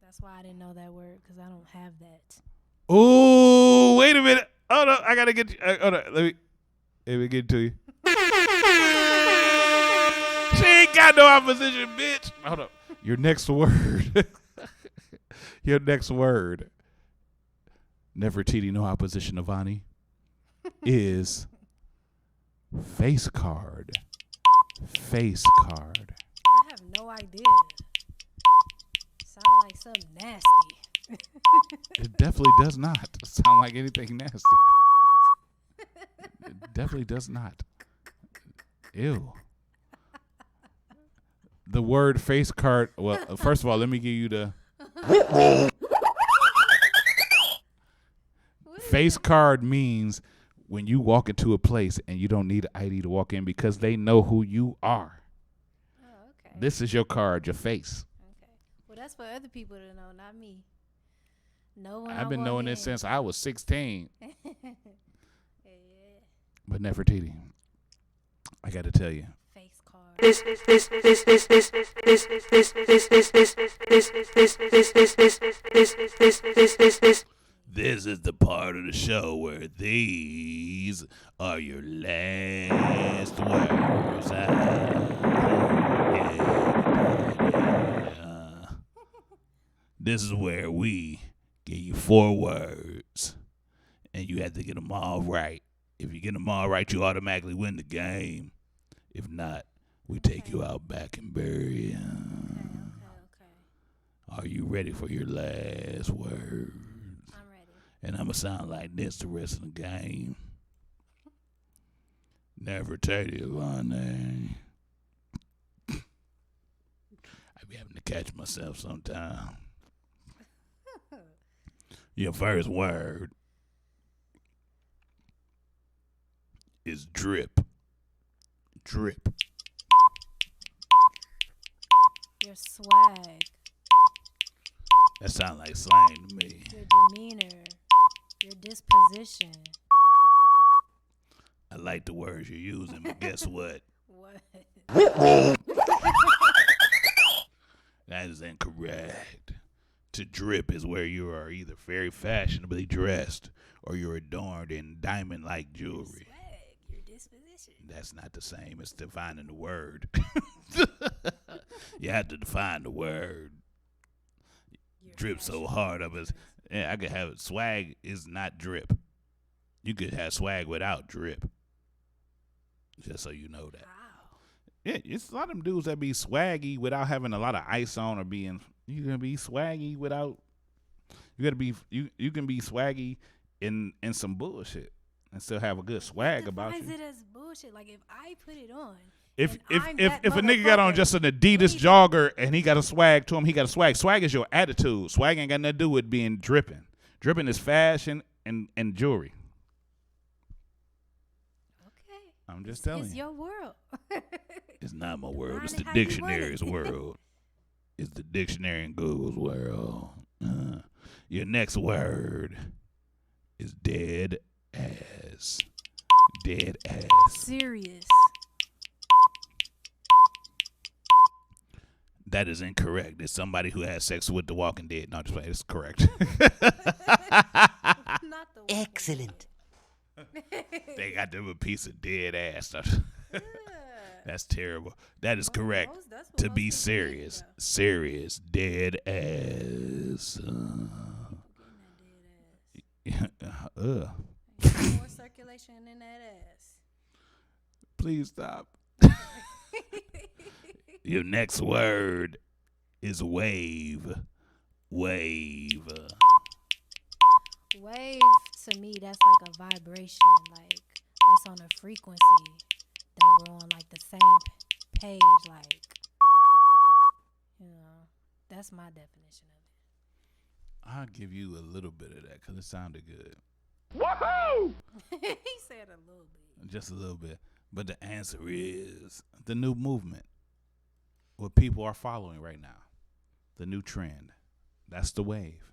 That's why I didn't know that word, because I don't have that. Ooh, wait a minute. Hold on, I gotta get you. Hold on, let me get it to you. She ain't got no opposition, bitch. Hold up. Your next word. Your next word. Nefertiti, no opposition, Avani, is face card. Face card. I have no idea. Sound like something nasty. It definitely does not sound like anything nasty. It definitely does not. Ew. The word face card. Well, first of all, let me give you the face card means when you walk into a place and you don't need an ID to walk in because they know who you are. Oh, okay. This is your card, your face. Okay. Well, that's for other people to know, not me. No one. I've been knowing this since I was 16. Yeah. But Nefertiti, I got to tell you. Face card. This is the part of the show where these are your last words. This is where we give you 4 words, and you have to get them all right. If you get them all right, you automatically win the game. If not, we take you out back and bury you. Are you ready for your last words? I'm ready. And I'm going to sound like this the rest of the game. Nefertiti Avani. I be having to catch myself sometime. Your first word is drip. Drip. Your swag. That sounds like slang to me. Your demeanor. Your disposition. I like the words you're using, but guess what? What? That is incorrect. To drip is where you are either very fashionably dressed or you're adorned in diamond-like jewelry. Your disposition. That's not the same as defining the word. You have to define the word. Drip so hard of us. Yeah, I could have it. Swag is not drip. You could have swag without drip. Just so you know that. Yeah, it's a lot of them dudes that be swaggy without having a lot of ice on or being. You gonna be swaggy without. You gotta be. You can be swaggy in some bullshit and still have a good swag about Why you. is it as bullshit? Like if I put it on. If a nigga got on just an Adidas jogger and he got a swag to him, he got a swag. Swag is your attitude. Swag ain't got nothing to do with being dripping. Dripping is fashion and jewelry. Okay. I'm just telling It's you. your world. It's not my world. It's Define the it how you want dictionary's it. world. It's the dictionary and Google's world. Your next word is dead ass. Dead ass. Serious. That is incorrect. It's somebody who has sex with the Walking Dead. No, just play. It's correct. Excellent. They got them a piece of dead ass. That's terrible. That is correct. To be serious. Serious. Dead ass. More circulation in that ass. Please stop. Your next word is wave. Wave. Wave to me, that's like a vibration. Like that's on a frequency that we're on like the same page. Like, you know, that's my definition of I'll give you a little bit of that because it sounded good. it. He said a little bit. Just a little bit. But the answer is the new movement. What people are following right now. The new trend. That's the wave.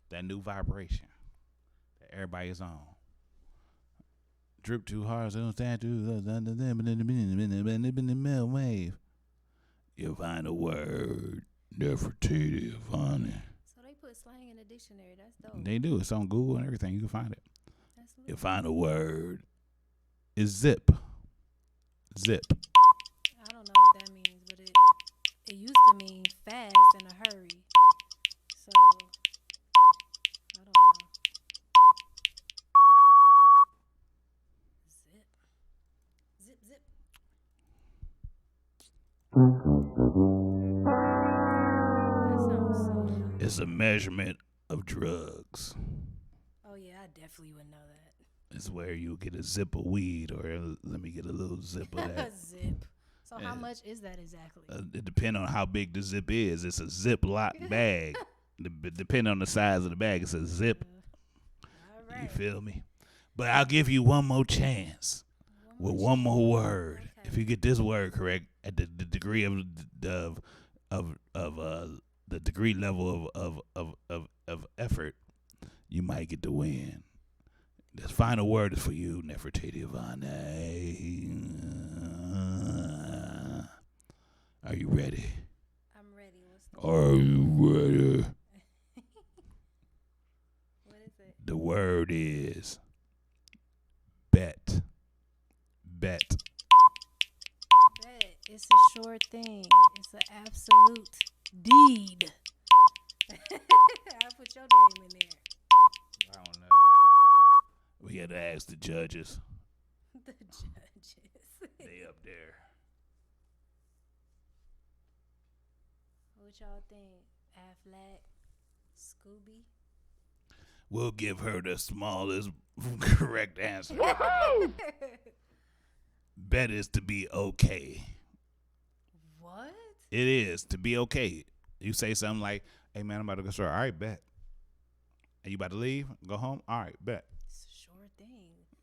That new vibration that everybody is on. Drip too hard, so don't stand too wave. You find a word. NEFERTITTI AVANI. So they put slang in the dictionary. That's dope. They do. It's on Google and everything. You can find it. That's You find a word. Is zip. Zip. I don't know what that means, but it used to mean fast in a hurry. So I don't know. Zip. Zip. It's a measurement of drugs. Oh yeah, I definitely would know that. It's where you get a zip of weed or let me get a little zip of that. Zip. So how much is that exactly? It depends on how big the zip is. It's a Ziploc bag. Depending on the size of the bag, it's a zip. You feel me? But I'll give you one more chance with one more word. Okay. If you get this word correct at the degree of the degree level of effort, you might get the win. This final word is for you, NEFERTITTI AVANI. Are you ready? I'm ready. Are you ready? What is it? The word is bet. Bet. Bet. It's a short thing. It's an absolute deed. I put your name in there. I don't know. We had to ask the judges. The judges. They up there. What y'all think? Affleck, Scooby? We'll give her the smallest correct answer. Bet is to be okay. What? It is to be okay. You say something like, hey man, I'm about to go store. All right, bet. And you about to leave? Go home? All right, bet. It's a short thing.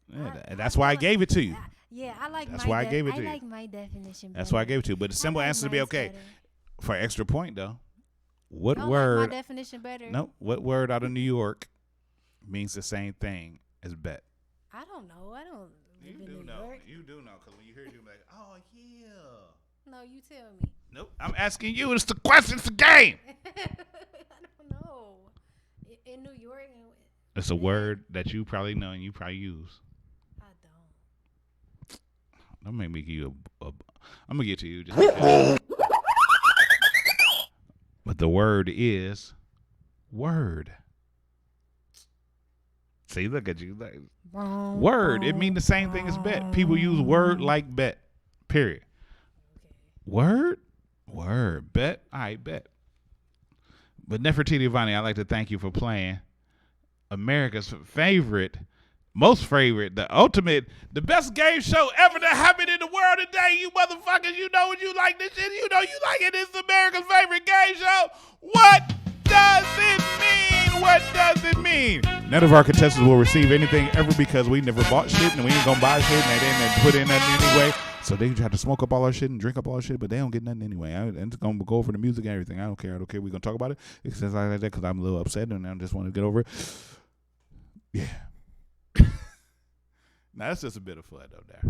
Yeah, that's why I gave it to you. Yeah, I like That's my why I gave it to you. I like my definition That's better. why I gave it to you. But the simple I like answer to be mine's okay. better. For an extra point though, what Y'all word? like my definition better? No, what word out of New York means the same thing as bet? I don't know. I don't live in New York. You do know, because when you hear it, you're like, oh yeah. No, you tell me. Nope. I'm asking you. It's the question. It's the game. In New York. It's a word that you probably know and you probably use. I don't. Don't make me give you I'm gonna get to you just because. But the word is word. See, look at you. Word. It means the same thing as bet. People use word like bet. Period. Word? Word. Bet? All right, bet. But Nefertiti Avani, I'd like to thank you for playing America's favorite, most favorite, the ultimate, the best game show ever to happen in the world today. You motherfuckers, you know what you like this shit. You know you like it. It's America's favorite game show. What does it mean? What does it mean? None of our contestants will receive anything ever because we never bought shit and we ain't gonna buy shit and they didn't put in nothing anyway. So they try to smoke up all our shit and drink up all our shit, but they don't get nothing anyway. I'm just going to go over the music and everything. I don't care. We're going to talk about it. It's just like that because I'm a little upset and I just want to get over it. Yeah. Now, that's just a bit of fun, though, there.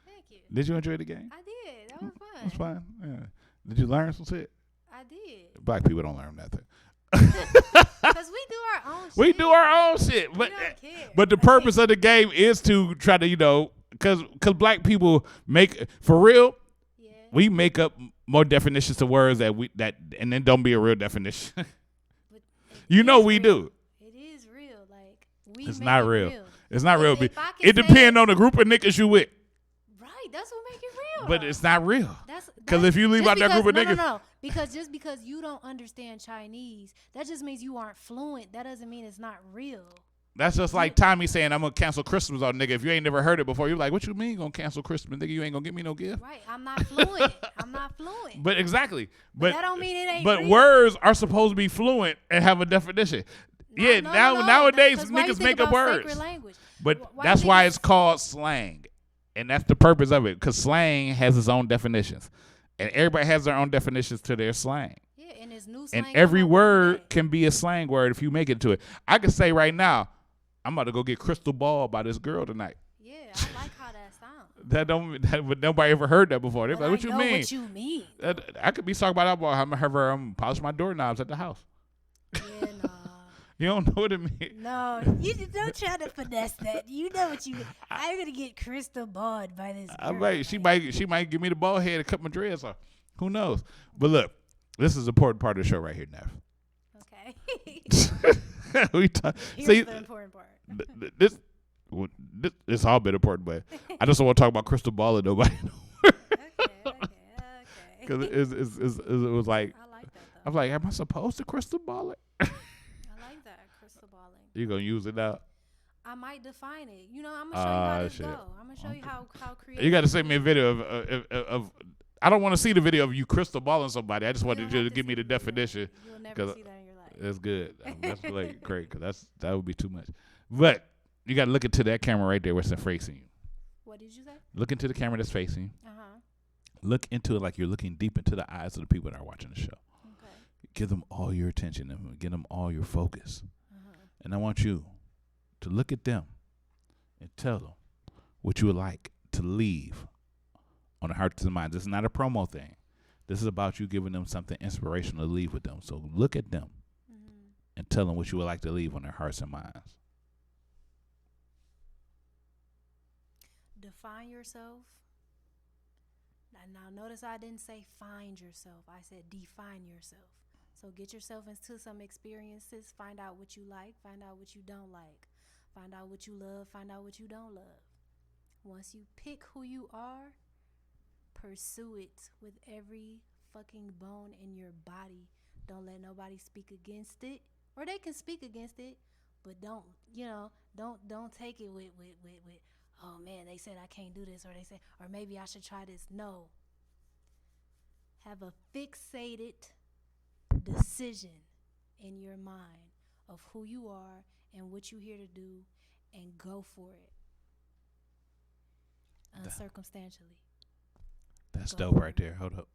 Thank you. Did you enjoy the game? I did. That was fun. It was fun. Yeah. Did you learn some shit? I did. Black people don't learn nothing. Because we do our own shit. We do our own shit. But the purpose of the game is to try to, because black people make, for real, we make up more definitions to words and then don't be a real definition. We do. It is real. Like, it's not real. It's not real. It depends on the group of niggas you with. Right. That's what make it real. But it's not real. Because if you leave out that group of niggas. No. Because just because you don't understand Chinese, that just means you aren't fluent. That doesn't mean it's not real. That's just like Tommy saying, I'm going to cancel Christmas on nigga. If you ain't never heard it before, you're like, what you mean going to cancel Christmas? Nigga, you ain't going to give me no gift? Right. I'm not fluent. But exactly. But that don't mean it ain't But real. words are supposed to be fluent and have a definition. Nowadays niggas make up words. But that's why it's called slang. And that's the purpose of it. Because slang has its own definitions. And everybody has their own definitions to their slang. Yeah, and it's new slang. And every word can be a slang word if you make it to it. I can say right now, I'm about to go get crystal ball by this girl tonight. Yeah, I like how that sounds. But nobody ever heard that before. They're like, what you mean? What you mean? I could be talking about that. I'm gonna have her polish my doorknobs at the house. Yeah, nah. You don't know what it means. No, you don't try to finesse that. You know what you. I'm gonna get crystal balled by this girl. She might give me the ball head and cut my dreads off. Who knows? But look, this is an important part of the show right here, Neff. Okay. Here's the important part. This all been important, but I just don't want to talk about crystal ball and nobody. Okay. Because it was like, I'm like, am I supposed to crystal ball it? I like that crystal balling. You gonna use it now? I might define it. I'm gonna show you how this go. I'm gonna show you how creative. You got to send me a video of I don't want to see the video of you crystal balling somebody. I just wanted you to give me the definition. You'll never see that in your life. That's good. That's like great because that would be too much. But you got to look into that camera right there where it's facing you. What did you say? Look into the camera that's facing you. Uh-huh. Look into it like you're looking deep into the eyes of the people that are watching the show. Okay. Give them all your attention and give them all your focus. And I want you to look at them and tell them what you would like to leave on the hearts and minds. This is not a promo thing. This is about you giving them something inspirational to leave with them. So look at them and tell them what you would like to leave on their hearts and minds. Define yourself. Now notice I didn't say find yourself. I said define yourself. So get yourself into some experiences. Find out what you like. Find out what you don't like. Find out what you love. Find out what you don't love. Once you pick who you are, pursue it with every fucking bone in your body. Don't let nobody speak against it. Or they can speak against it, but don't take it with oh man, they said I can't do this, or maybe I should try this. No. Have a fixated decision in your mind of who you are and what you're here to do, and go for it. Uncircumstantially. That's dope right there. Hold up.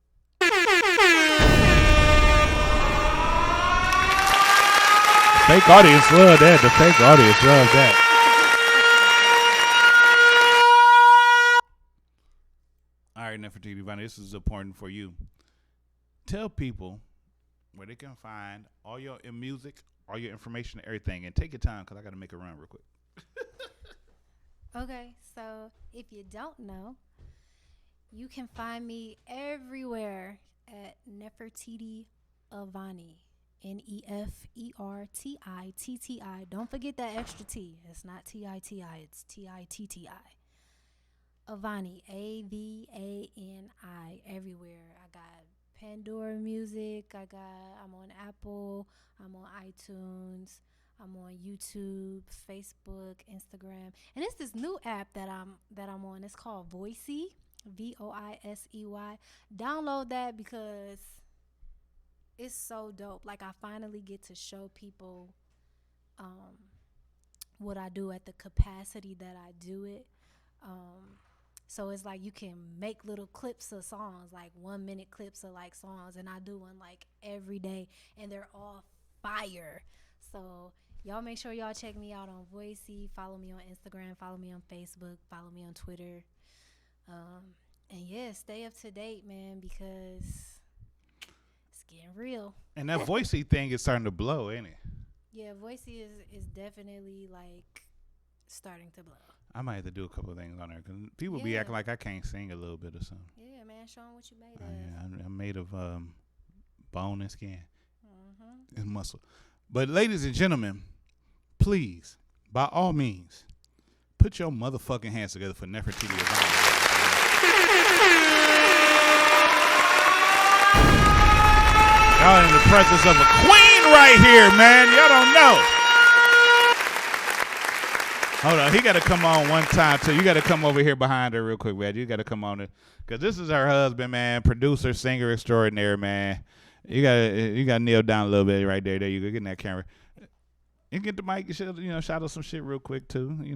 Fake audience love that. The fake audience love that. All right, Nefertiti Avani, this is important for you. Tell people where they can find all your music, all your information and everything. And take your time because I got to make a run real quick. Okay, so if you don't know, you can find me everywhere at Nefertiti Avani. Nefertitti. Don't forget that extra T. It's not Titti. It's Titti. Avani. Avani. Everywhere. I got Pandora Music. I'm on Apple. I'm on iTunes. I'm on YouTube, Facebook, Instagram, and it's this new app that I'm on. It's called Voicey, Voisey. Download that because it's so dope. Like, I finally get to show people what I do at the capacity that I do it. So it's like you can make little clips of songs, like 1 minute clips of like songs, and I do one like every day, and they're all fire. So y'all make sure y'all check me out on Voicey. Follow me on Instagram. Follow me on Facebook. Follow me on Twitter. And yeah, stay up to date, man, because it's getting real. And that Voicey thing is starting to blow, ain't it? Yeah, Voicey is definitely like starting to blow. I might have to do a couple of things on there because people be acting like I can't sing a little bit or something. Yeah, man, show them what you made of. Yeah, I'm made of bone and skin and muscle. But ladies and gentlemen, please, by all means, put your motherfucking hands together for Nefertiti Avani. Y'all in the presence of a queen right here, man. Y'all don't know. Hold on, he got to come on one time too. You got to come over here behind her real quick, man. You got to come on it because this is her husband, man, producer, singer extraordinaire, man. You got to kneel down a little bit right there. There you go. Get in that camera. You get the mic. You should, shout out some shit real quick too. What's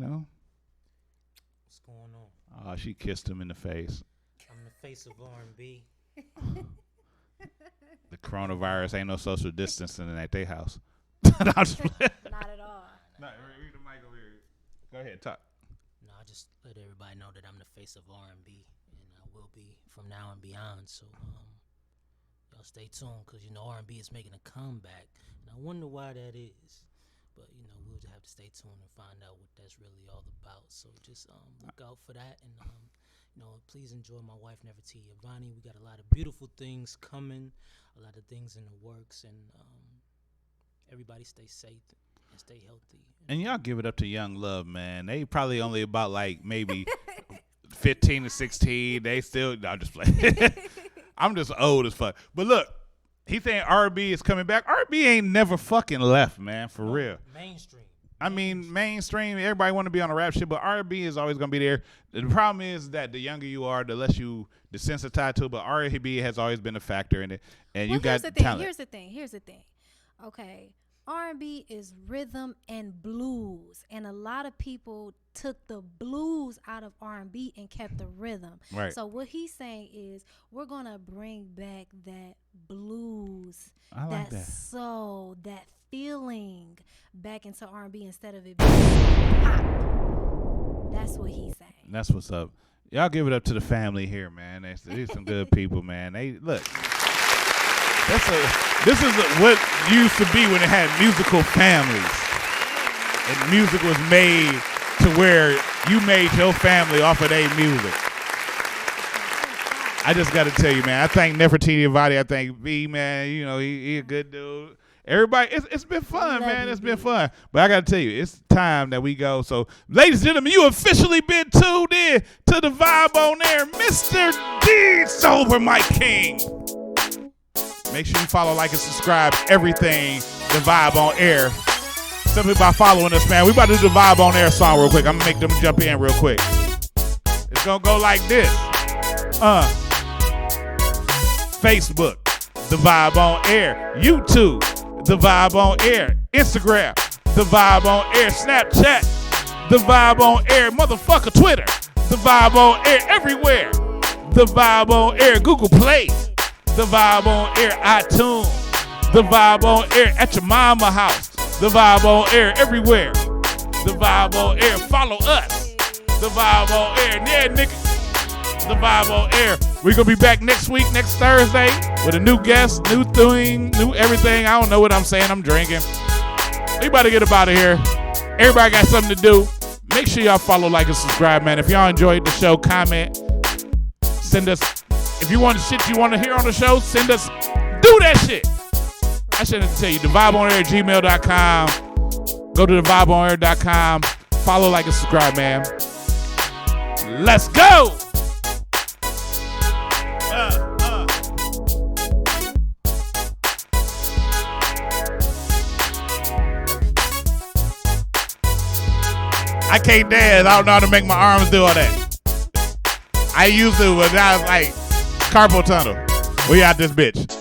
going on? Oh, she kissed him in the face. I'm the face of R&B. The coronavirus ain't no social distancing at their house. Not at all. No, read the mic over here. Go ahead, talk. No, I just let everybody know that I'm the face of R&B, and I will be from now and beyond. So, y'all stay tuned, because R&B is making a comeback, and I wonder why that is. But we'll just have to stay tuned and find out what that's really all about. So just look out for that, and please enjoy my wife Nefertiti Avani. We got a lot of beautiful things coming, a lot of things in the works, and everybody stay safe and stay healthy. And y'all give it up to Young Love, man. They probably only about like maybe 15 to 16. They still, no, I'm just playing. I'm just old as fuck. But look, he saying R&B is coming back. R&B ain't never fucking left, man, for real. Mainstream. I mean, mainstream, everybody want to be on a rap shit, but R&B is always going to be there. The problem is that the younger you are, the less you desensitize to it, but R&B has always been a factor in it, and you got talent. Here's the thing. Okay, R&B is rhythm and blues, and a lot of people took the blues out of R&B and kept the rhythm. Right. So what he's saying is we're going to bring back that blues, I like that soul, that feeling back into R&B instead of it being pop. That's what he's saying. That's what's up. Y'all give it up to the family here, man. These some good people, man. They look. This is what used to be when it had musical families, and music was made to where you made your family off of their music. I just got to tell you, man. I thank Nefertiti Avani. I thank B, man. He a good dude. Everybody, it's been fun, man. It's been fun. But I got to tell you, it's time that we go. So, ladies and gentlemen, you officially been tuned in to the Vibe on Air. Mr. D Sober Mike King. Make sure you follow, like, and subscribe. Everything, the Vibe on Air. Simply by following us, man. We about to do the Vibe on Air song real quick. I'm going to make them jump in real quick. It's going to go like this. Facebook, the Vibe on Air. YouTube, the Vibe on Air. Instagram, the Vibe on Air. Snapchat, the Vibe on Air. Motherfucker, Twitter, the Vibe on Air. Everywhere, the Vibe on Air. Google Play, the Vibe on Air. iTunes, the Vibe on Air. At your mama house, the Vibe on Air. Everywhere, the Vibe on Air. Follow us, the Vibe on Air. Yeah, nigga, the Vibe on Air. We're going to be back next week, next Thursday, with a new guest, new thing, new everything. I don't know what I'm saying. I'm drinking. We about to get up out of here. Everybody got something to do. Make sure y'all follow, like, and subscribe, man. If y'all enjoyed the show, comment. Send us. If you want the shit you want to hear on the show, send us. Do that shit. I shouldn't have to tell you. TheVibeOnAir@gmail.com. Go to TheVibeOnAir.com. Follow, like, and subscribe, man. Let's go. I can't dance. I don't know how to make my arms do all that. I used to, but now it's like carpal tunnel. We out this bitch.